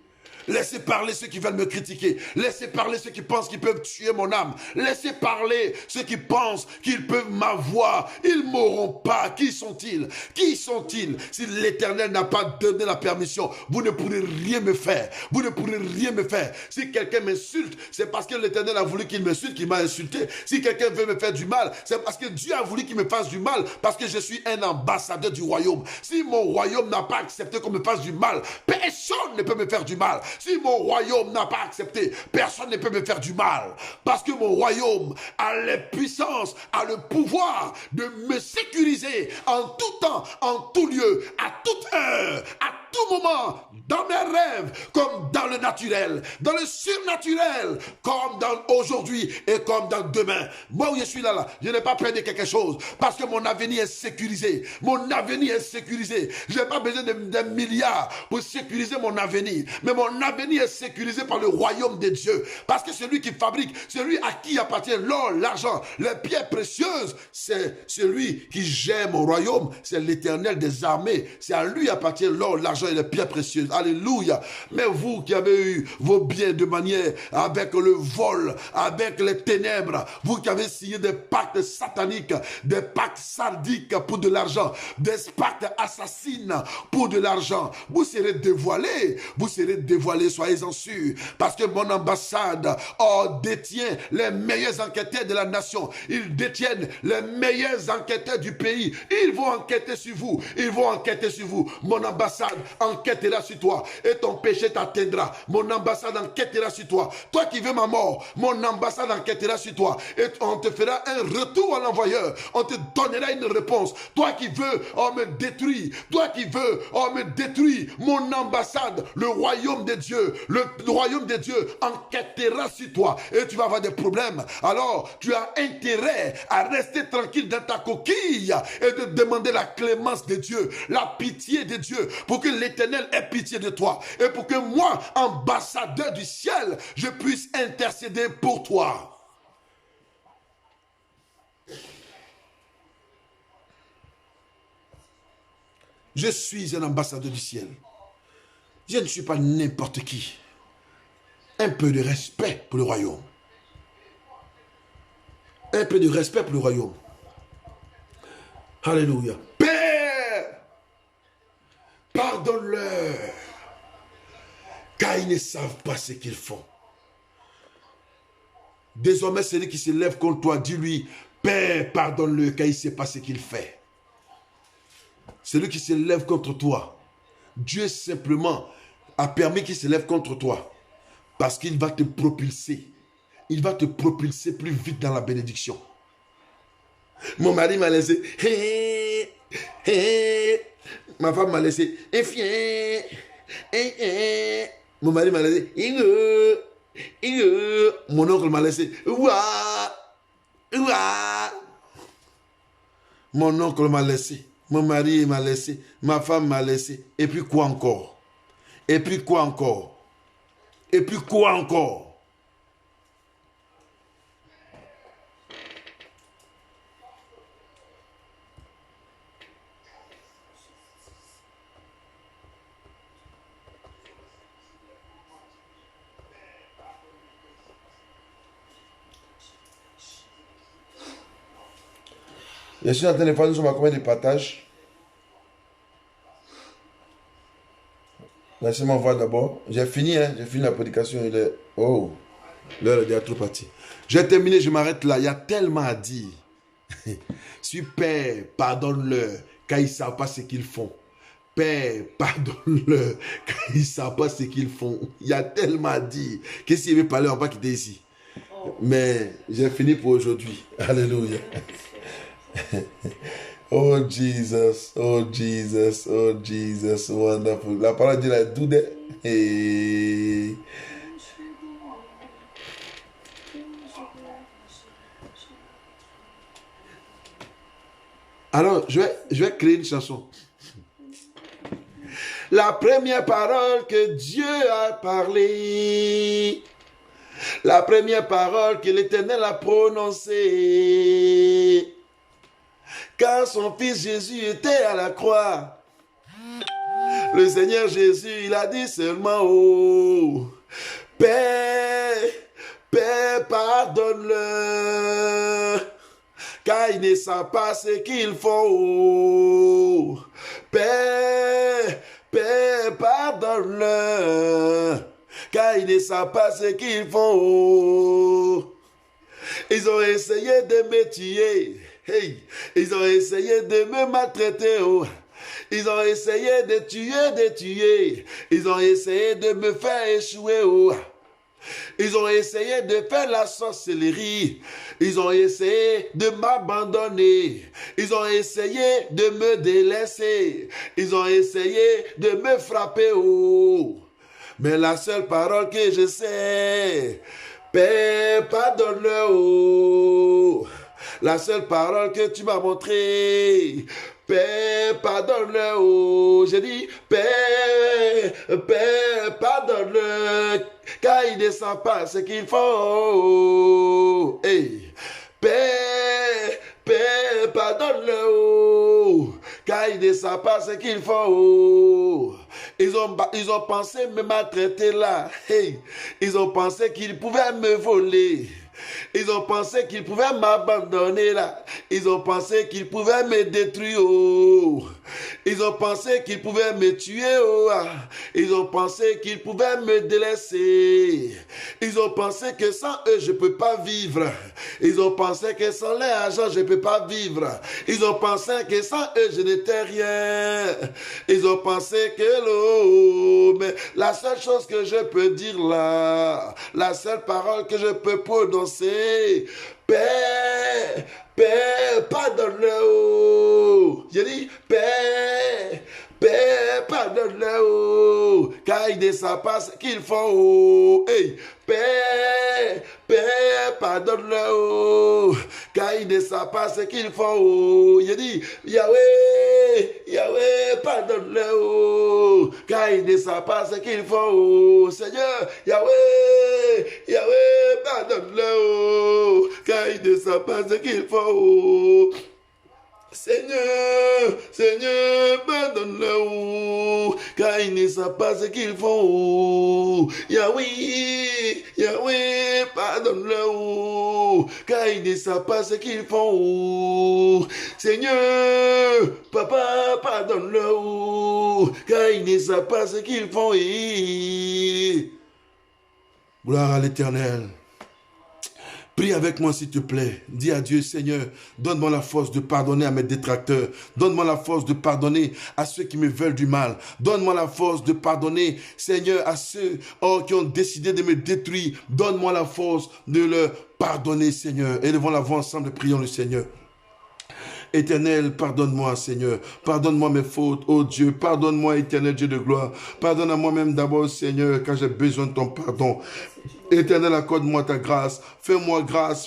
Speaker 2: Laissez parler ceux qui veulent me critiquer. Laissez parler ceux qui pensent qu'ils peuvent tuer mon âme. Laissez parler ceux qui pensent qu'ils peuvent m'avoir. Ils ne m'auront pas. Qui sont-ils? Qui sont-ils? Si l'Éternel n'a pas donné la permission, vous ne pourrez rien me faire. Vous ne pourrez rien me faire. Si quelqu'un m'insulte, c'est parce que l'Éternel a voulu qu'il m'insulte, qu'il m'a insulté. Si quelqu'un veut me faire du mal, c'est parce que Dieu a voulu qu'il me fasse du mal, parce que je suis un ambassadeur du royaume. Si mon royaume n'a pas accepté qu'on me fasse du mal, personne ne peut me faire du mal. Si mon royaume n'a pas accepté, personne ne peut me faire du mal. Parce que mon royaume a la puissance, a le pouvoir de me sécuriser en tout temps, en tout lieu, à toute heure, à tout moment, dans mes rêves, comme dans le naturel, dans le surnaturel, comme dans aujourd'hui et comme dans demain. Moi où je suis là, je n'ai pas perdu quelque chose parce que mon avenir est sécurisé. Mon avenir est sécurisé. Je n'ai pas besoin d'un milliard pour sécuriser mon avenir. Mais mon avenir est sécurisé par le royaume de Dieu. Parce que celui qui fabrique, celui à qui appartient l'or, l'argent, les pierres précieuses, c'est celui qui gère mon royaume. C'est l'Éternel des armées. C'est à lui appartient l'or, l'argent et les pierres précieuses. Alléluia. Mais vous qui avez eu vos biens de manière avec le vol, avec les ténèbres, vous qui avez signé des pactes sataniques, des pactes sadiques pour de l'argent, des pactes assassines pour de l'argent, vous serez dévoilés. Vous serez dévoilés, soyez-en sûrs. Parce que mon ambassade détient les meilleurs enquêteurs de la nation. Ils détiennent les meilleurs enquêteurs du pays. Ils vont enquêter sur vous. Ils vont enquêter sur vous. Mon ambassade enquêtera sur toi et ton péché t'atteindra. Mon ambassade enquêtera sur toi. Toi qui veux ma mort, mon ambassade enquêtera sur toi et on te fera un retour à l'envoyeur. On te donnera une réponse. Toi qui veux me détruire, toi qui veux me détruire, mon ambassade, le royaume de Dieu, le royaume de Dieu enquêtera sur toi et tu vas avoir des problèmes. Alors tu as intérêt à rester tranquille dans ta coquille et de demander la clémence de Dieu, la pitié de Dieu pour que l'Éternel ait pitié de toi et pour que moi, ambassadeur du ciel, je puisse intercéder pour toi. Je suis un ambassadeur du ciel. Je ne suis pas n'importe qui. Un peu de respect pour le royaume. Un peu de respect pour le royaume. Alléluia. Père, pardonne-leur, car ils ne savent pas ce qu'ils font. Désormais, celui qui se lève contre toi, dis-lui, Père, pardonne-le, car il ne sait pas ce qu'il fait. Celui qui se lève contre toi, Dieu simplement a permis qu'il se lève contre toi parce qu'il va te propulser. Il va te propulser plus vite dans la bénédiction. Mon mari m'a laissé. Ma femme m'a laissé. Mon mari m'a laissé. Mon oncle m'a laissé. Mon oncle m'a laissé. Mon mari m'a laissé. Ma femme m'a laissé. Et puis quoi encore? Et puis quoi encore? Et puis quoi encore? Je suis en train de faire sur ma commande de partage. Laissez-moi voir d'abord. J'ai fini, hein? J'ai fini la prédication. Il est... Oh, l'heure est déjà trop partie. J'ai terminé, je m'arrête là. Il y a tellement à dire. Père, pardonne-leur, car ils ne savent pas ce qu'ils font. Père, pardonne-leur, car ils ne savent pas ce qu'ils font. Il y a tellement à dire. Qu'est-ce qu'il veut parler, on va pas quitter ici. Mais j'ai fini pour aujourd'hui. Alléluia. Oh Jesus, oh Jesus, oh Jesus, wonderful. La parole dit là, do that. Hey. Alors, je vais créer une chanson. La première parole que Dieu a parlé, la première parole que l'Éternel a prononcée, quand son fils Jésus était à la croix, le Seigneur Jésus, il a dit seulement, oh, Père, Père, pardonne-le, car ils ne savent pas ce qu'ils font, oh, Père, Père, pardonne-le, car ils ne savent pas ce qu'ils font, oh. Ils ont essayé de me tuer. Hey, ils ont essayé de me maltraiter. Oh. Ils ont essayé de tuer. Ils ont essayé de me faire échouer. Oh. Ils ont essayé de faire la sorcellerie. Ils ont essayé de m'abandonner. Ils ont essayé de me délaisser. Ils ont essayé de me frapper. Oh. Mais la seule parole que je sais, Père, pardonne-le. Oh. La seule parole que tu m'as montrée, Père, pardonne-le. Oh. J'ai dit, Père, Père, pardonne-le, car ils ne savent pas ce qu'ils font. Oh. Hey. Père, Père, pardonne-le. Oh. Car ils ne savent pas ce qu'ils font. Oh. Ils ont pensé me maltraiter là. Hey. Ils ont pensé qu'ils pouvaient me voler. Ils ont pensé qu'ils pouvaient m'abandonner là. Ils ont pensé qu'ils pouvaient me détruire. Oh. Ils ont pensé qu'ils pouvaient me tuer. Oh. Ils ont pensé qu'ils pouvaient me délaisser. Ils ont pensé que sans eux, je ne peux pas vivre. Ils ont pensé que sans leur argent, je ne peux pas vivre. Ils ont pensé que sans eux, je n'étais rien. Ils ont pensé que l'eau. Mais la seule chose que je peux dire là, la seule parole que je peux prononcer, Père, Père, pardonne-le. J'ai dit, Père, Père, pardonne-le, car ils ne savent pas ce qu'ils font. Hey, Père, Père, pardonne-le, car ils ne savent pas ce qu'ils font. J'ai dit, Yahweh, Yahweh, pardonne-le, oh, car ils ne savent pas ce qu'ils font, oh, Seigneur, Yahweh, pardonne-le, oh, car ils ne savent pas ce qu'ils font, oh. Seigneur, pardonne-le, oh, car ils ne savent pas ce qu'ils font, oh. Yahweh, pardonne-le, oh, car ils ne savent pas ce qu'ils font, oh. Seigneur, Papa, pardonne-le, oh, car ils ne savent pas ce qu'ils font, eh. Gloire à l'Éternel. Prie avec moi s'il te plaît. Dis à Dieu, Seigneur, donne-moi la force de pardonner à mes détracteurs. Donne-moi la force de pardonner à ceux qui me veulent du mal. Donne-moi la force de pardonner, Seigneur, à ceux qui ont décidé de me détruire. Donne-moi la force de leur pardonner, Seigneur. Élevons la voix ensemble et prions le Seigneur. Éternel, pardonne-moi, Seigneur. Pardonne-moi mes fautes, oh Dieu. Pardonne-moi, éternel Dieu de gloire. Pardonne à moi-même d'abord, Seigneur, car j'ai besoin de ton pardon. Éternel, accorde-moi ta grâce. Fais-moi grâce,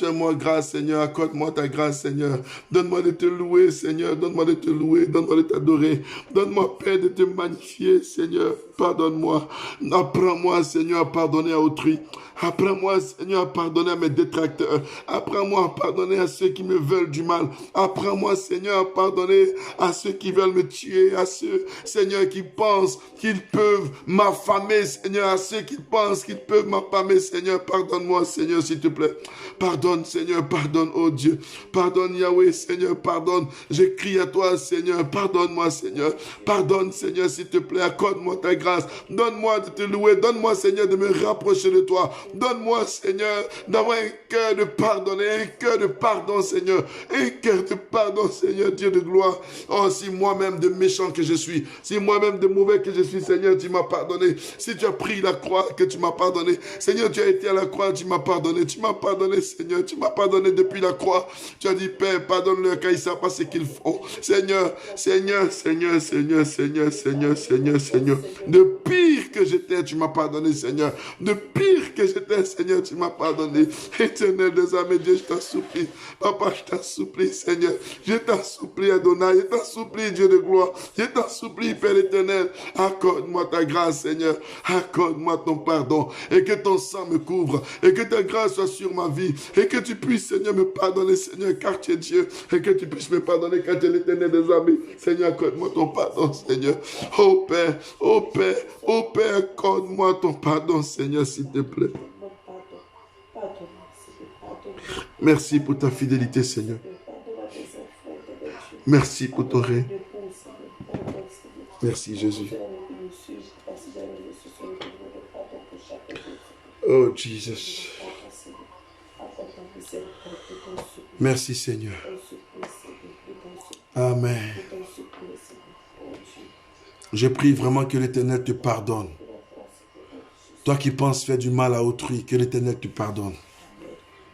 Speaker 2: Seigneur. Accorde-moi ta grâce, Seigneur. Donne-moi de te louer, Seigneur. Donne-moi de te louer. Donne-moi de t'adorer. Donne-moi, Père, de te magnifier, Seigneur. Pardonne-moi. Apprends-moi, Seigneur, à pardonner à autrui. Apprends-moi, Seigneur, à pardonner à mes détracteurs. Apprends-moi à pardonner à ceux qui me veulent du mal. Apprends-moi, Seigneur, à pardonner à ceux qui veulent me tuer. À ceux, Seigneur, qui pensent qu'ils peuvent m'affamer, Seigneur. À ceux qui pensent qu'ils peuvent m'affamer, Seigneur. Pardonne-moi, Seigneur, s'il te plaît. Pardonne, Seigneur, pardonne, oh Dieu. Pardonne, Yahweh, Seigneur, pardonne. Je crie à toi, Seigneur. Pardonne-moi, Seigneur. Pardonne, Seigneur, s'il te plaît. Accorde-moi ta grâce. Donne-moi de te louer. Donne-moi, Seigneur, de me rapprocher de toi. Donne-moi, Seigneur, d'avoir un cœur de pardonner, un cœur de pardon, Seigneur. Un cœur de pardon, Seigneur, Dieu de gloire. Oh, si moi-même de méchant que je suis, si moi-même de mauvais que je suis, Seigneur, tu m'as pardonné. Si tu as pris la croix, que tu m'as pardonné. Seigneur, tu as été à la croix, tu m'as pardonné. Tu m'as pardonné, Seigneur. Tu m'as pardonné depuis la croix. Tu as dit, Père, pardonne-leur car ils ne savent pas ce qu'ils font. Seigneur, Seigneur, Seigneur, Seigneur, Seigneur, Seigneur, Seigneur, Seigneur. De pire que j'étais, tu m'as pardonné, Seigneur. De pire que j'étais, Seigneur, tu m'as pardonné. Éternel des âmes, Dieu, je t'en supplie. Papa, je t'en supplie, Seigneur. Je t'en supplie, Adonai. Je t'en supplie, Dieu de gloire. Je t'en supplie, Père éternel. Accorde-moi ta grâce, Seigneur. Accorde-moi ton pardon. Et que ton sang me couvre. Et que ta grâce soit sur ma vie. Et que tu puisses, Seigneur, me pardonner, Seigneur, car tu es Dieu. Et que tu puisses me pardonner, car tu es l'éternel des armées. Seigneur, accorde-moi ton pardon, Seigneur. Oh Père, oh Père, oh Père, accorde-moi ton pardon, Seigneur, s'il te plaît. Merci pour ta fidélité, Seigneur. Merci pour ton règne. Merci, Jésus. Oh, Jesus. Merci, Seigneur. Amen. Je prie vraiment que l'Éternel te pardonne. Toi qui penses faire du mal à autrui, que l'Éternel te pardonne.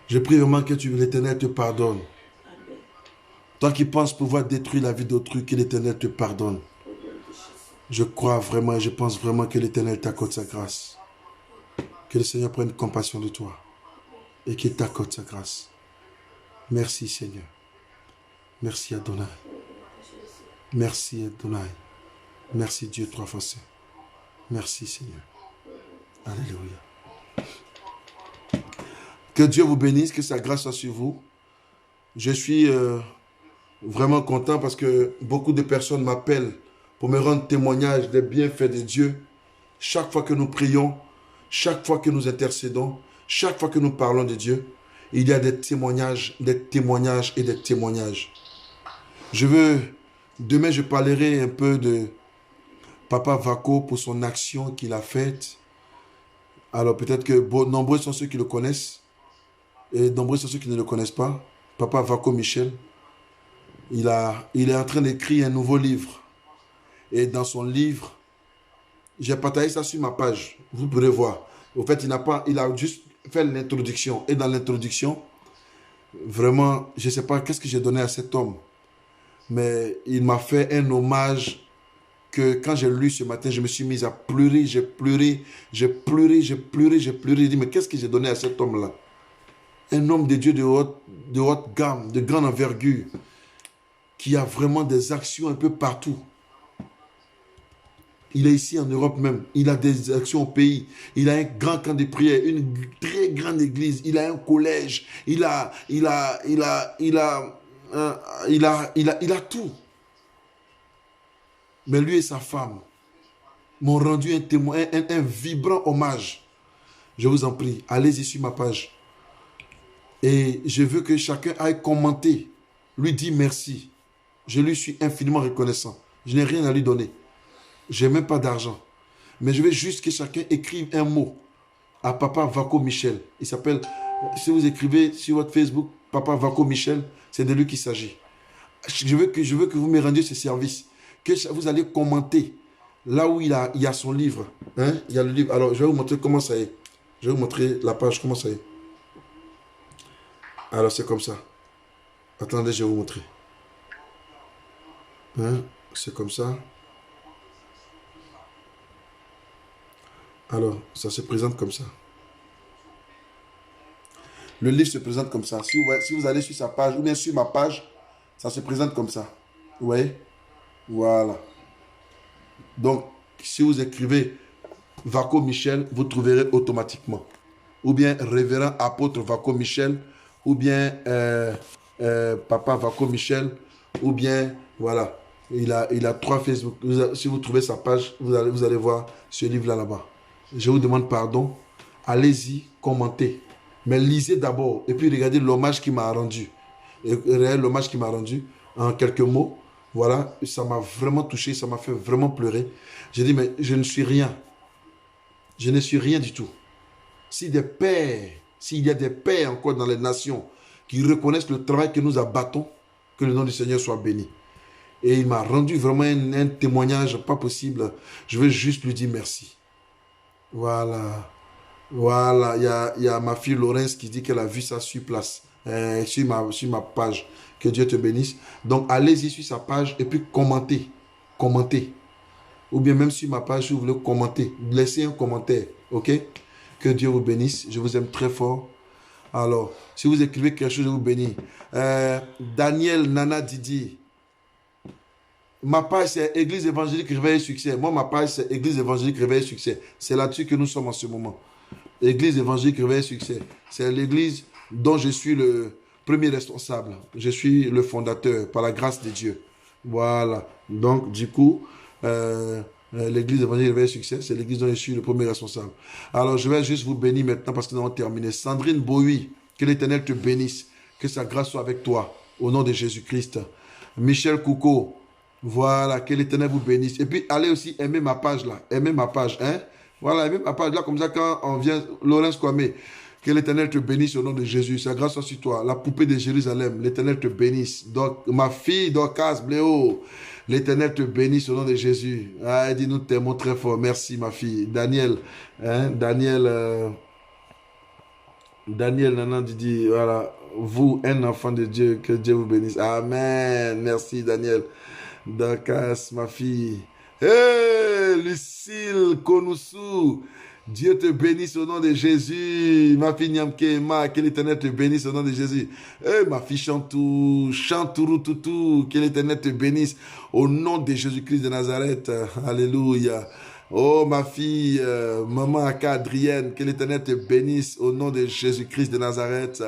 Speaker 2: Je prie vraiment que l'Éternel te pardonne. Toi qui penses pouvoir détruire la vie d'autrui, que l'Éternel te pardonne. Je crois vraiment et je pense vraiment que l'Éternel t'accorde sa grâce. Que le Seigneur prenne compassion de toi et qu'il t'accorde sa grâce. Merci Seigneur. Merci Adonai. Merci Adonai. Merci Dieu trois fois saint. Merci Seigneur. Alléluia. Que Dieu vous bénisse, que sa grâce soit sur vous. Je suis vraiment content parce que beaucoup de personnes m'appellent pour me rendre témoignage des bienfaits de Dieu. Chaque fois que nous prions, chaque fois que nous intercédons, chaque fois que nous parlons de Dieu, il y a des témoignages et des témoignages. Demain je parlerai un peu de Papa Vako pour son action qu'il a faite. Alors peut-être que nombreux sont ceux qui le connaissent et nombreux sont ceux qui ne le connaissent pas. Papa Vako Michel, il est en train d'écrire un nouveau livre. Et dans son livre, j'ai partagé ça sur ma page. Vous pourrez voir. En fait, il a juste fait l'introduction. Et dans l'introduction, vraiment, je ne sais pas qu'est-ce que j'ai donné à cet homme. Mais il m'a fait un hommage que quand j'ai lu ce matin, je me suis mis à pleurer. J'ai pleuré. J'ai dit, mais qu'est-ce que j'ai donné à cet homme-là? Un homme de Dieu de haute gamme, de grande envergure. qui a vraiment des actions un peu partout. Il est ici en Europe même. Il a des actions au pays. Il a un grand camp de prière, une très grande église. Il a un collège. Il a tout. Mais lui et sa femme m'ont rendu un témoin, un vibrant hommage. Je vous en prie, allez-y sur ma page. Et je veux que chacun aille commenter, lui dire merci. Je lui suis infiniment reconnaissant. Je n'ai rien à lui donner. Je n'ai même pas d'argent. Mais je veux juste que chacun écrive un mot à Papa Vaco Michel. Il s'appelle, si vous écrivez sur votre Facebook, Papa Vaco Michel, c'est de lui qu'il s'agit. Je veux que vous me rendiez ce service. Que vous allez commenter là où il y a son livre. Hein? Il y a le livre. Alors, je vais vous montrer comment ça est. Je vais vous montrer la page, comment ça est. Alors, c'est comme ça. Attendez, je vais vous montrer. Hein? C'est comme ça. Alors, ça se présente comme ça. Le livre se présente comme ça. Si vous allez sur sa page ou bien sur ma page, ça se présente comme ça. Vous voyez? Voilà. Donc, si vous écrivez Vaco Michel, vous trouverez automatiquement. Ou bien Révérend Apôtre Vaco Michel, ou bien Papa Vaco Michel, ou bien, voilà. Il a 3 Facebook. Si vous trouvez sa page, vous allez voir ce livre-là là-bas. Je vous demande pardon. Allez-y, commentez. Mais lisez d'abord. Et puis regardez l'hommage qu'il m'a rendu. L'hommage qu'il m'a rendu en quelques mots. Voilà, ça m'a vraiment touché, ça m'a fait vraiment pleurer. J'ai dit, mais je ne suis rien. Je ne suis rien du tout. S'il y a des pères encore dans les nations qui reconnaissent le travail que nous abattons, que le nom du Seigneur soit béni. Et il m'a rendu vraiment un témoignage pas possible. Je veux juste lui dire merci. Voilà. Voilà, il y a ma fille Laurence qui dit qu'elle a vu ça sur place, sur ma page. Que Dieu te bénisse. Donc, allez-y sur sa page et puis commentez. Commentez. Ou bien même sur ma page, si vous voulez commenter. Laissez un commentaire. OK? Que Dieu vous bénisse. Je vous aime très fort. Alors, si vous écrivez quelque chose, je vous bénis. Daniel Nana Didi. Ma page, c'est Église évangélique Réveil et Succès. Moi, ma page, c'est Église évangélique Réveil et Succès. C'est là-dessus que nous sommes en ce moment. Église évangélique Réveil et Succès. C'est l'église dont je suis le premier responsable. Je suis le fondateur par la grâce de Dieu. Voilà. Donc, du coup, l'église évangélique Réveil et Succès, c'est l'église dont je suis le premier responsable. Alors, je vais juste vous bénir maintenant parce que nous avons terminé. Sandrine Bohui, que l'Éternel te bénisse. Que sa grâce soit avec toi. Au nom de Jésus-Christ. Michel Kouko. Voilà, que l'Éternel vous bénisse. Et puis, allez aussi aimer ma page là. Aimer ma page, hein. Voilà, aimez ma page là, comme ça, quand on vient, Laurence Kwame, que l'Éternel te bénisse au nom de Jésus. Sa grâce soit sur toi. La poupée de Jérusalem, l'Éternel te bénisse. Donc, ma fille, Dorcas Bléo, l'Éternel te bénisse au nom de Jésus. Ah, dis-nous tes mots très fort. Merci, ma fille. Daniel, hein, Daniel, Nanan Didi, voilà. Vous, un enfant de Dieu, que Dieu vous bénisse. Amen. Merci, Daniel. Dorcas, ma fille. Hey, Lucille Konoussou, Dieu te bénisse au nom de Jésus. Ma fille Nyamkema, que l'Éternel te bénisse au nom de Jésus. Hey, ma fille Chantou, Chantourou Toutou, que l'Éternel te bénisse au nom de Jésus-Christ de Nazareth. Alléluia. Oh, ma fille, maman Aka Adrienne, que l'Éternel te bénisse au nom de Jésus-Christ de Nazareth.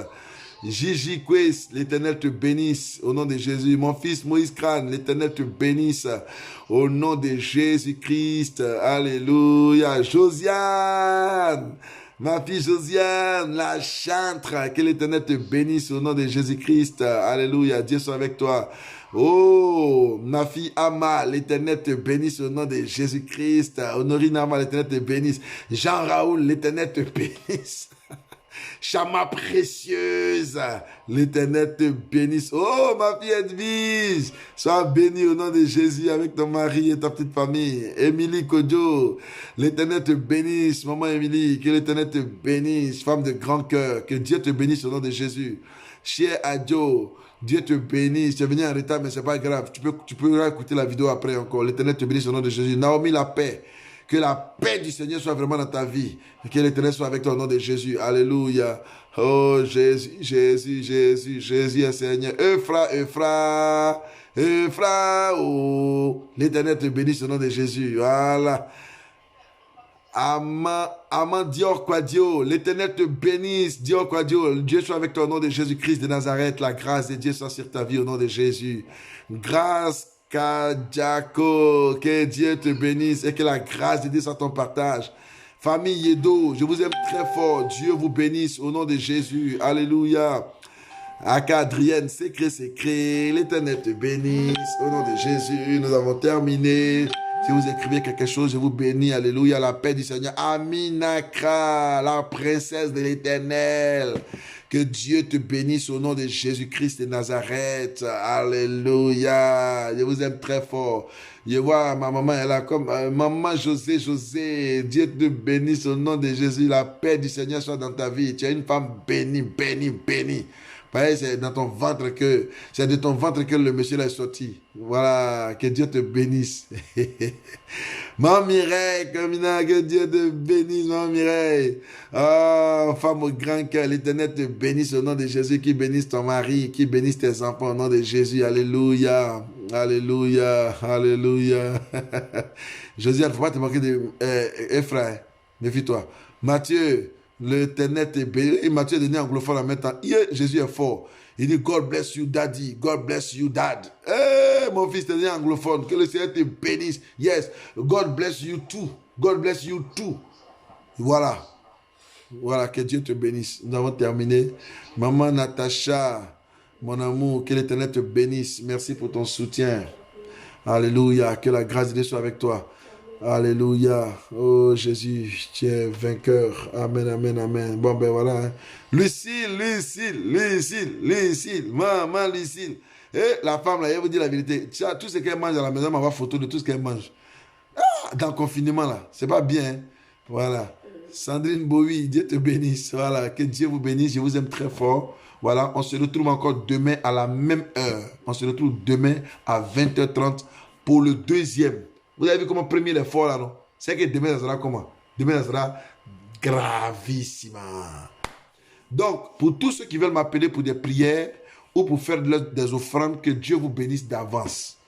Speaker 2: Gigi Quest, l'Éternel te bénisse au nom de Jésus. Mon fils Moïse Crane, l'Éternel te bénisse au nom de Jésus-Christ. Alléluia. Josiane, ma fille Josiane, la chantre, que l'Éternel te bénisse au nom de Jésus-Christ. Alléluia. Dieu soit avec toi. Oh, ma fille Ama, l'Éternel te bénisse au nom de Jésus-Christ. Honorine Ama, l'Éternel te bénisse. Jean Raoul, l'Éternel te bénisse. Chama précieuse, l'Éternel te bénisse. Oh, ma fille Edwige, sois bénie au nom de Jésus avec ton mari et ta petite famille. Émilie Kodjo, l'Éternel te bénisse. Maman Émilie, que l'Éternel te bénisse. Femme de grand cœur, que Dieu te bénisse au nom de Jésus. Cher Adjo, Dieu te bénisse. Tu es venu en retard, mais c'est pas grave. Tu peux écouter la vidéo après encore. L'Éternel te bénisse au nom de Jésus. Naomi, la paix. Que la paix du Seigneur soit vraiment dans ta vie. Et que l'Éternel soit avec toi au nom de Jésus. Alléluia. Oh Jésus, Jésus, Jésus, Jésus est Seigneur. Euphra, Ephra, oh, l'Éternel te bénisse au nom de Jésus. Voilà. Aman Dior Quadio, l'Éternel te bénisse, Dior Quadio, Dieu soit avec toi au nom de Jésus-Christ de Nazareth, la grâce de Dieu soit sur ta vie au nom de Jésus. Grâce Kadiako, que Dieu te bénisse et que la grâce de Dieu soit ton partage. Famille Yedo, je vous aime très fort, Dieu vous bénisse au nom de Jésus, alléluia. Aka Adrienne, c'est créé, l'Éternel te bénisse au nom de Jésus, nous avons terminé. Si vous écrivez quelque chose, je vous bénis. Alléluia. La paix du Seigneur. Aminakra, la princesse de l'Éternel. Que Dieu te bénisse au nom de Jésus-Christ de Nazareth. Alléluia. Je vous aime très fort. Je vois ma maman, elle a comme maman José. Dieu te bénisse au nom de Jésus. La paix du Seigneur soit dans ta vie. Tu es une femme bénie. Pareil, c'est dans ton ventre que, c'est de ton ventre que le monsieur est sorti. Voilà, que Dieu te bénisse. Maman Mireille, Kamina, que Dieu te bénisse, Maman Mireille. Oh, femme au grand cœur, l'Éternel te bénisse au nom de Jésus, qui bénisse ton mari, qui bénisse tes enfants au nom de Jésus. Alléluia, alléluia, alléluia. Josiane, il ne faut pas te moquer de frère, méfie-toi. Mathieu, l'Éternel te bénisse. Et Matthieu est donné anglophone en même temps. Jésus est fort. Il dit, God bless you, daddy. God bless you, dad. Hey, mon fils, t'es donné anglophone. Que le Seigneur te bénisse. Yes. God bless you too. God bless you too. Voilà. Voilà, que Dieu te bénisse. Nous avons terminé. Maman Natacha, mon amour, que l'Éternel te bénisse. Merci pour ton soutien. Alléluia. Que la grâce de Dieu soit avec toi. Alléluia. Oh Jésus, tu es vainqueur. Amen, amen, amen. Bon, ben voilà. Hein. Lucille. Maman Lucille. Et la femme, là, elle vous dit la vérité. Tu as tout ce qu'elle mange à la maison, elle m'envoie photo de tout ce qu'elle mange. Ah, dans le confinement, là. C'est pas bien. Hein. Voilà. Sandrine Bowie, Dieu te bénisse. Voilà. Que Dieu vous bénisse. Je vous aime très fort. Voilà. On se retrouve encore demain à la même heure. On se retrouve demain à 20h30 pour le deuxième. Vous avez vu comment premier est fort là, non? C'est que demain, ça sera comment? Demain, ça sera gravissima. Donc, pour tous ceux qui veulent m'appeler pour des prières ou pour faire des offrandes, que Dieu vous bénisse d'avance.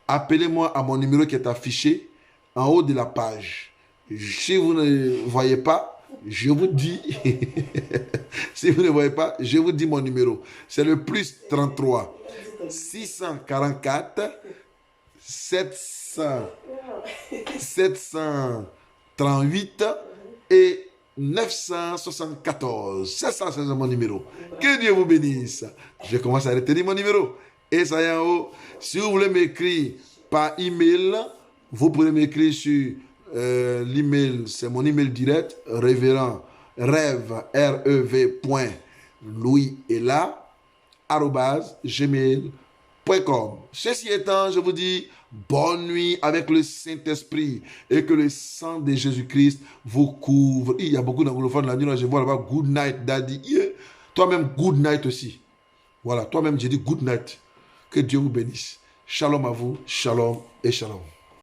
Speaker 2: Appelez-moi à mon numéro qui est affiché en haut de la page. Si vous ne voyez pas, je vous dis, si vous ne voyez pas, je vous dis mon numéro. C'est le plus 33 644 738 et 974. C'est ça, c'est mon numéro. Que Dieu vous bénisse. Je commence à retenir mon numéro. Et ça y est en haut. Si vous voulez m'écrire par email, vous pouvez m'écrire sur l'email. C'est mon email direct. Révérend rêve, Louis est là, @gmail.com. Ceci étant, je vous dis bonne nuit avec le Saint-Esprit et que le sang de Jésus-Christ vous couvre. Il y a beaucoup d'anglophones la nuit, là, je vois là-bas, good night, daddy. Yeah. Toi-même, good night aussi. Voilà, toi-même, j'ai dit good night. Que Dieu vous bénisse. Shalom à vous, shalom et shalom.